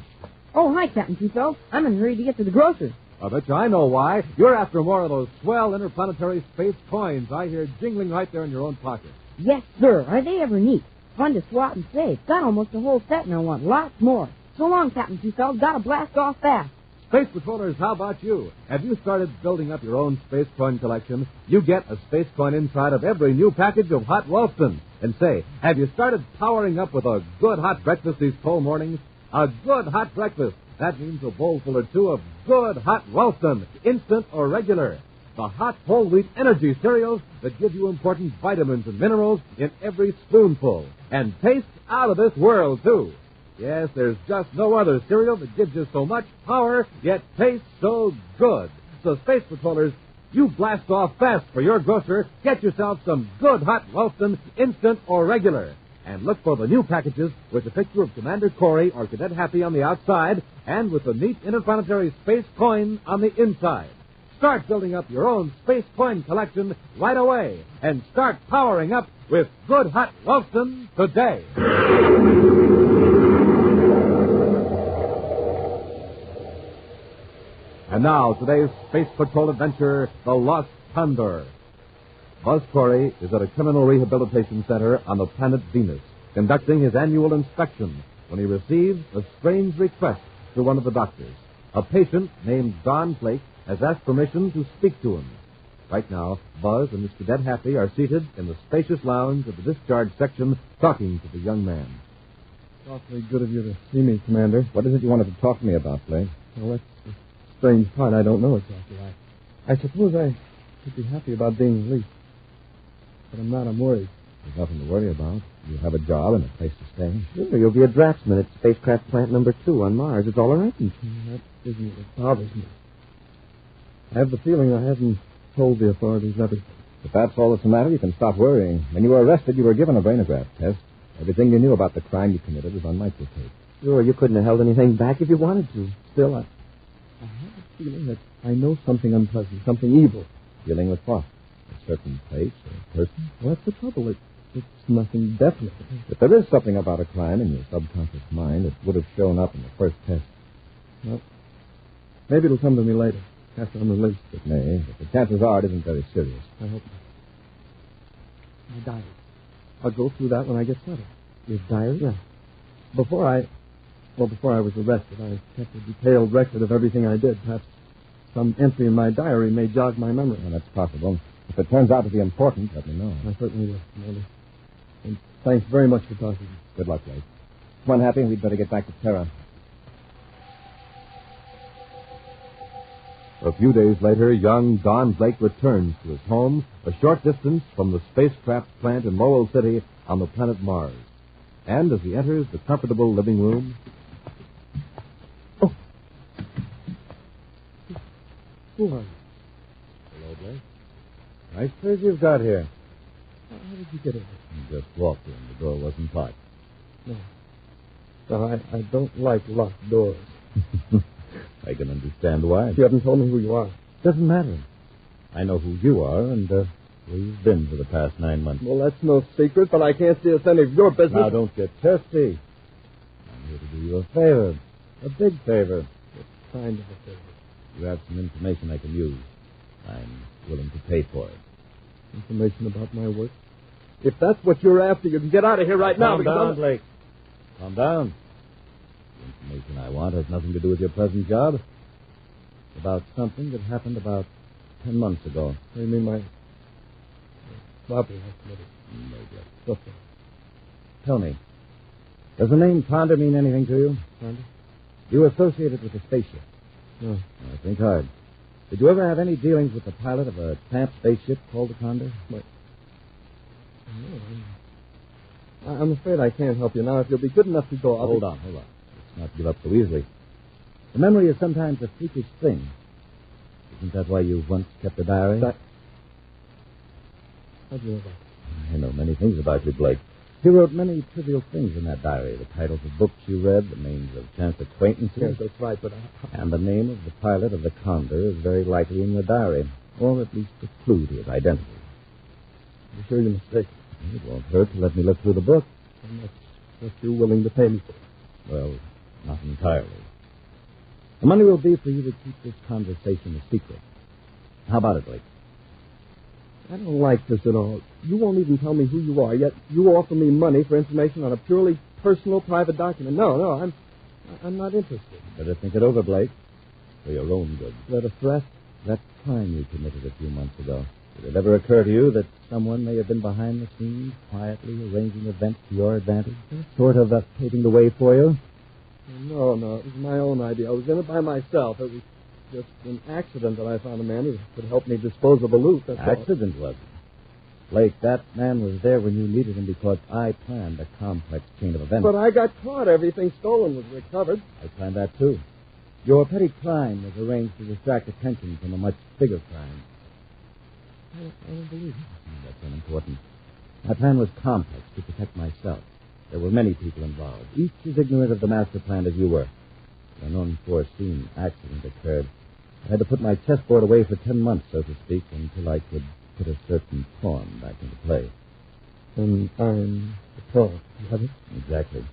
Oh, hi, Captain Tufeld. I'm in a hurry to get to the grocer's. I bet you I know why. You're after more of those swell interplanetary space coins I hear jingling right there in your own pocket. Yes, sir. Are they ever neat? Fun to swat and save. Got almost a whole set, and I want lots more. So long, Captain Tufeld. Gotta blast off fast. Space Patrollers, how about you? Have you started building up your own space coin collection? You get a space coin inside of every new package of hot Ralston. And say, have you started powering up with a good hot breakfast these cold mornings? A good hot breakfast. That means a bowlful or two of good hot Ralston, instant or regular. The hot whole wheat energy cereals that give you important vitamins and minerals in every spoonful. And taste out of this world, too. Yes, there's just no other cereal that gives you so much power, yet tastes so good. So, Space Patrollers, you blast off fast for your grocer. Get yourself some good hot Ralston, instant or regular. And look for the new packages with a picture of Commander Corey or Cadet Happy on the outside and with the neat interplanetary space coin on the inside. Start building up your own space coin collection right away and start powering up with good hot Ralston today. And now, today's Space Patrol adventure, the Lost Condor. Buzz Corey is at a criminal rehabilitation center on the planet Venus, conducting his annual inspection when he receives a strange request to one of the doctors. A patient named Don Flake has asked permission to speak to him. Right now, Buzz and Mr. Cadet Happy are seated in the spacious lounge of the discharge section talking to the young man. It's awfully good of you to see me, Commander. What is it you wanted to talk to me about, Flake? Well, that's the strange part. I don't know exactly. I suppose I could be happy about being released. But I'm not. I'm worried. There's nothing to worry about. You have a job and a place to stay. Sure, you'll be a draftsman at spacecraft plant number 2 on Mars. It's all right. isn't it? It bothers me. I have the feeling I haven't told the authorities everything. If that's all that's the matter, you can stop worrying. When you were arrested, you were given a brainograph test. Everything you knew about the crime you committed was on microtape. Sure, you couldn't have held anything back if you wanted to. Still, I have a feeling that I know something unpleasant, something evil. Dealing with what? A certain place or person? Well, that's the trouble. It's nothing definite. If there is something about a crime in your subconscious mind, it would have shown up in the first test. Well, maybe it'll come to me later, after I'm released. It may, but the chances are it isn't very serious. I hope not. My diary. I'll go through that when I get settled. Your diary? Yeah. Before I was arrested, I kept a detailed record of everything I did. Perhaps some entry in my diary may jog my memory. Well, that's possible. If it turns out to be important, let me know. I certainly will, Molly. And thanks very much for talking to me. Good luck, Blake. Come on, Happy. We'd better get back to Terra. A few days later, young Don Blake returns to his home a short distance from the spacecraft plant in Lowell City on the planet Mars. And as he enters the comfortable living room... Oh. Who are you? Hello, Blake. Nice place you've got here. How did you get in? You just walked in. The door wasn't locked. No. No, I don't like locked doors. I can understand why. You haven't told me who you are. Doesn't matter. I know who you are and where you've been for the past 9 months. Well, that's no secret, but I can't see it's any of your business. Now, don't get thirsty. I'm here to do you a favor. A big favor. What kind of a favor? You have some information I can use. I'm willing to pay for it. Information about my work? If that's what you're after, you can get out of here right now. Calm down, Blake. Calm down. The information I want has nothing to do with your present job. It's about something that happened about 10 months ago. You mean my robbery I committed? Maybe. Okay. Tell me, does the name Condor mean anything to you? Condor? You associated with the spaceship? No. I think hard. Did you ever have any dealings with the pilot of a tramp spaceship called the Condor? What? No, I'm afraid I can't help you now. If you'll be good enough to go, I'll... Hold on. Let's not give up so easily. The memory is sometimes a freakish thing. Isn't that why you once kept a diary? How do you know that? I know many things about you, Blake. You wrote many trivial things in that diary. The titles of books you read, the names of chance acquaintances. Yes, that's right, but And the name of the pilot of the Condor is very likely in your diary, or at least a clue to his identity. I'm sure you're mistaken. It won't hurt to let me look through the book. How much are you willing to pay me for? Well, not entirely. The money will be for you to keep this conversation a secret. How about it, Blake? I don't like this at all. You won't even tell me who you are, yet you offer me money for information on a purely personal, private document. No, I'm not interested. Better think it over, Blake, for your own good. Is that a threat? That crime you committed a few months ago. Did it ever occur to you that someone may have been behind the scenes, quietly arranging events to your advantage? Sort of paving the way for you? No, it was my own idea. I was in it by myself. It was just an accident that I found a man who could help me dispose of a loot. That's Accident, was it? Blake, that man was there when you needed him because I planned a complex chain of events. But I got caught. Everything stolen was recovered. I planned that, too. Your petty crime was arranged to distract attention from a much bigger crime. I don't believe it. That's unimportant. My plan was complex to protect myself. There were many people involved, each as ignorant of the master plan as you were. An unforeseen accident occurred. I had to put my chessboard away for 10 months, so to speak, until I could put a certain pawn back into play. And I'm the pawn. You have it? Exactly.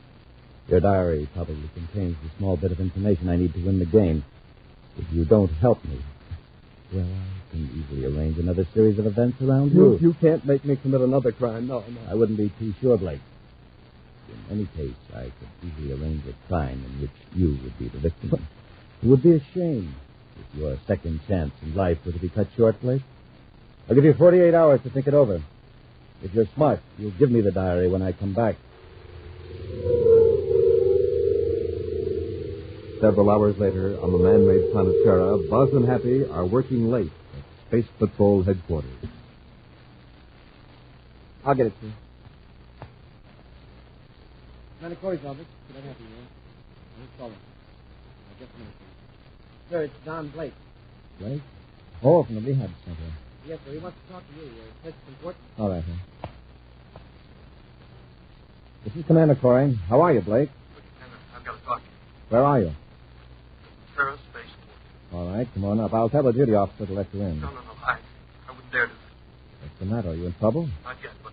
Your diary probably contains the small bit of information I need to win the game. If you don't help me, well, I can easily arrange another series of events around you. You can't make me commit another crime. No. I wouldn't be too sure, Blake. In any case, I could easily arrange a crime in which you would be the victim. It would be a shame if your second chance in life were to be cut short, Blake. I'll give you 48 hours to think it over. If you're smart, you'll give me the diary when I come back. Several hours later, on the man-made planet Terra, Buzz and Happy are working late at Space Patrol headquarters. I'll get it to you. Commander Corey's office. Could I have you, man? I'm calling. Just a minute, please. Sir, it's Don Blake. Blake? Oh, from the rehab center. Yes, sir. He wants to talk to you. It's important. All right, sir. This is Commander Corey. How are you, Blake? I've got to talk to you. Where are you? Terra Spaceport. All right, come on up. I'll tell the duty officer to let you in. No. I wouldn't dare do that. What's the matter? Are you in trouble? Not yet, but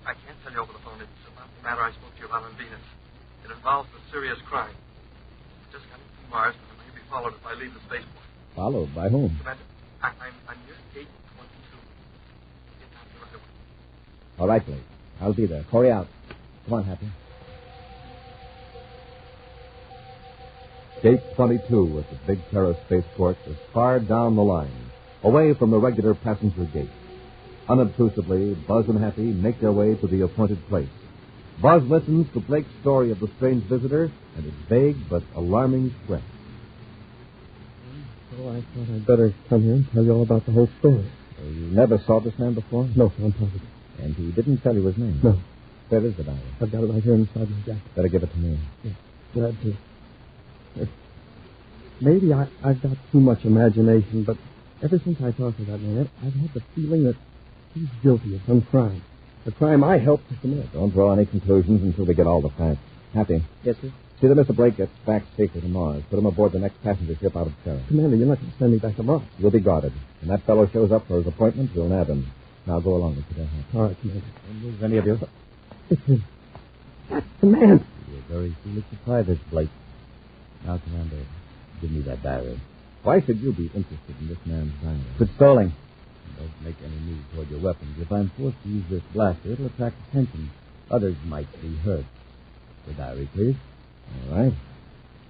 I can't tell you over the phone. It's about the matter I spoke to you about on Venus. It involves a serious crime. I just got into Mars, and I may be followed if I leave the spaceport. Followed? By whom? Commander, I'm near gate 22. Get down here right away. All right, Blake. I'll be there. Corey out. Come on, Happy. Gate 22 at the Big Terra Spaceport is far down the line, away from the regular passenger gate. Unobtrusively, Buzz and Happy make their way to the appointed place. Buzz listens to Blake's story of the strange visitor and its vague but alarming threat. So I thought I'd better come here and tell you all about the whole story. You never saw this man before? No, sir, I'm positive. And he didn't tell you his name? No. Where is the diary? I've got it right here inside my jacket. Better give it to me. Yeah, glad to. Maybe I've got too much imagination, but ever since I talked to that man, I've had the feeling that he's guilty of some crime. The crime I helped to commit. Don't draw any conclusions until we get all the facts. Happy. Yes, sir? See that Mr. Blake gets back safely to Mars. Put him aboard the next passenger ship out of Terra. Commander, you're not going to send me back to Mars. You'll be guarded. When that fellow shows up for his appointment, we'll nab him. Now go along with you. All right, Commander. Don't move any of you. It's him. That's the man. You're very foolish to try this, Blake. Now, Commander, give me that diary. Why should you be interested in this man's diary? Quit stalling. Don't make any move toward your weapons. If I'm forced to use this blaster, it'll attract attention. Others might be hurt. The diary, please. All right.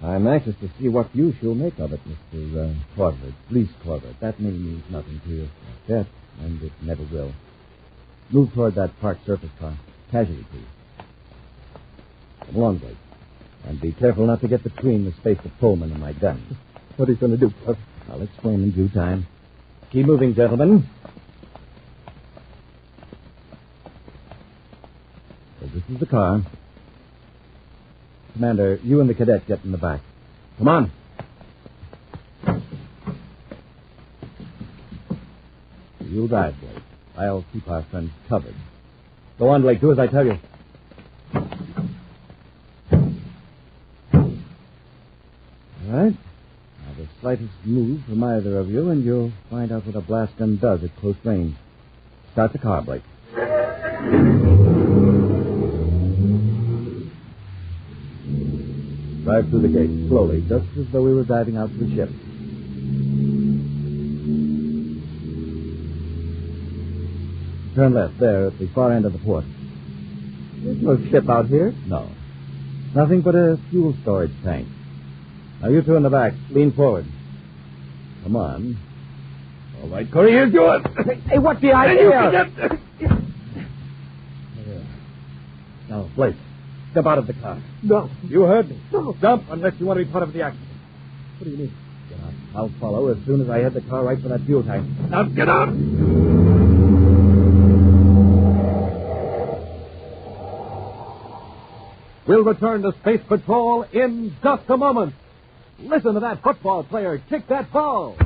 I'm anxious to see what use you'll make of it, Mr. Corvette. Police Corvette. That name means nothing to you yet, and it never will. Move toward that parked surface car. Casually, please. Come along, Blake. And be careful not to get between the space patrolman and my gun. What are you going to do, Puff? I'll explain in due time. Keep moving, gentlemen. So this is the car. Commander, you and the cadet get in the back. Come on. You'll drive, Blake. I'll keep our friends covered. Go on, Blake. Do as I tell you. All right. Now, the slightest move from either of you, and you'll find out what a blast gun does at close range. Start the car, Blake. Drive through the gate, slowly, just as though we were driving out to the ship. Turn left, there, at the far end of the port. There's no ship out here. No. Nothing but a fuel storage tank. Now, you two in the back, lean forward. Come on. All right, Corey, here's yours. Hey, what's the idea? Now, Blake, step out of the car. No. You heard me. No. Jump unless you want to be part of the accident. What do you mean? Get out. I'll follow as soon as I head the car right for that fuel tank. Now, get out! We'll return to Space Patrol in just a moment. Listen to that football player kick that ball.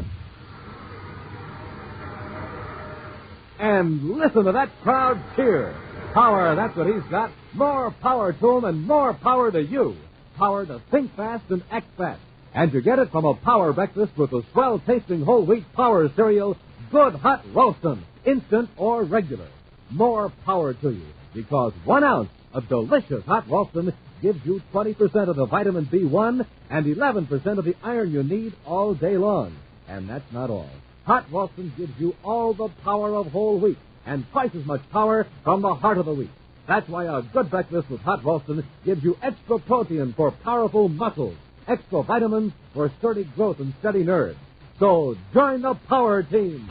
And listen to that crowd cheer. Power, that's what he's got. More power to him and more power to you. Power to think fast and act fast. And you get it from a power breakfast with the swell-tasting whole wheat power cereal, Good Hot Roastin', instant or regular. More power to you, because 1 ounce of delicious Hot Roastin' gives you 20% of the vitamin B1 and 11% of the iron you need all day long. And that's not all. Hot Roastin' gives you all the power of whole wheat and twice as much power from the heart of the wheat. That's why a good breakfast with Hot Roastin' gives you extra protein for powerful muscles, extra vitamins for sturdy growth and steady nerves. So join the power team.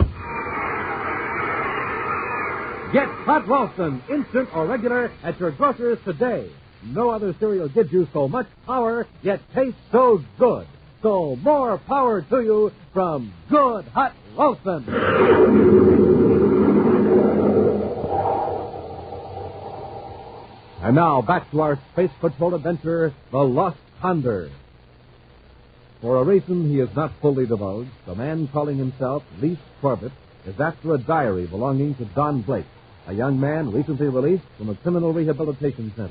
Get Hot Roastin', instant or regular, at your grocer's today. No other cereal gives you so much power, yet tastes so good. So more power to you from Good Hot Roastin'. And now back to our Space Patrol adventure, the Lost Condor. For a reason he is not fully divulged, the man calling himself Reese Corbett is after a diary belonging to Don Blake, a young man recently released from a criminal rehabilitation center.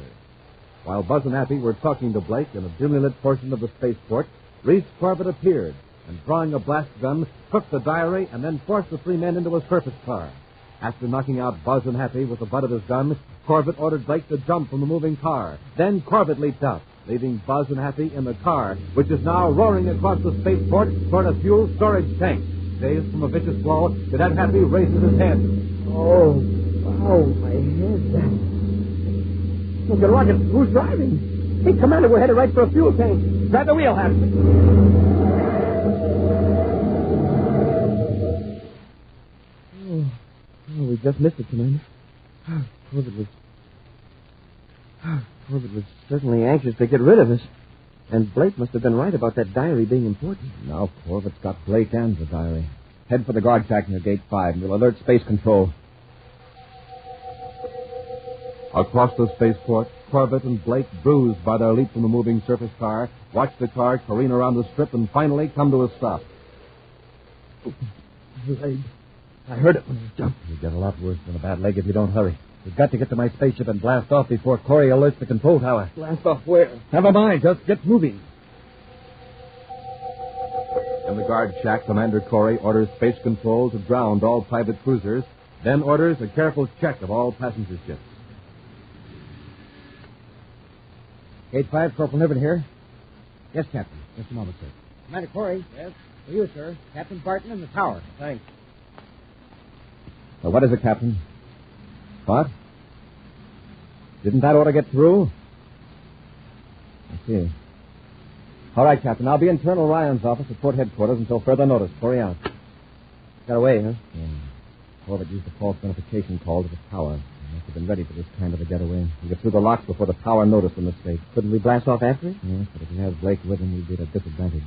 While Buzz and Happy were talking to Blake in a dimly lit portion of the spaceport, Reese Corbett appeared and, drawing a blast gun, took the diary and then forced the three men into a surface car. After knocking out Buzz and Happy with the butt of his gun, Corbett ordered Blake to jump from the moving car. Then Corbett leaped out, leaving Buzz and Happy in the car, which is now roaring across the spaceport toward a fuel storage tank. Dazed from a vicious blow, Cadet Happy raises his head. Oh, my head. Look at rocket. Who's driving? Hey, Commander, we're headed right for a fuel tank. Grab the wheel, Happy. Oh, we just missed it, Commander. Corbett was certainly anxious to get rid of us. And Blake must have been right about that diary being important. Now Corbett's got Blake and the diary. Head for the guard shack near Gate 5, and we'll alert Space Control. Across the spaceport, Corbett and Blake, bruised by their leap from the moving surface car, watch the car careen around the strip and finally come to a stop. I heard it when it jumped. You'll get a lot worse than a bad leg if you don't hurry. We've got to get to my spaceship and blast off before Corey alerts the control tower. Blast off where? Never mind. Just get moving. In the guard shack, Commander Corey orders Space Control to ground all private cruisers, then orders a careful check of all passenger ships. Gate 5, Corporal Niven here. Yes, Captain. Just a moment, sir. Commander Corey. Yes? For you, sir. Captain Barton in the tower. Thanks. What is it, Captain? What? Didn't that order get through? I see. All right, Captain. I'll be in Colonel Ryan's office at Port Headquarters until further notice. Corey out. Got away, huh? Yeah. Corbett used a false notification call to the tower. He must have been ready for this kind of a getaway. He got through the locks before the tower noticed the mistake. Couldn't we blast off after it? Yes, but if we have Blake with him, we'd be at a disadvantage.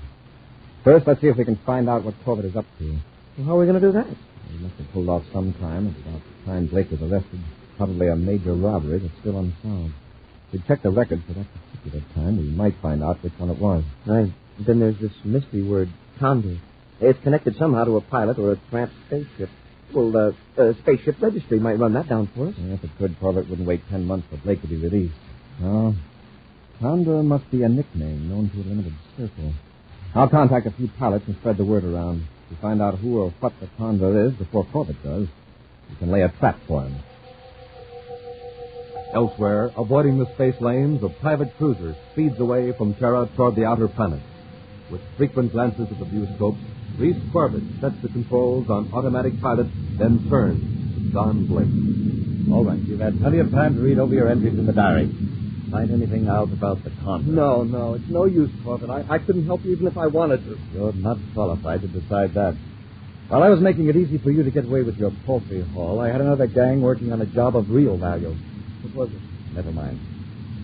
First, let's see if we can find out what Corbett is up to. Well, how are we going to do that? He must have pulled off some time. At about the time Blake was arrested. Probably a major robbery that's still unsolved. If we check the record for that particular time, we might find out which one it was. Right. Then there's this mystery word, Condor. It's connected somehow to a pilot or a tramp spaceship. Well, spaceship registry might run that down for us. Yeah, if it could, Corbett wouldn't wait 10 months for Blake to be released. No. Condor must be a nickname known to a limited circle. I'll contact a few pilots and spread the word around. To find out who or what the Condor is before Corbett does, we can lay a trap for him. Elsewhere, avoiding the space lanes, a private cruiser speeds away from Terra toward the outer planets. With frequent glances at the viewscopes, Reese Corbett sets the controls on automatic pilot, then turns to Don Blake. All right, you've had plenty of time to read over your entries in the diary. Find anything out about the Condor? No, it's no use, Corbett. I couldn't help you even if I wanted to. You're not qualified to decide that. While I was making it easy for you to get away with your poultry haul, I had another gang working on a job of real value. What was it? Never mind.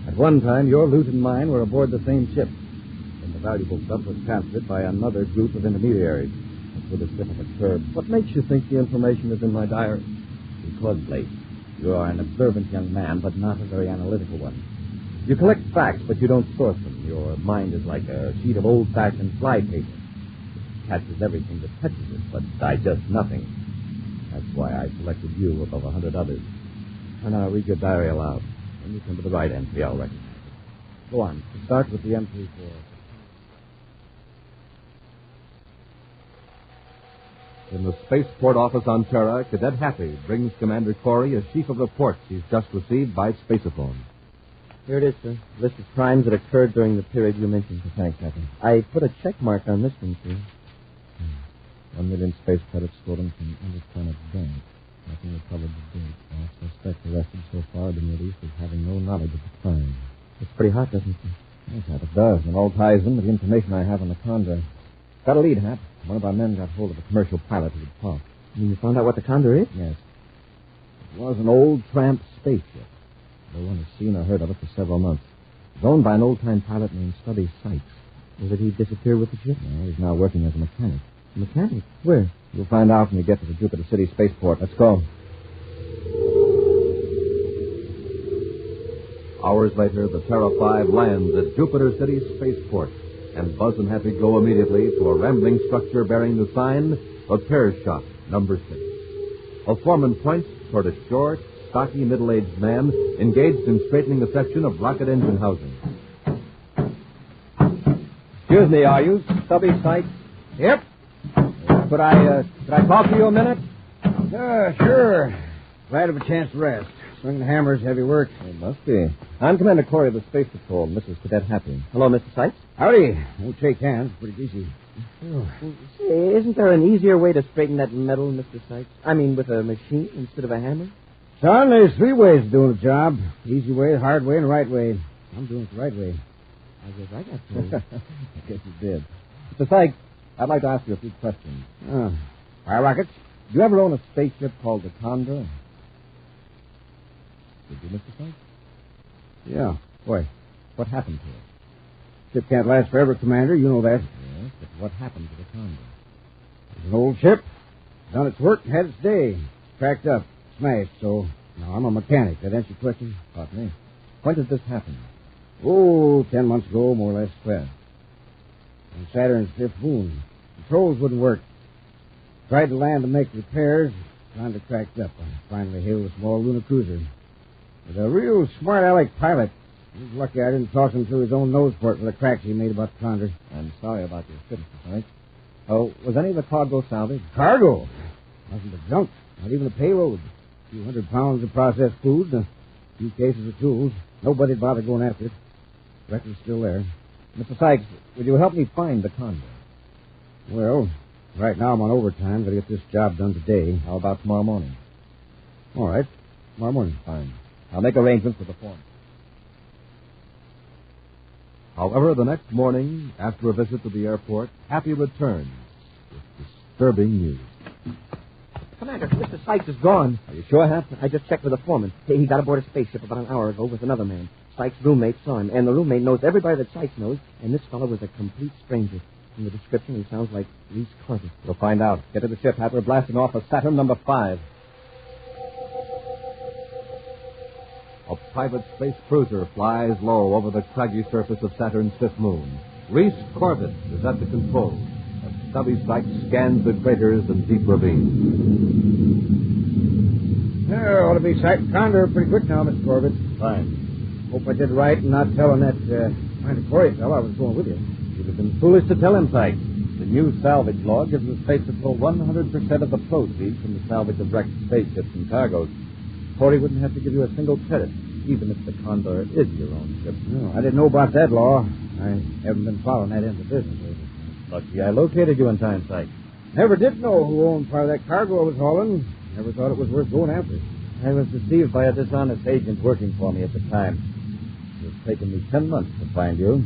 At one time, your loot and mine were aboard the same ship. And the valuable stuff was transferred by another group of intermediaries. That's where the slip of a curb. What makes you think the information is in my diary? Because, Blake, you are an observant young man, but not a very analytical one. You collect facts, but you don't source them. Your mind is like a sheet of old-fashioned fly paper. It catches everything that touches it, but digests nothing. That's why I selected you above 100 others. And now read your diary aloud. When you come to the right entry, I'll recognize it. Go on. Start with the entry for... In the spaceport office on Terra, Cadet Happy brings Commander Corey a sheaf of reports he's just received by spaceophone. Here it is, sir. List of crimes that occurred during the period you mentioned. Thanks, Captain. I put a check mark on this one, sir. 1 million space credits stolen from Underplanet Bank. Nothing recovered to date. All suspects arrested so far have been released as having no knowledge of the crime. It's pretty hot, doesn't it? Yes, Hap, it does. And it all ties in with the information I have on the Condor. Got a lead, Hap. One of our men got hold of a commercial pilot who had talked. You found out what the Condor is? Yes. It was an old tramp spaceship. No one has seen or heard of it for several months. It's owned by an old-time pilot named Stubby Sykes. Did he disappear with the ship? No, he's now working as a mechanic. Mechanic? Where? You'll find out when we get to the Jupiter City spaceport. Let's go. Hours later, the Terra 5 lands at Jupiter City spaceport. and Buzz and Happy go immediately to a rambling structure bearing the sign Repair Shop, number 6. A foreman points toward a short, stocky, middle-aged man engaged in straightening a section of rocket engine housing. Excuse me, are you Stubby Sykes? Yep. Could I talk to you a minute? Sure. Glad of a chance to rest. Swinging hammers, heavy work. It must be. I'm Commander Corey of the Space Patrol, Mrs. Cadet Happy. Hello, Mr. Sykes. Howdy. Won't shake hands. Pretty greasy. Say, isn't there an easier way to straighten that metal, Mr. Sykes? I mean, with a machine instead of a hammer? Son, there's 3 ways of doing the job. Easy way, hard way, and the right way. I'm doing it the right way. I guess I got to. I guess you did. Mr. Sykes, I'd like to ask you a few questions. Fire rockets? Did you ever own a spaceship called the Condor? Did you, Mr. Sykes? Yeah. Why? What happened to it? Ship can't last forever, Commander. You know that. Yes, but what happened to the Condor? It's an old ship. Done its work and had its day. Cracked up. Smashed, so now I'm a mechanic. That answer your question? Pardon me. When did this happen? 10 months ago, more or less. Where? On Saturn's 5th moon. Controls wouldn't work. Tried to land to make repairs. Kind of cracked up. I finally hailed a small lunar cruiser. With a real smart aleck pilot. He was lucky I didn't toss him through his own nose port with the cracks he made about the Condor. I'm sorry about your ship, Mr. Sykes. Oh, was any of the cargo salvaged? Cargo? Nothing but junk. Not even a payload. A few 100 pounds of processed food and a few cases of tools. Nobody bothered going after it. Record's still there. Mr. Sykes, would you help me find the Condor? Well, right now I'm on overtime. Got to get this job done today. How about tomorrow morning? All right. Tomorrow morning. Fine. I'll make arrangements with the foreman. However, the next morning, after a visit to the airport, Happy returns with disturbing news. Commander, Mr. Sykes is gone. Are you sure, Hap? I just checked with the foreman. He got aboard a spaceship about an hour ago with another man. Sykes' roommate saw him, and the roommate knows everybody that Sykes knows, and this fellow was a complete stranger. From the description, he sounds like Reese Carter. We'll find out. Get to the ship, Hap. We're blasting off for Saturn number 5. A private space cruiser flies low over the craggy surface of Saturn's 5th moon. Reese Corbett is at the controls. As Stubby Sykes scans the craters and deep ravines. Yeah, ought to be sighting Condor pretty quick now, Mr. Corbett. Fine. Hope I did right in not telling that Commander Corey fellow I was going with you. You'd have been foolish to tell him, Sykes. The new salvage law gives the Space Patrol 100% of the proceeds from the salvage of wrecked spaceships and cargoes. Corey wouldn't have to give you a single credit, even if the Condor is your own ship. No, I didn't know about that law. I haven't been following that into business lately. Lucky I located you in time, Sykes. Never did know who owned part of that cargo I was hauling. Never thought it was worth going after. I was deceived by a dishonest agent working for me at the time. It's taken me 10 months to find you.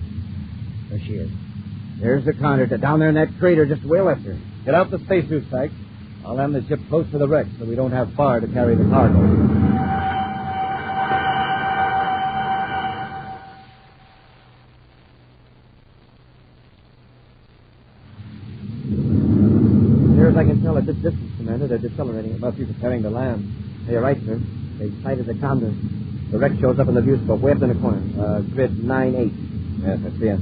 There she is. There's the Condor down there in that crater just the way I left her. Get out the spacesuit, Sykes. I'll land the ship close to the wreck so we don't have far to carry the cargo. Near as I can tell at this distance, Commander, they're decelerating. They must be preparing to land. You're right, sir. They sighted the Condor. The wreck shows up in the viewscope way up in the corner. Grid 9-8. Yes, I see it.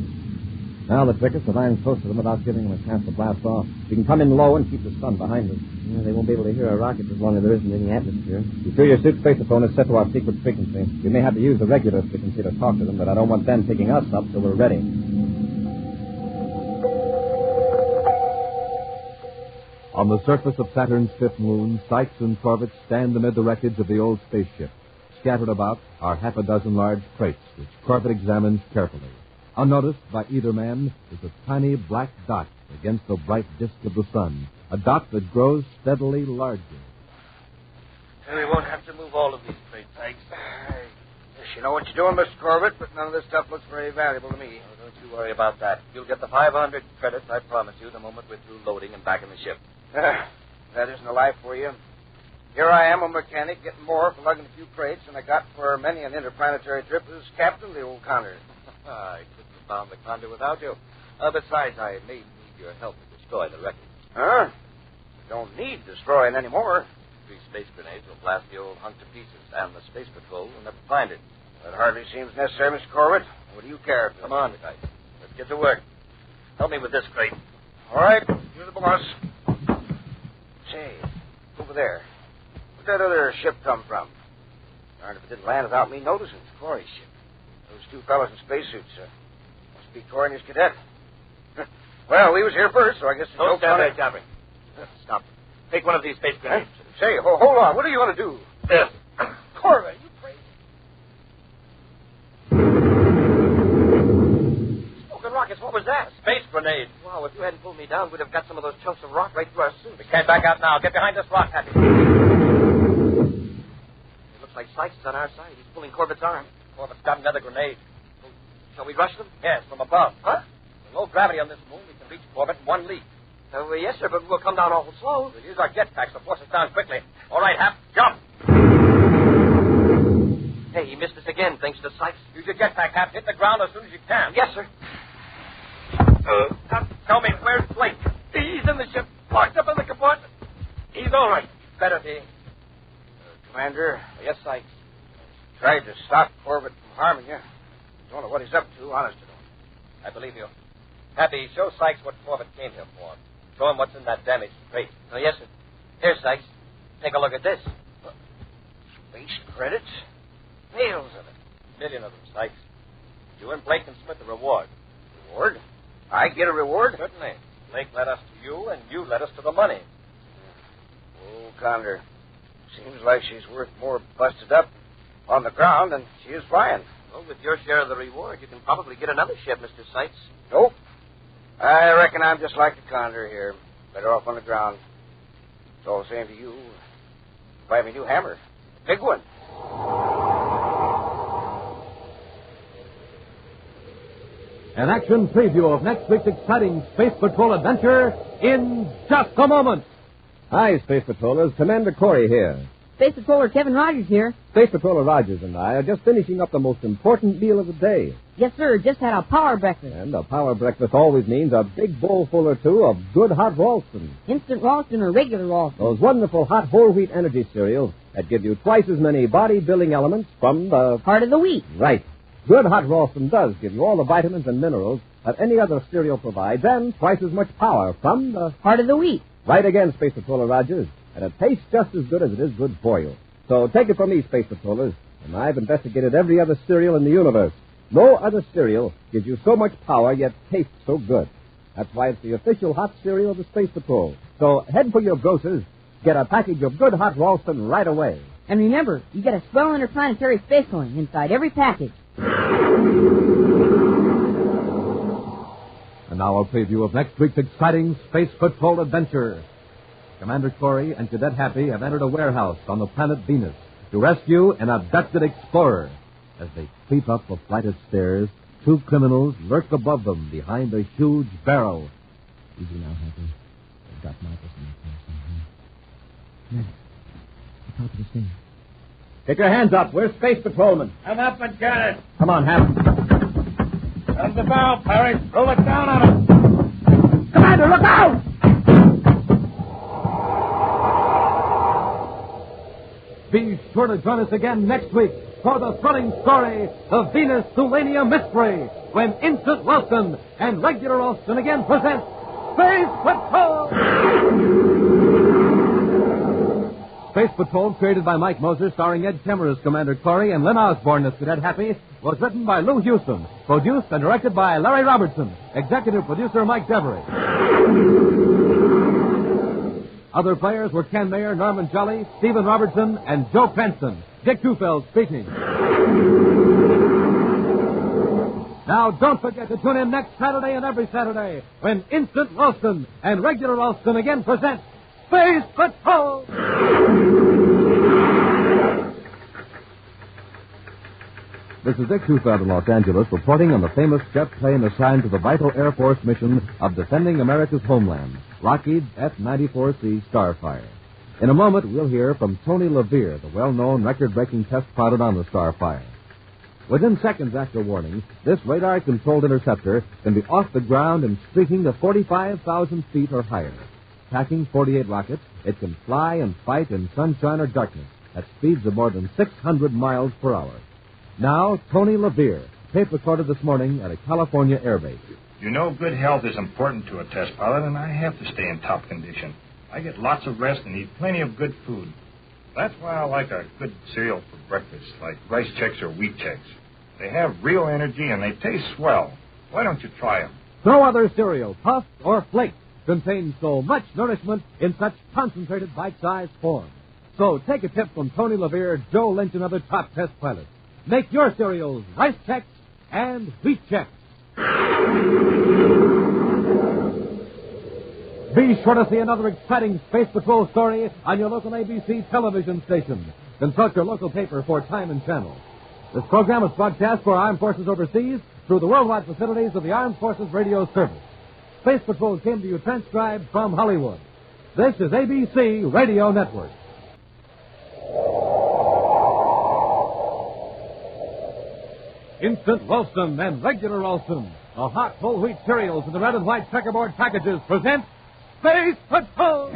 Now the trick is to land close to them without giving them a chance to blast off. We can come in low and keep the sun behind us. Yeah, they won't be able to hear our rockets as long as there isn't any atmosphere. Be sure your suit spaceophone is set to our secret frequency. We may have to use the regular frequency to talk to them, but I don't want them picking us up till we're ready. On the surface of Saturn's 5th moon, Sykes and Corbett stand amid the wreckage of the old spaceship. Scattered about are half a dozen large crates, which Corbett examines carefully. Unnoticed by either man is a tiny black dot against the bright disk of the sun, a dot that grows steadily larger. And we won't have to move all of these crates, Sykes. Yes, you know what you're doing, Mr. Corbett, but none of this stuff looks very valuable to me. Oh, don't you worry about that. You'll get the 500 credits, I promise you, the moment we're through loading and back in the ship. That isn't a life for you. Here I am, a mechanic, getting more for lugging a few crates than I got for many an interplanetary trip as captain of the old Condor. I couldn't have found the Condor without you. Besides, I may need your help to destroy the wreckage. Huh? We don't need destroying anymore. 3 space grenades will blast the old hunk to pieces, and the Space Patrol will never find it. That hardly seems necessary, Mr. Corbett. What do you care? Come on, guys. Let's get to work. Help me with this crate. All right. You're the boss. Say, over there. Where'd that other ship come from? Darn if it didn't land without me noticing. It's Corey's ship. Those two fellas in spacesuits. Must be Corey and his cadet. Well, we was here first, so I guess... Don't stand there, Jeffrey. Stop. Take one of these space grenades. Say, hold on. What do you want to do? Corey, you crazy? Smoking rockets, what was that? Space grenade. Wow, if you hadn't pulled me down, we'd have got some of those chunks of rock right through our suits. We can't back out now. Get behind this rock, Happy. It looks like Sykes is on our side. He's pulling Corbett's arm. Corbett's got another grenade. Shall we rush them? Yes, from above. Huh? With low gravity on this moon, we can reach Corbett in one leap. Yes, sir, but we'll come down awful slow. We'll use our jetpacks to force us down quickly. All right, Hap, jump. Hey, he missed us again, thanks to Sykes. Use your jetpack, Hap. Hit the ground as soon as you can. Yes, sir. Tell me, where's Blake? He's in the ship, locked up in the compartment. He's all right. Better be. Commander? Yes, Sykes. Tried to stop Corbett from harming you. Don't know what he's up to, honest to don't. I believe you. Happy, show Sykes what Corbett came here for. Show him what's in that damaged crate. Oh, yes, sir. Here, Sykes. Take a look at this. Space credits? Millions of it. $1 million of them, Sykes. You and Blake can split the reward. Reward? I get a reward? Certainly. Blake led us to you, and you led us to the money. Oh, Condor. Seems like she's worth more busted up on the ground than she is flying. Well, with your share of the reward, you can probably get another ship, Mr. Sykes. Nope. I reckon I'm just like the Condor here. Better off on the ground. It's all the same to you. Buy me a new hammer. A big one. An action preview of next week's exciting Space Patrol adventure in just a moment. Hi, Space Patrollers. Commander Corey here. Space Patroller Kevin Rogers here. Space Patroller Rogers and I are just finishing up the most important meal of the day. Yes, sir. Just had a power breakfast. And a power breakfast always means a big bowlful or two of good hot Ralston. Instant Ralston or regular Ralston. Those wonderful hot whole wheat energy cereals that give you twice as many body-building elements from the... Heart of the wheat. Right. Good hot Ralston does give you all the vitamins and minerals that any other cereal provides and twice as much power from the... Heart of the wheat. Right again, Space Patroller Rogers. And it tastes just as good as it is good for you. So take it from me, Space Patrollers, and I've investigated every other cereal in the universe. No other cereal gives you so much power yet tastes so good. That's why it's the official hot cereal of the Space Patrol. So head for your grocers, get a package of good hot Ralston right away. And remember, you get a swell interplanetary space coin inside every package. And now a preview of next week's exciting Space Patrol adventure. Commander Corey and Cadet Happy have entered a warehouse on the planet Venus to rescue an abducted explorer. As they creep up a flight of stairs, two criminals lurk above them behind a huge barrel. Easy now, Happy. They've got Marcus in the place. Commander, the top of the stairs. Get your hands up. We're space patrolmen. I'm up and got it. Come on, Happy. There's the barrel, Perry. Roll it down on him. Commander, look out! Be sure to join us again next week for the thrilling story, The Venus Tulania Mystery, when Instant Ralston and Regular Ralston again present Space Patrol! Space Patrol, created by Mike Moser, starring Ed Kemmer as Commander Corey and Lynn Osborne as Cadet Happy, was written by Lou Houston, produced and directed by Larry Robertson, executive producer Mike Devery. Other players were Ken Mayer, Norman Jolly, Stephen Robertson, and Joe Cranston. Dick Tufeld speaking. Now, don't forget to tune in next Saturday and every Saturday when Instant Ralston and Regular Ralston again present Space Patrol! This is Dick Tufeld in Los Angeles reporting on the famous jet plane assigned to the vital Air Force mission of defending America's homeland, Lockheed's F-94C Starfire. In a moment, we'll hear from Tony LaVere, the well-known record-breaking test pilot on the Starfire. Within seconds after warning, this radar-controlled interceptor can be off the ground and streaking to 45,000 feet or higher. Packing 48 rockets, it can fly and fight in sunshine or darkness at speeds of more than 600 miles per hour. Now, Tony LaVere, tape recorded this morning at a California airbase. You know good health is important to a test pilot, and I have to stay in top condition. I get lots of rest and eat plenty of good food. That's why I like a good cereal for breakfast, like Rice Chex or Wheat Chex. They have real energy and they taste swell. Why don't you try them? No other cereal, puffed or flaked, contains so much nourishment in such concentrated bite-sized form. So take a tip from Tony Levere, Joe Lynch, and other top test pilots. Make your cereals Rice Chex and Wheat Chex. Be sure to see another exciting Space Patrol story on your local ABC television station. Consult your local paper for time and channel. This program is broadcast for Armed Forces overseas through the worldwide facilities of the Armed Forces Radio Service. Space Patrol came to you transcribed from Hollywood. This is ABC Radio Network. Instant Ralston and Regular Ralston, the hot whole wheat cereals in the red and white checkerboard packages, present Space Patrol!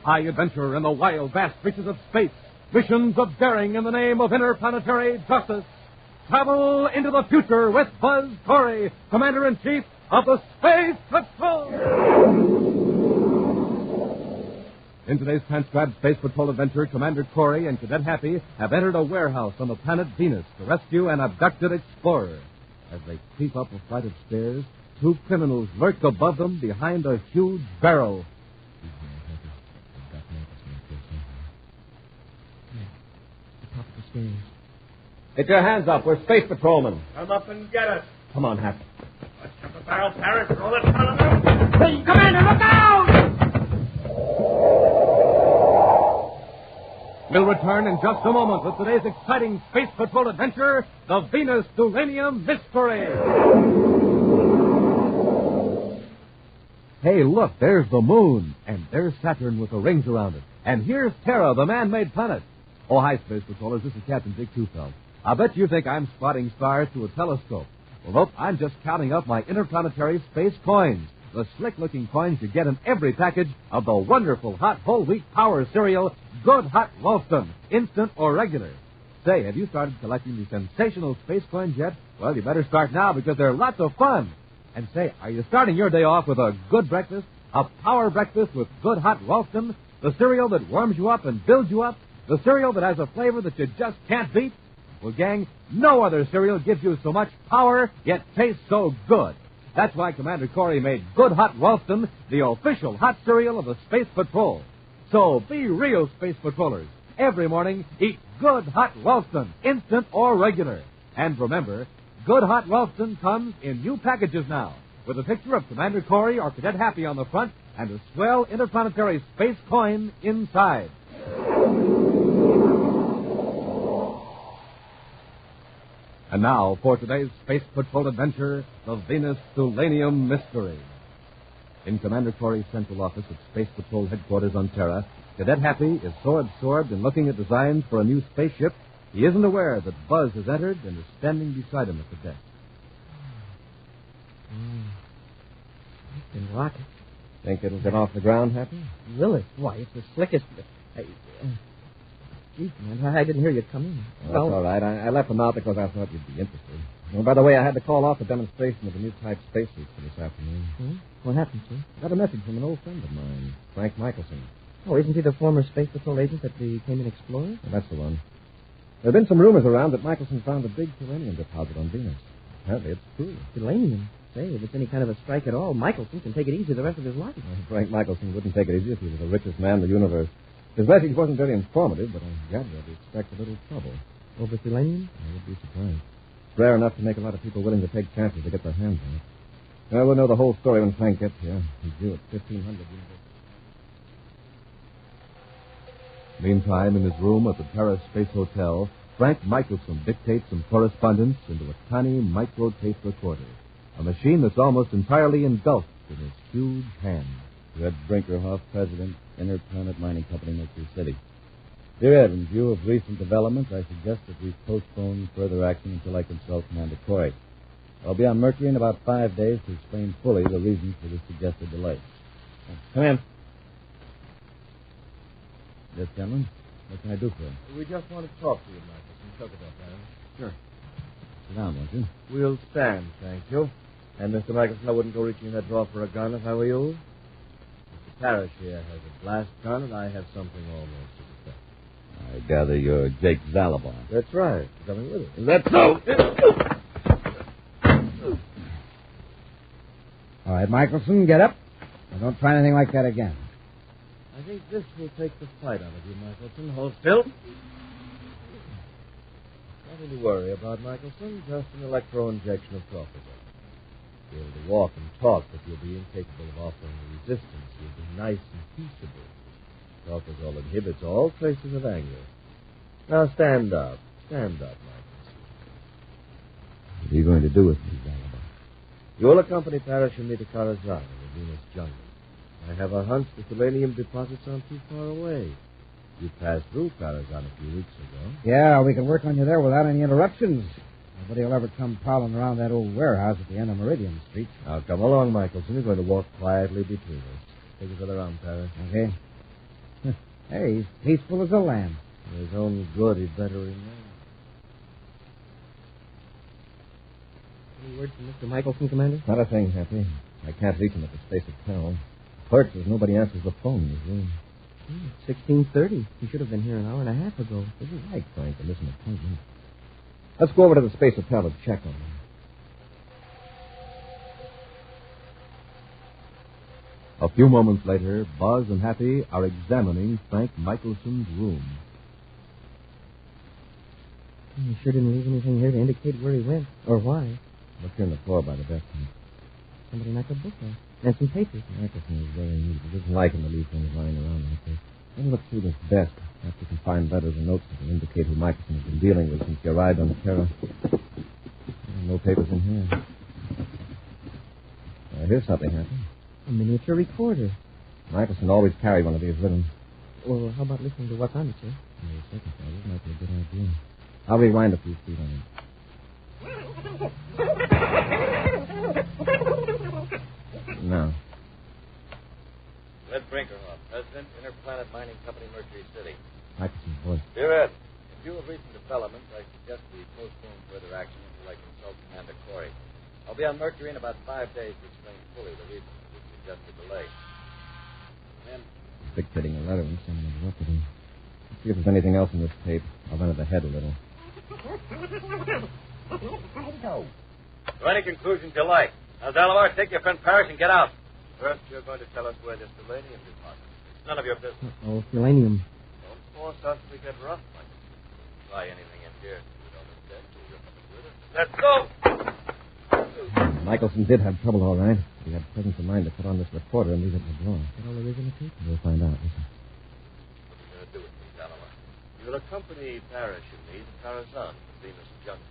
High adventure in the wild, vast reaches of space. Missions of daring in the name of interplanetary justice. Travel into the future with Buzz Corey, Commander-in-Chief of the Space Patrol! In today's transcribed Space Patrol adventure, Commander Corey and Cadet Happy have entered a warehouse on the planet Venus to rescue an abducted explorer. As they creep up a flight of stairs, two criminals lurk above them behind a huge barrel. Top of the stairs. Get your hands up. We're Space Patrolmen. Come up and get us. Come on, Happy. Let's have the barrel, Paris. Roll it down the Hey, Commander, look out! We'll return in just a moment with today's exciting Space Patrol adventure, the Venus Tulania Mystery. Hey, look, there's the moon, and there's Saturn with the rings around it. And here's Terra, the man-made planet. Oh, hi, Space Patrollers. This is Captain Dick Tufeld. I bet you think I'm spotting stars through a telescope. Well, nope, I'm just counting up my interplanetary space coins. The slick-looking coins you get in every package of the wonderful hot whole wheat power cereal, Good Hot Ralston, instant or regular. Say, have you started collecting the sensational space coins yet? Well, you better start now because they're lots of fun. And say, are you starting your day off with a good breakfast? A power breakfast with Good Hot Ralston? The cereal that warms you up and builds you up? The cereal that has a flavor that you just can't beat? Well, gang, no other cereal gives you so much power, yet tastes so good. That's why Commander Corey made Good Hot Ralston the official hot cereal of the Space Patrol. So be real Space Patrollers. Every morning, eat Good Hot Ralston, instant or regular. And remember, Good Hot Ralston comes in new packages now, with a picture of Commander Corey or Cadet Happy on the front and a swell interplanetary space coin inside. And now, for today's Space Patrol adventure, the Venus Tulania Mystery. In Commander Corey's central office at Space Patrol headquarters on Terra, Cadet Happy is so absorbed in looking at designs for a new spaceship, he isn't aware that Buzz has entered and is standing beside him at the desk. Been rocket. Think it'll get off the ground, Happy? Will it? Why, it's the slickest... Gee, man, I didn't hear you come in. Well, that's all right. I left them out because I thought you'd be interested. Well, by the way, I had to call off a demonstration of the new type spacesuit for this afternoon. Hmm? What happened, sir? I got a message from an old friend of mine, Frank Michelson. Oh, isn't he the former Space Patrol agent that became an explorer? Well, that's the one. There have been some rumors around that Michelson found a big uranium deposit on Venus. Apparently it's true. Uranium? Say, if it's any kind of a strike at all, Michelson can take it easy the rest of his life. Well, Frank Michelson wouldn't take it easy if he was the richest man in the universe. His message wasn't very informative, but I gather that he expects a little trouble. Over uranium? I would be surprised. It's rare enough to make a lot of people willing to take chances to get their hands on it. Well, we'll know the whole story when Frank gets here. He's due at 1500. Meantime, in his room at the Terra Space Hotel, Frank Michelson dictates some correspondence into a tiny micro-tape recorder, a machine that's almost entirely engulfed in his huge hand. Red Brinkerhoff, President, Interplanet Mining Company, Mercury City. Dear Ed, in view of recent developments, I suggest that we postpone further action until I consult Commander Corey. I'll be on Mercury in about 5 days to explain fully the reasons for this suggested delay. Come in. Yes, gentlemen. What can I do for you? We just want to talk to you, Marcus. Talk about that. Sure. Sit down, won't you? We'll stand, thank you. And, Mr. Michelson, I wouldn't go reaching in that drawer for a gun if I were you. Mr. Parrish here has a blast gun, and I have something almost to the same. I gather you're Jake Zalabon. That's right. Coming with it. That's so. All right, Michelson, get up. Now, don't try anything like that again. I think this will take the fight out of you, Michelson. Hold still. Nothing to worry about, Michelson. Just an electro-injection of cortisol. You'll be able to walk and talk, but you'll be incapable of offering resistance. You'll be nice and peaceable. Cortisol inhibits all traces of anger. Now stand up. Stand up, Michelson. What are you going to do with me, Zalabon? You'll accompany Parrish and me to Karazhan in the Venus jungle. I have a hunch the selenium deposits aren't too far away. You passed through Karazhan a few weeks ago. Yeah, we can work on you there without any interruptions. Nobody will ever come prowling around that old warehouse at the end of Meridian Street. Now, come along, Michelson. You're going to walk quietly between us. Take each other around, Parrish. Okay. Hey, he's peaceful as a lamb. For his own good, he'd better remain. Any word from Mr. Michelson, Commander? Not a thing, Happy. I can't reach him at the Space Hotel. Clerk says nobody answers the phone in his room. It's 16:30. He should have been here an hour and a half ago. This is right, Frank, to miss an appointment. Let's go over to the Space Hotel and check on him. A few moments later, Buzz and Happy are examining Frank Michelson's room. He sure didn't leave anything here to indicate where he went or why. Look here on the floor by the desk. Somebody knocked a book out. And some papers. Michelson is very neat. He doesn't like him to leave things lying around like this. Let me look through this desk. Perhaps we can find letters and notes that will indicate who Michelson has been dealing with since he arrived on the Terra. No papers in here. Here's something, Happy. A miniature recorder. Michelson always carried one of these with him. Well, how about listening to what's on it, sir? Wait a second, fellas. Might be a good idea. I'll rewind a few feet on it. No. Red Brinkerhoff, President, Interplanet Mining Company, Mercury City. Michelson's voice. Dear Ed, in view of recent developments, I suggest we postpone further action until I consult Commander Corey. I'll be on Mercury in about 5 days to explain fully the reasons for this suggested delay. And Dictating a letter and someone interrupted him. Let's see if there's anything else in this tape. I'll run it ahead a little. to any conclusions you like. Now, Zalabon, take your friend Parrish and get out. First, you're going to tell us where this selenium deposit is. It's none of your business. Oh, selenium. Don't force us to get rough, Mike. Try anything in here you don't intend to. You're coming with us. Let's go! Michelson did have trouble, all right. He had presence of mind to put on this reporter and leave it in the drawer. That all there is in the tape? We'll find out. Listen. What are you going to do with me, Zalabon? You'll accompany Parrish and me to Karazhan, the Venus jungle.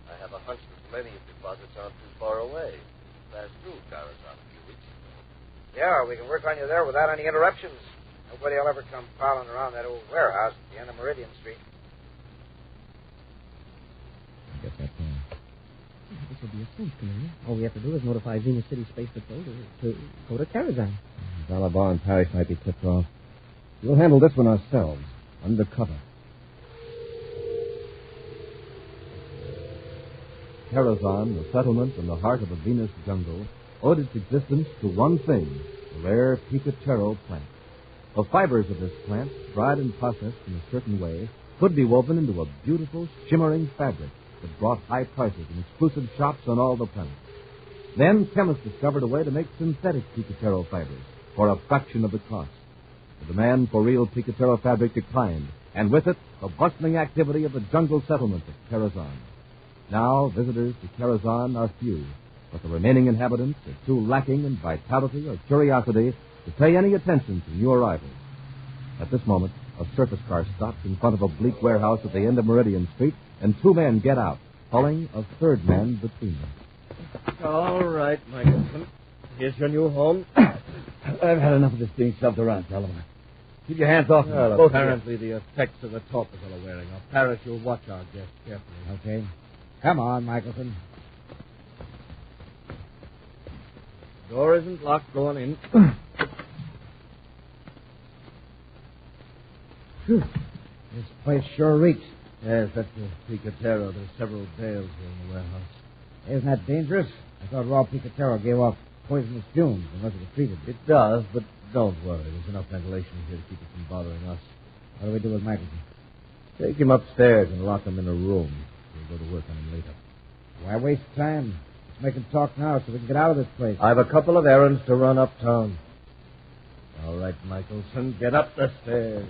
I have a hunch the selenium deposits aren't too far away. Passed through Karazhan a few weeks ago. Yeah, we can work on you there without any interruptions. Nobody will ever come prowling around that old warehouse at the end of Meridian Street. I guess that's all. This will be a cinch, Commander. All we have to do is notify Venus City Space Patrol to go to Karazhan. Zalabon and Parrish might be tipped off. We'll handle this one ourselves, undercover. Karazhan, the settlement in the heart of the Venus jungle, owed its existence to one thing, the rare Picatero plant. The fibers of this plant, dried and processed in a certain way, could be woven into a beautiful, shimmering fabric that brought high prices in exclusive shops on all the planet. Then chemists discovered a way to make synthetic Picatero fibers for a fraction of the cost. The demand for real Picatero fabric declined, and with it, the bustling activity of the jungle settlement of Karazhan. Now, visitors to Karazhan are few, but the remaining inhabitants are too lacking in vitality or curiosity to pay any attention to new arrivals. At this moment, a surface car stops in front of a bleak warehouse at the end of Meridian Street, and two men get out, pulling a third man between them. All right, Michelson. Here's your new home. I've had enough of this being shoved around, Zalabon. Keep your hands off me. Well, Both apparently the effects of the talk is all wearing off. Parrish, you'll watch our guest carefully. Okay. Come on, Michelson. Door isn't locked. Go on in. Phew. This place sure reeks. Yes, that's the Picatero. There's several bales here in the warehouse. Isn't that dangerous? I thought raw Picatero gave off poisonous fumes unless it was treated. It does, but don't worry. There's enough ventilation here to keep it from bothering us. What do we do with Michelson? Take him upstairs and lock him in a room. We'll go to work on him later. Why waste time? Let's make him talk now so we can get out of this place. I've a couple of errands to run uptown. All right, Michelson, get up the stairs.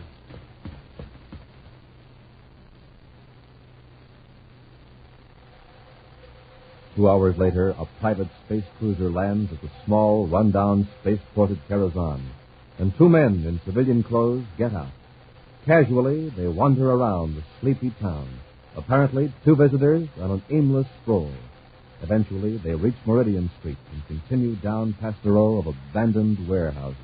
Two hours later, a private space cruiser lands at the small, run-down, spaceported Karazhan, and two men in civilian clothes get out. Casually, they wander around the sleepy town, apparently two visitors on an aimless stroll. Eventually, they reach Meridian Street and continue down past a row of abandoned warehouses.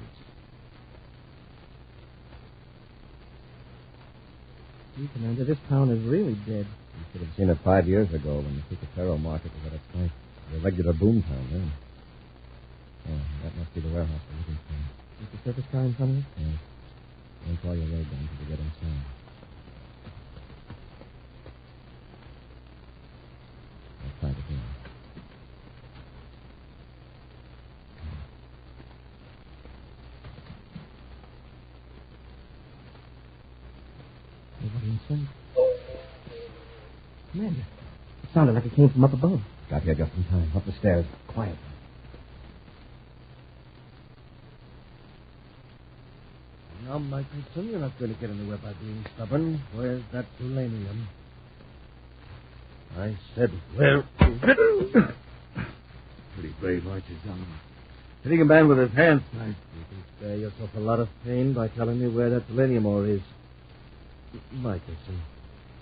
Gee, Commander, this town is really dead. You should have seen it 5 years ago when the Picatero market was at its height. A regular boom town then. Oh, that must be the warehouse we're looking for. Is the surface car in front of us? Yes. Don't call your ray gun until we get inside. I'll try it here. Nobody inside. Commander, it sounded like it came from up above. Got here just in time. Up the stairs. Quiet. Now, Michelson, you're not going to get anywhere by being stubborn. Where's that Tulania? I said, where is it? Pretty brave, aren't you, John? Hitting a man with his hands tied. You can spare yourself a lot of pain by telling me where that Tulania ore is. Michelson,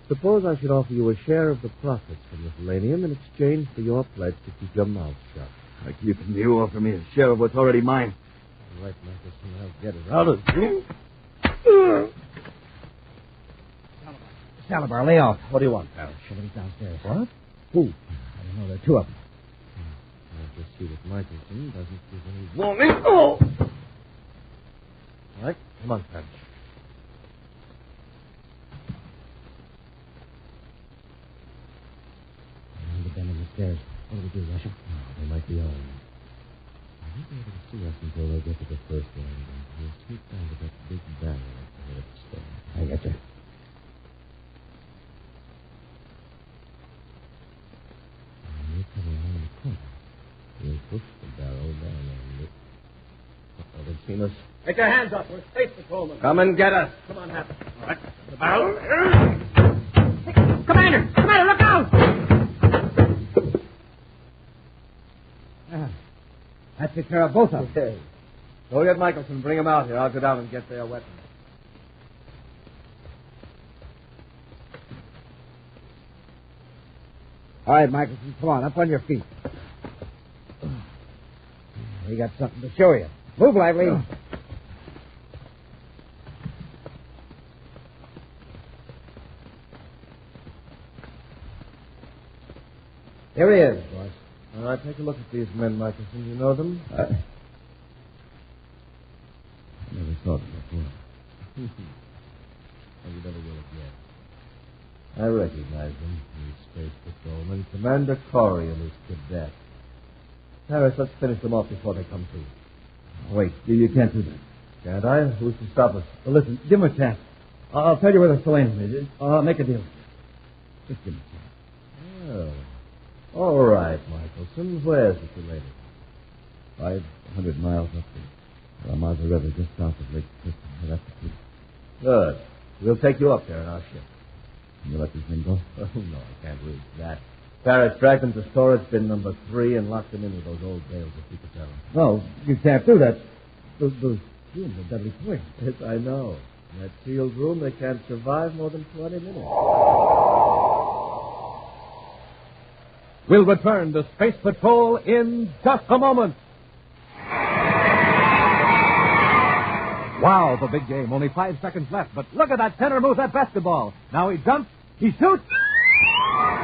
suppose I should offer you a share of the profits from the Tulanium in exchange for your pledge to keep your mouth shut. Like you offer me a share of what's already mine. All right, Michelson, I'll get it out of you. Salabar, lay off. What do you want, Parrish? Somebody's downstairs. What? Who? I don't know. There are two of them. I'll just see that Michelson doesn't give any warning. Oh! All right, come on, Parrish. They're bending the stairs. What do we do, Russia? Oh, they might be on. I won't be able to see us until they get to the first landing. We'll sneak down to that big barrel at the head of the stairs. I get you. We'll come around the corner. We'll push the barrel down on it. Oh, they've seen us. Get your hands up. We're space patrolmen. Come and get us. Come on, Hap. All right. The barrel. Commander! Commander, look out! That takes care of both of them. Okay. Go get Michelson. Bring him out here. I'll go down and get their weapons. All right, Michelson, come on, up on your feet. We got something to show you. Move lively. Here he is, boss. All right, take a look at these men, Michelson. You know them? Never thought of it before. And you never will again. I recognize them. These space patrolmen. Commander Corey and his cadet. Harris, let's finish them off before they come to. Wait, you can't do that. Can't I? Who's to stop us? Well, listen, give him a chance. I'll tell you where the Tulania is. I'll make a deal. Just give him a chance. Oh. All right, Michelson. Where's the Tulania? 500 miles up the Ramaza River, just south of Lake Tristan. That's the key. Good. We'll take you up there in our ship. Can you let these men go? Oh, no, I can't read that. Parrish dragged them to storage bin number 3 and locked them in with those old bales of Picatero. No, you can't do that. Those fumes are deadly poison. Yes, I know. In that sealed room, they can't survive more than 20 minutes. We'll return to Space Patrol in just a moment. Wow, the big game. Only 5 seconds left. But look at that center move, that basketball. Now he jumps. He shoots.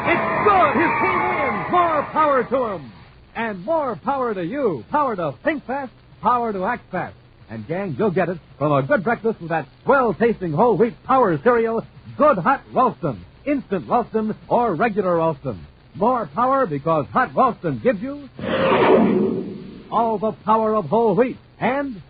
It's good. His team wins. More power to him. And more power to you. Power to think fast. Power to act fast. And, gang, you'll get it from a good breakfast with that swell-tasting whole wheat power cereal, Good Hot Ralston. instant Ralston or regular Ralston. More power because hot Ralston gives you all the power of whole wheat and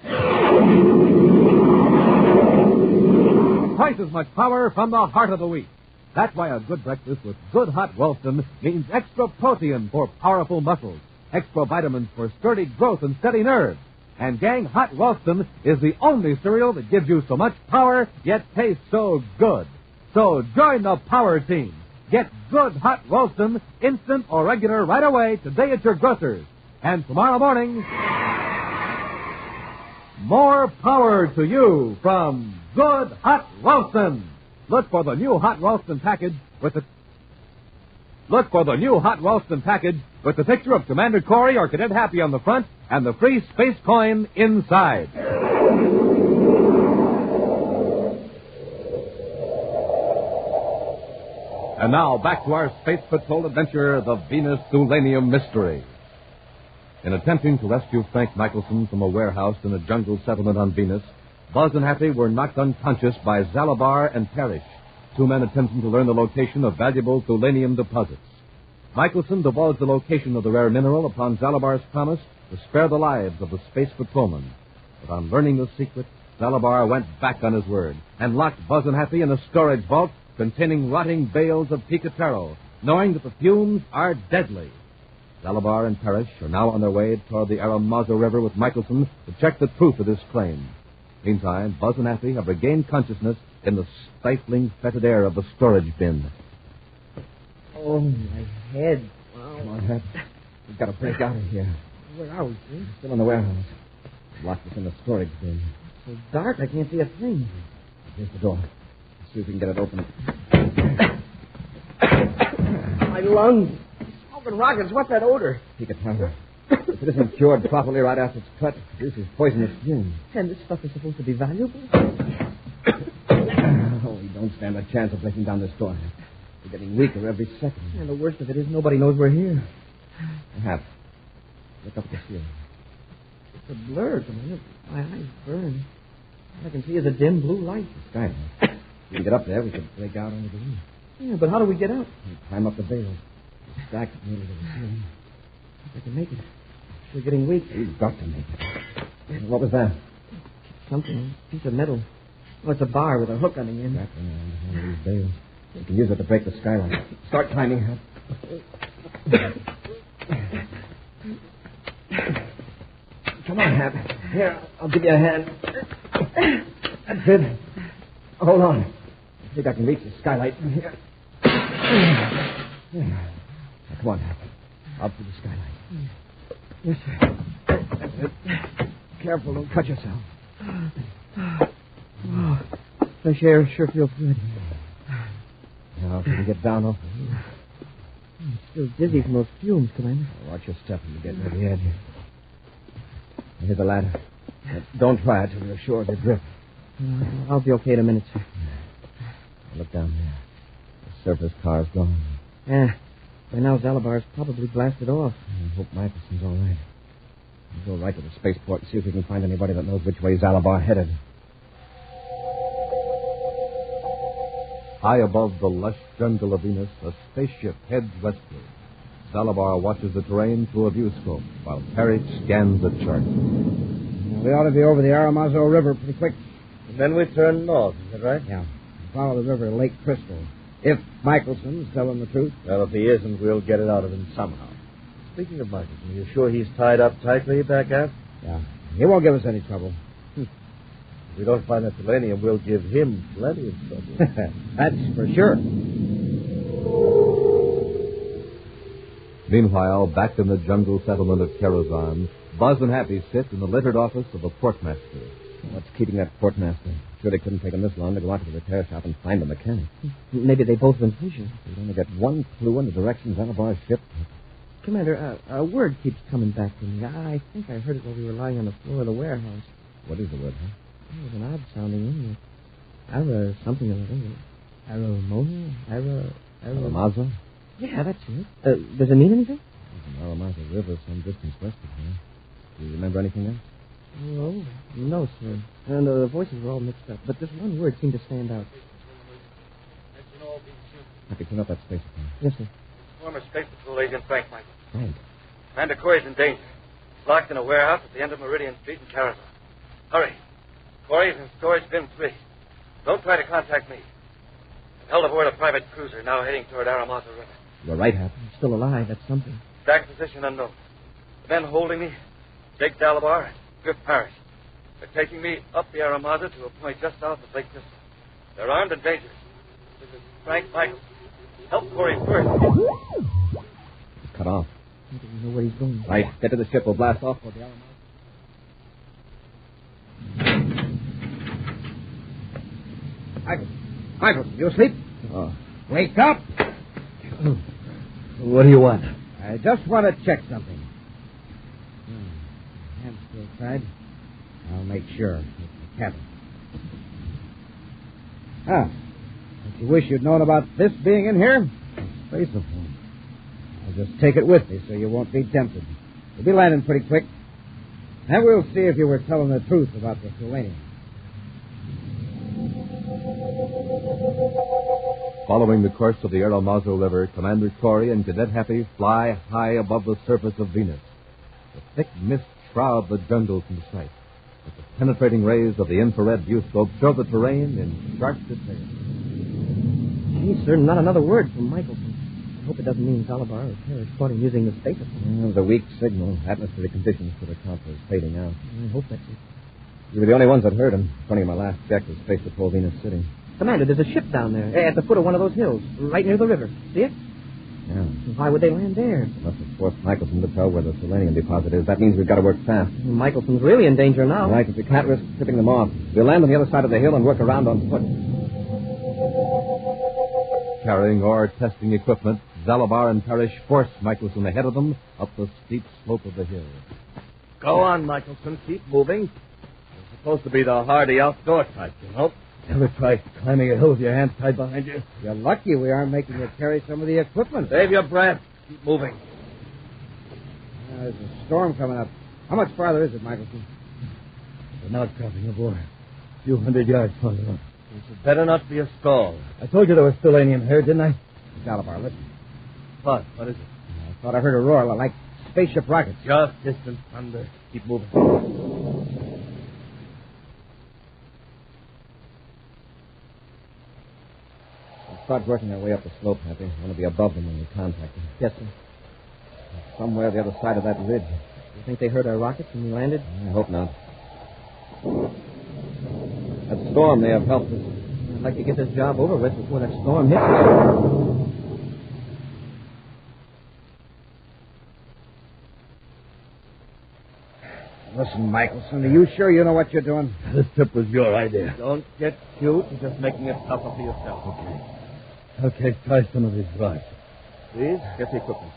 twice as much power from the heart of the wheat. That's why a good breakfast with good hot Ralston means extra protein for powerful muscles, extra vitamins for sturdy growth and steady nerves. And, gang, hot Ralston is the only cereal that gives you so much power, yet tastes so good. So join the power team. Get good hot Ralston, instant or regular, right away today at your grocer's. And tomorrow morning, more power to you from good hot Ralston. Look for the new hot Ralston package with the picture of Commander Corey or Cadet Happy on the front and the free space coin inside. And now back to our Space Patrol adventure, the Venus Tulania Mystery. In attempting to rescue Frank Michelson from a warehouse in a jungle settlement on Venus, Buzz and Happy were knocked unconscious by Zalabar and Parrish, two men attempting to learn the location of valuable Tulanium deposits. Michelson divulged the location of the rare mineral upon Zalabar's promise to spare the lives of the space patrolmen. But on learning the secret, Zalabar went back on his word and locked Buzz and Happy in a storage vault containing rotting bales of picatero, knowing that the fumes are deadly. Zalabar and Parrish are now on their way toward the Aramazo River with Michelson to check the truth of this claim. Meantime, Buzz and Happy have regained consciousness in the stifling, fetid air of the storage bin. Oh, my head. Wow. Come on, Hap. We've got to break out of here. Where are we, Steve? Still in the warehouse. Locked us in the storage bin. It's so dark, I can't see a thing. Here's the door. Let's see if we can get it open. My lungs. Smoking rockets. What's that odor? Picatero. If it isn't cured properly right after it's cut, it produces poisonous fumes. And this stuff is supposed to be valuable? Oh, we don't stand a chance of breaking down this door. We're getting weaker every second. And the worst of it is nobody knows we're here. Perhaps. Look up at the ceiling. It's a blur, Commander. My eyes burn. All I can see is a dim blue light. The skylight. If we can get up there, we could break out onto the roof. Yeah, but how do we get out? We climb up the bales. Stack nearly to the ceiling. If I can make it. We're getting weak. We've got to make it. What was that? Something. A piece of metal. Oh, it's a bar with a hook on the end. Back on one of these bales. We can use it to break the skylight. Start climbing, Hap. Come on, Hap. Here, I'll give you a hand. That's it. Hold on. I think I can reach the skylight from here. Now, come on, Hap. Out through the skylight. Yes, sir. That's it. Careful, don't cut yourself. Oh, fresh air sure feels good. Now, if we can get down off the roof. I'm still dizzy from those fumes, Commander. Watch your step when you get near the edge. Here's the ladder. Don't try it till you're sure of your grip. I'll be okay in a minute, sir. Look down there. The surface car's gone. Yeah. By now, Zalabar's probably blasted off. I hope Michelson's all right. We'll go right to the spaceport and see if we can find anybody that knows which way Zalabar headed. High above the lush jungle of Venus, a spaceship heads westward. Zalabar watches the terrain through a viewscope, while Parrish scans the chart. We ought to be over the Aramazo River pretty quick. And then we turn north, is that right? Yeah. Follow the river to Lake Crystal. If Michelson's telling the truth. Well, if he isn't, we'll get it out of him somehow. Speaking of Michelson, are you sure he's tied up tightly back out? Yeah. He won't give us any trouble. If we don't find that Tulania, we'll give him plenty of trouble. That's for sure. Meanwhile, back in the jungle settlement of Karazhan, Buzz and Happy sit in the littered office of the portmaster. What's keeping that portmaster? Sure, it couldn't take him this long to go out to the repair shop and find the mechanic. Maybe they both been fishing. We'd only get one clue in the direction Zalabar's ship. Commander, a word keeps coming back to me. I think I heard it while we were lying on the floor of the warehouse. What is the word, huh? It was an odd-sounding name. Ara something or other. Aramosa? Aramazo? Yeah, that's it. Does it mean anything? There's an Aramazo River some distance west of here. Do you remember anything else? No, sir. And the voices were all mixed up. But this one word seemed to stand out. Happy, turn up that space account. Yes, sir. Former Space Patrol Agent Frank Michael. Frank. Commander Corey's in danger. He's locked in a warehouse at the end of Meridian Street in Carazon. Hurry. Corey's in storage bin 3. Don't try to contact me. I've held aboard a private cruiser now heading toward Aramatha River. You're right, Happy. I'm still alive. That's something. Exact position unknown. The men holding me, Jake Dalabar and Griff Parrish. They're taking me up the Aramatha to a point just south of Lake Thistle. They're armed and dangerous. This is Frank Michael. Help Corey first. Cut off. I don't know where he's going. Right. Get to the ship. We'll blast off for the Alamo. Michael, you asleep? Oh. Wake up. What do you want? I just want to check something. Hands still tied. I'll make sure. It's the cabin. Don't you wish you'd known about this being in here? Spaceophone. I'll just take it with me so you won't be tempted. We'll be landing pretty quick. And we'll see if you were telling the truth about the Tulania. Following the course of the Aramatha River, Commander Corey and Cadet Happy fly high above the surface of Venus. The thick mist shrouds the jungle from sight, but the penetrating rays of the infrared viewscope show the terrain in sharp detail. Gee, sir, not another word from Michelson. I hope it doesn't mean Dalabar or Parrish caught him using the spaceophone. It was a weak signal. Atmospheric conditions could account for his fading out. I hope that's it. You were the only ones that heard him. Funny, my last check was Space Patrol Venus City. Commander, there's a ship down there at the foot of one of those hills, right near the river. See it? Yeah. Why would they land there? Must have forced Michelson to tell where the selenium deposit is. That means we've got to work fast. Michelson's really in danger now. Right, but we can't risk tipping them off. We'll land on the other side of the hill and work around on foot. Carrying ore testing equipment, Dalabar and Parrish force Michelson ahead of them up the steep slope of the hill. Go on, Michelson. Keep moving. You're supposed to be the hardy outdoor type, you know. Ever try climbing a hill with your hands tied behind you? You're lucky we aren't making you carry some of the equipment. Save your breath. Keep moving. There's a storm coming up. How much farther is it, Michelson? We're not crossing a board. A few hundred yards farther up. This had better not be a stall. I told you there was selenium here, didn't I? Dalabar, listen. What? What is it? I thought I heard a roar like spaceship rockets. Just distant thunder. Keep moving. Start working our way up the slope, Happy. I want to be above them when we contact them. Yes, sir. Somewhere the other side of that ridge. You think they heard our rockets when we landed? I hope not. That storm may have helped us. I'd like to get this job over with before that storm hits us. Listen, Michelson, are you sure you know what you're doing? This trip was your idea. Don't get cute. You're just making it tougher for yourself. Okay, try some of these rocks. Please, get the equipment.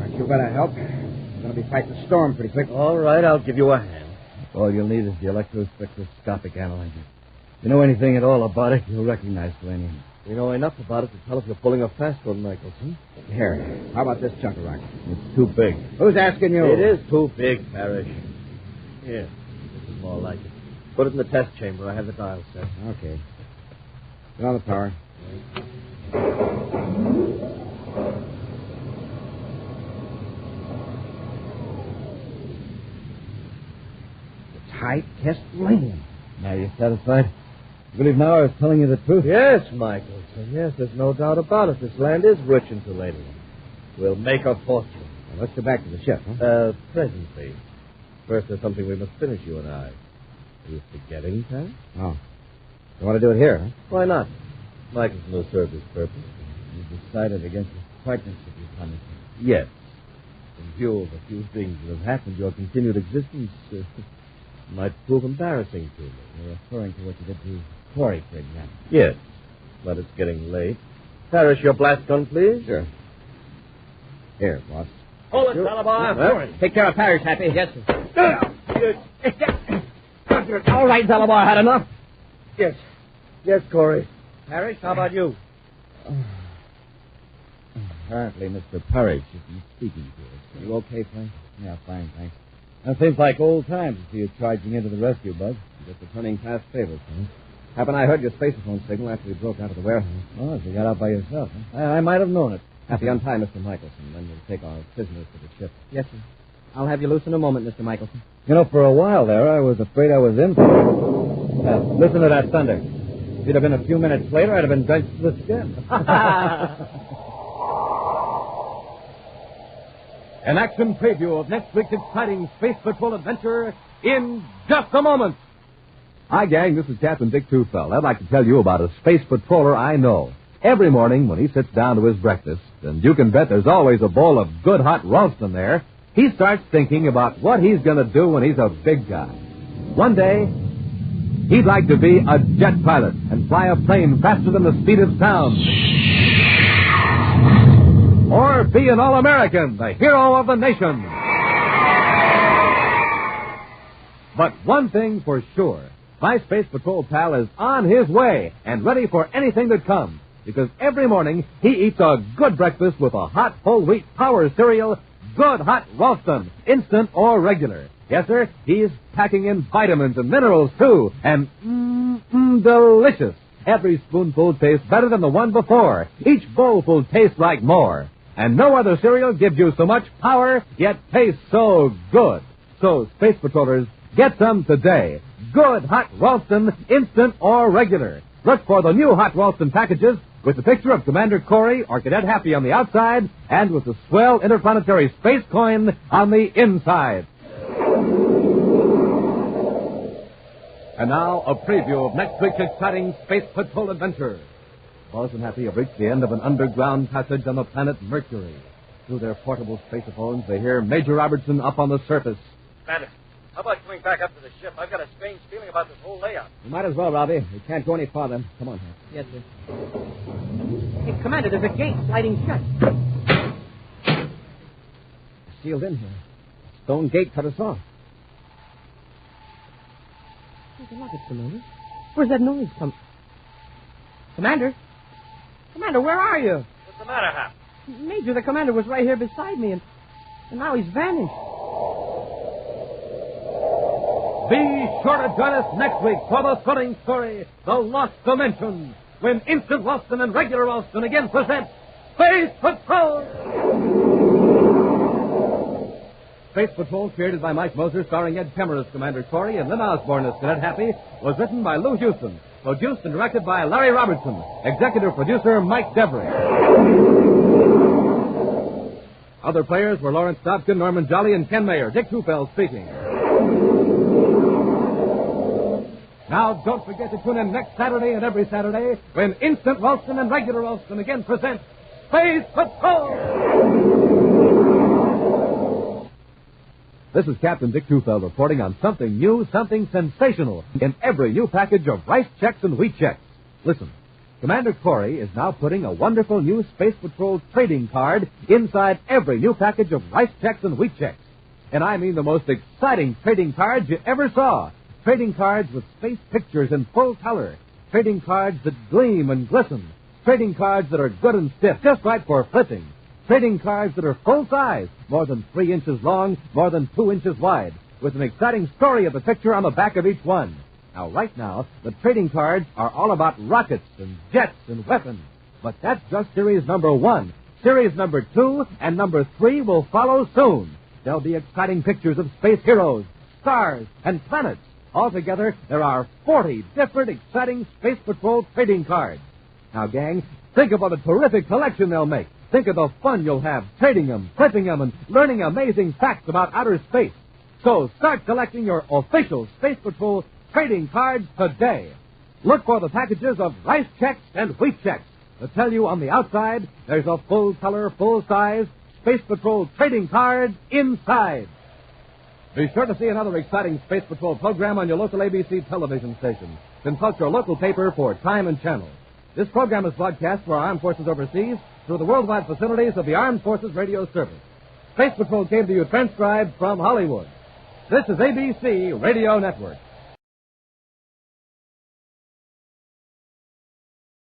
Aren't you going to help? We're going to be fighting the storm pretty quick. All right, I'll give you a hand. All you'll need is the electrospectroscopic analyzer. If you know anything at all about it, you'll recognize selenium. We know enough about it to tell if you're pulling a fast one, Michelson. Here, how about this chunk of rock? It's too big. Who's asking you? It is too big, Parrish. Here, this is more like it. Put it in the test chamber. I have the dial set. Okay. Turn on the power. It's high-test selenium. Now you're satisfied? You believe now I was telling you the truth? Yes, Michelson. Yes, there's no doubt about it. This land is rich in selenium. We'll make a fortune. Now, let's go back to the ship, huh? Presently. First, there's something we must finish, you and I. Are you forgetting, Pat? Oh. You want to do it here, huh? Why not? Michelson will serve his purpose. You decided against the partnership you promised me. Yes. In view of a few things that have happened, your continued existence might prove embarrassing to me. You're referring to what you did to Corey, for example. Yes, but it's getting late. Parrish, your blast gun, please. Sure. Here, boss. Hold it, Dalabar. Take care of Parrish, Happy. Yes, sir. All right, Dalabar, had enough? Yes. Yes, Corey. Parrish, how about you? Apparently, Mr. Parrish isn't speaking to us. Are you okay, Frank? Yeah, fine, thanks. It seems like old times to see you charging into the rescue, Bud. Just returning past favors, huh? Happen I heard your spacephone signal after you broke out of the warehouse. Oh, so you got out by yourself, huh? I might have known it. Happy, untie Mr. Michelson, then we'll take our prisoners to the ship. Yes, sir. I'll have you loose in a moment, Mr. Michelson. You know, for a while there, I was afraid I was in for it. Listen to that thunder. If you'd have been a few minutes later, I'd have been drenched to the skin. An action preview of next week's exciting Space Patrol adventure in just a moment. Hi, gang. This is Captain Dick Tufeld. I'd like to tell you about a space patroller I know. Every morning when he sits down to his breakfast, and you can bet there's always a bowl of good hot Ralston there, he starts thinking about what he's going to do when he's a big guy. One day, he'd like to be a jet pilot and fly a plane faster than the speed of sound. Or be an All-American, the hero of the nation. But one thing for sure, my Space Patrol pal is on his way and ready for anything that comes. Because every morning he eats a good breakfast with a hot whole wheat power cereal, good hot Ralston, instant or regular. Yes, sir, he's packing in vitamins and minerals, too, and delicious. Every spoonful tastes better than the one before. Each bowlful tastes like more. And no other cereal gives you so much power, yet tastes so good. So, Space Patrollers, get some today. Good hot Ralston, instant or regular. Look for the new hot Ralston packages with the picture of Commander Corey or Cadet Happy on the outside and with the swell interplanetary space coin on the inside. And now, a preview of next week's exciting Space Patrol adventure. Buzz and Happy have reached the end of an underground passage on the planet Mercury. Through their portable spacephones, they hear Major Robertson up on the surface. Commander, how about coming back up to the ship? I've got a strange feeling about this whole layout. You might as well, Robbie. We can't go any farther. Come on, Happy. Yes, sir. Hey, Commander, there's a gate sliding shut. Sealed in here. Stone gate cut us off. Take a look at Commander. Where's that noise come? Commander? Commander, where are you? What's the matter, Hap? Major, the commander was right here beside me, and now he's vanished. Be sure to join us next week for the thrilling story, The Lost Dimension, when Instant Ralston and Regular Ralston again present Space Patrol! Space Patrol, created by Mike Moser, starring Ed Kemmer as Commander Corey and Lynn Osborne as Cadet Happy, was written by Lou Houston, produced and directed by Larry Robertson, executive producer Mike Devery. Other players were Lawrence Dobkin, Norman Jolly, and Ken Mayer. Dick Tufeld speaking. Now, don't forget to tune in next Saturday and every Saturday when Instant Ralston and Regular Ralston again present Space Patrol! This is Captain Dick Tufeld reporting on something new, something sensational in every new package of Rice Checks and Wheat Checks. Listen, Commander Corey is now putting a wonderful new Space Patrol trading card inside every new package of Rice Checks and Wheat Checks. And I mean the most exciting trading cards you ever saw. Trading cards with space pictures in full color. Trading cards that gleam and glisten. Trading cards that are good and stiff, just right for flipping. Trading cards that are full size, more than 3 inches long, more than 2 inches wide, with an exciting story of the picture on the back of each one. Now, right now, the trading cards are all about rockets and jets and weapons. But that's just series number 1. Series number 2 and number 3 will follow soon. There'll be exciting pictures of space heroes, stars, and planets. Altogether, there are 40 different exciting Space Patrol trading cards. Now, gang, think of what a terrific collection they'll make. Think of the fun you'll have trading them, flipping them, and learning amazing facts about outer space. So start collecting your official Space Patrol trading cards today. Look for the packages of Rice Checks and Wheat Checks that tell you on the outside there's a full-color, full-size Space Patrol trading card inside. Be sure to see another exciting Space Patrol program on your local ABC television station. Consult your local paper for time and channel. This program is broadcast for our armed forces overseas through the worldwide facilities of the Armed Forces Radio Service. Space Patrol came to you transcribed from Hollywood. This is ABC Radio Network.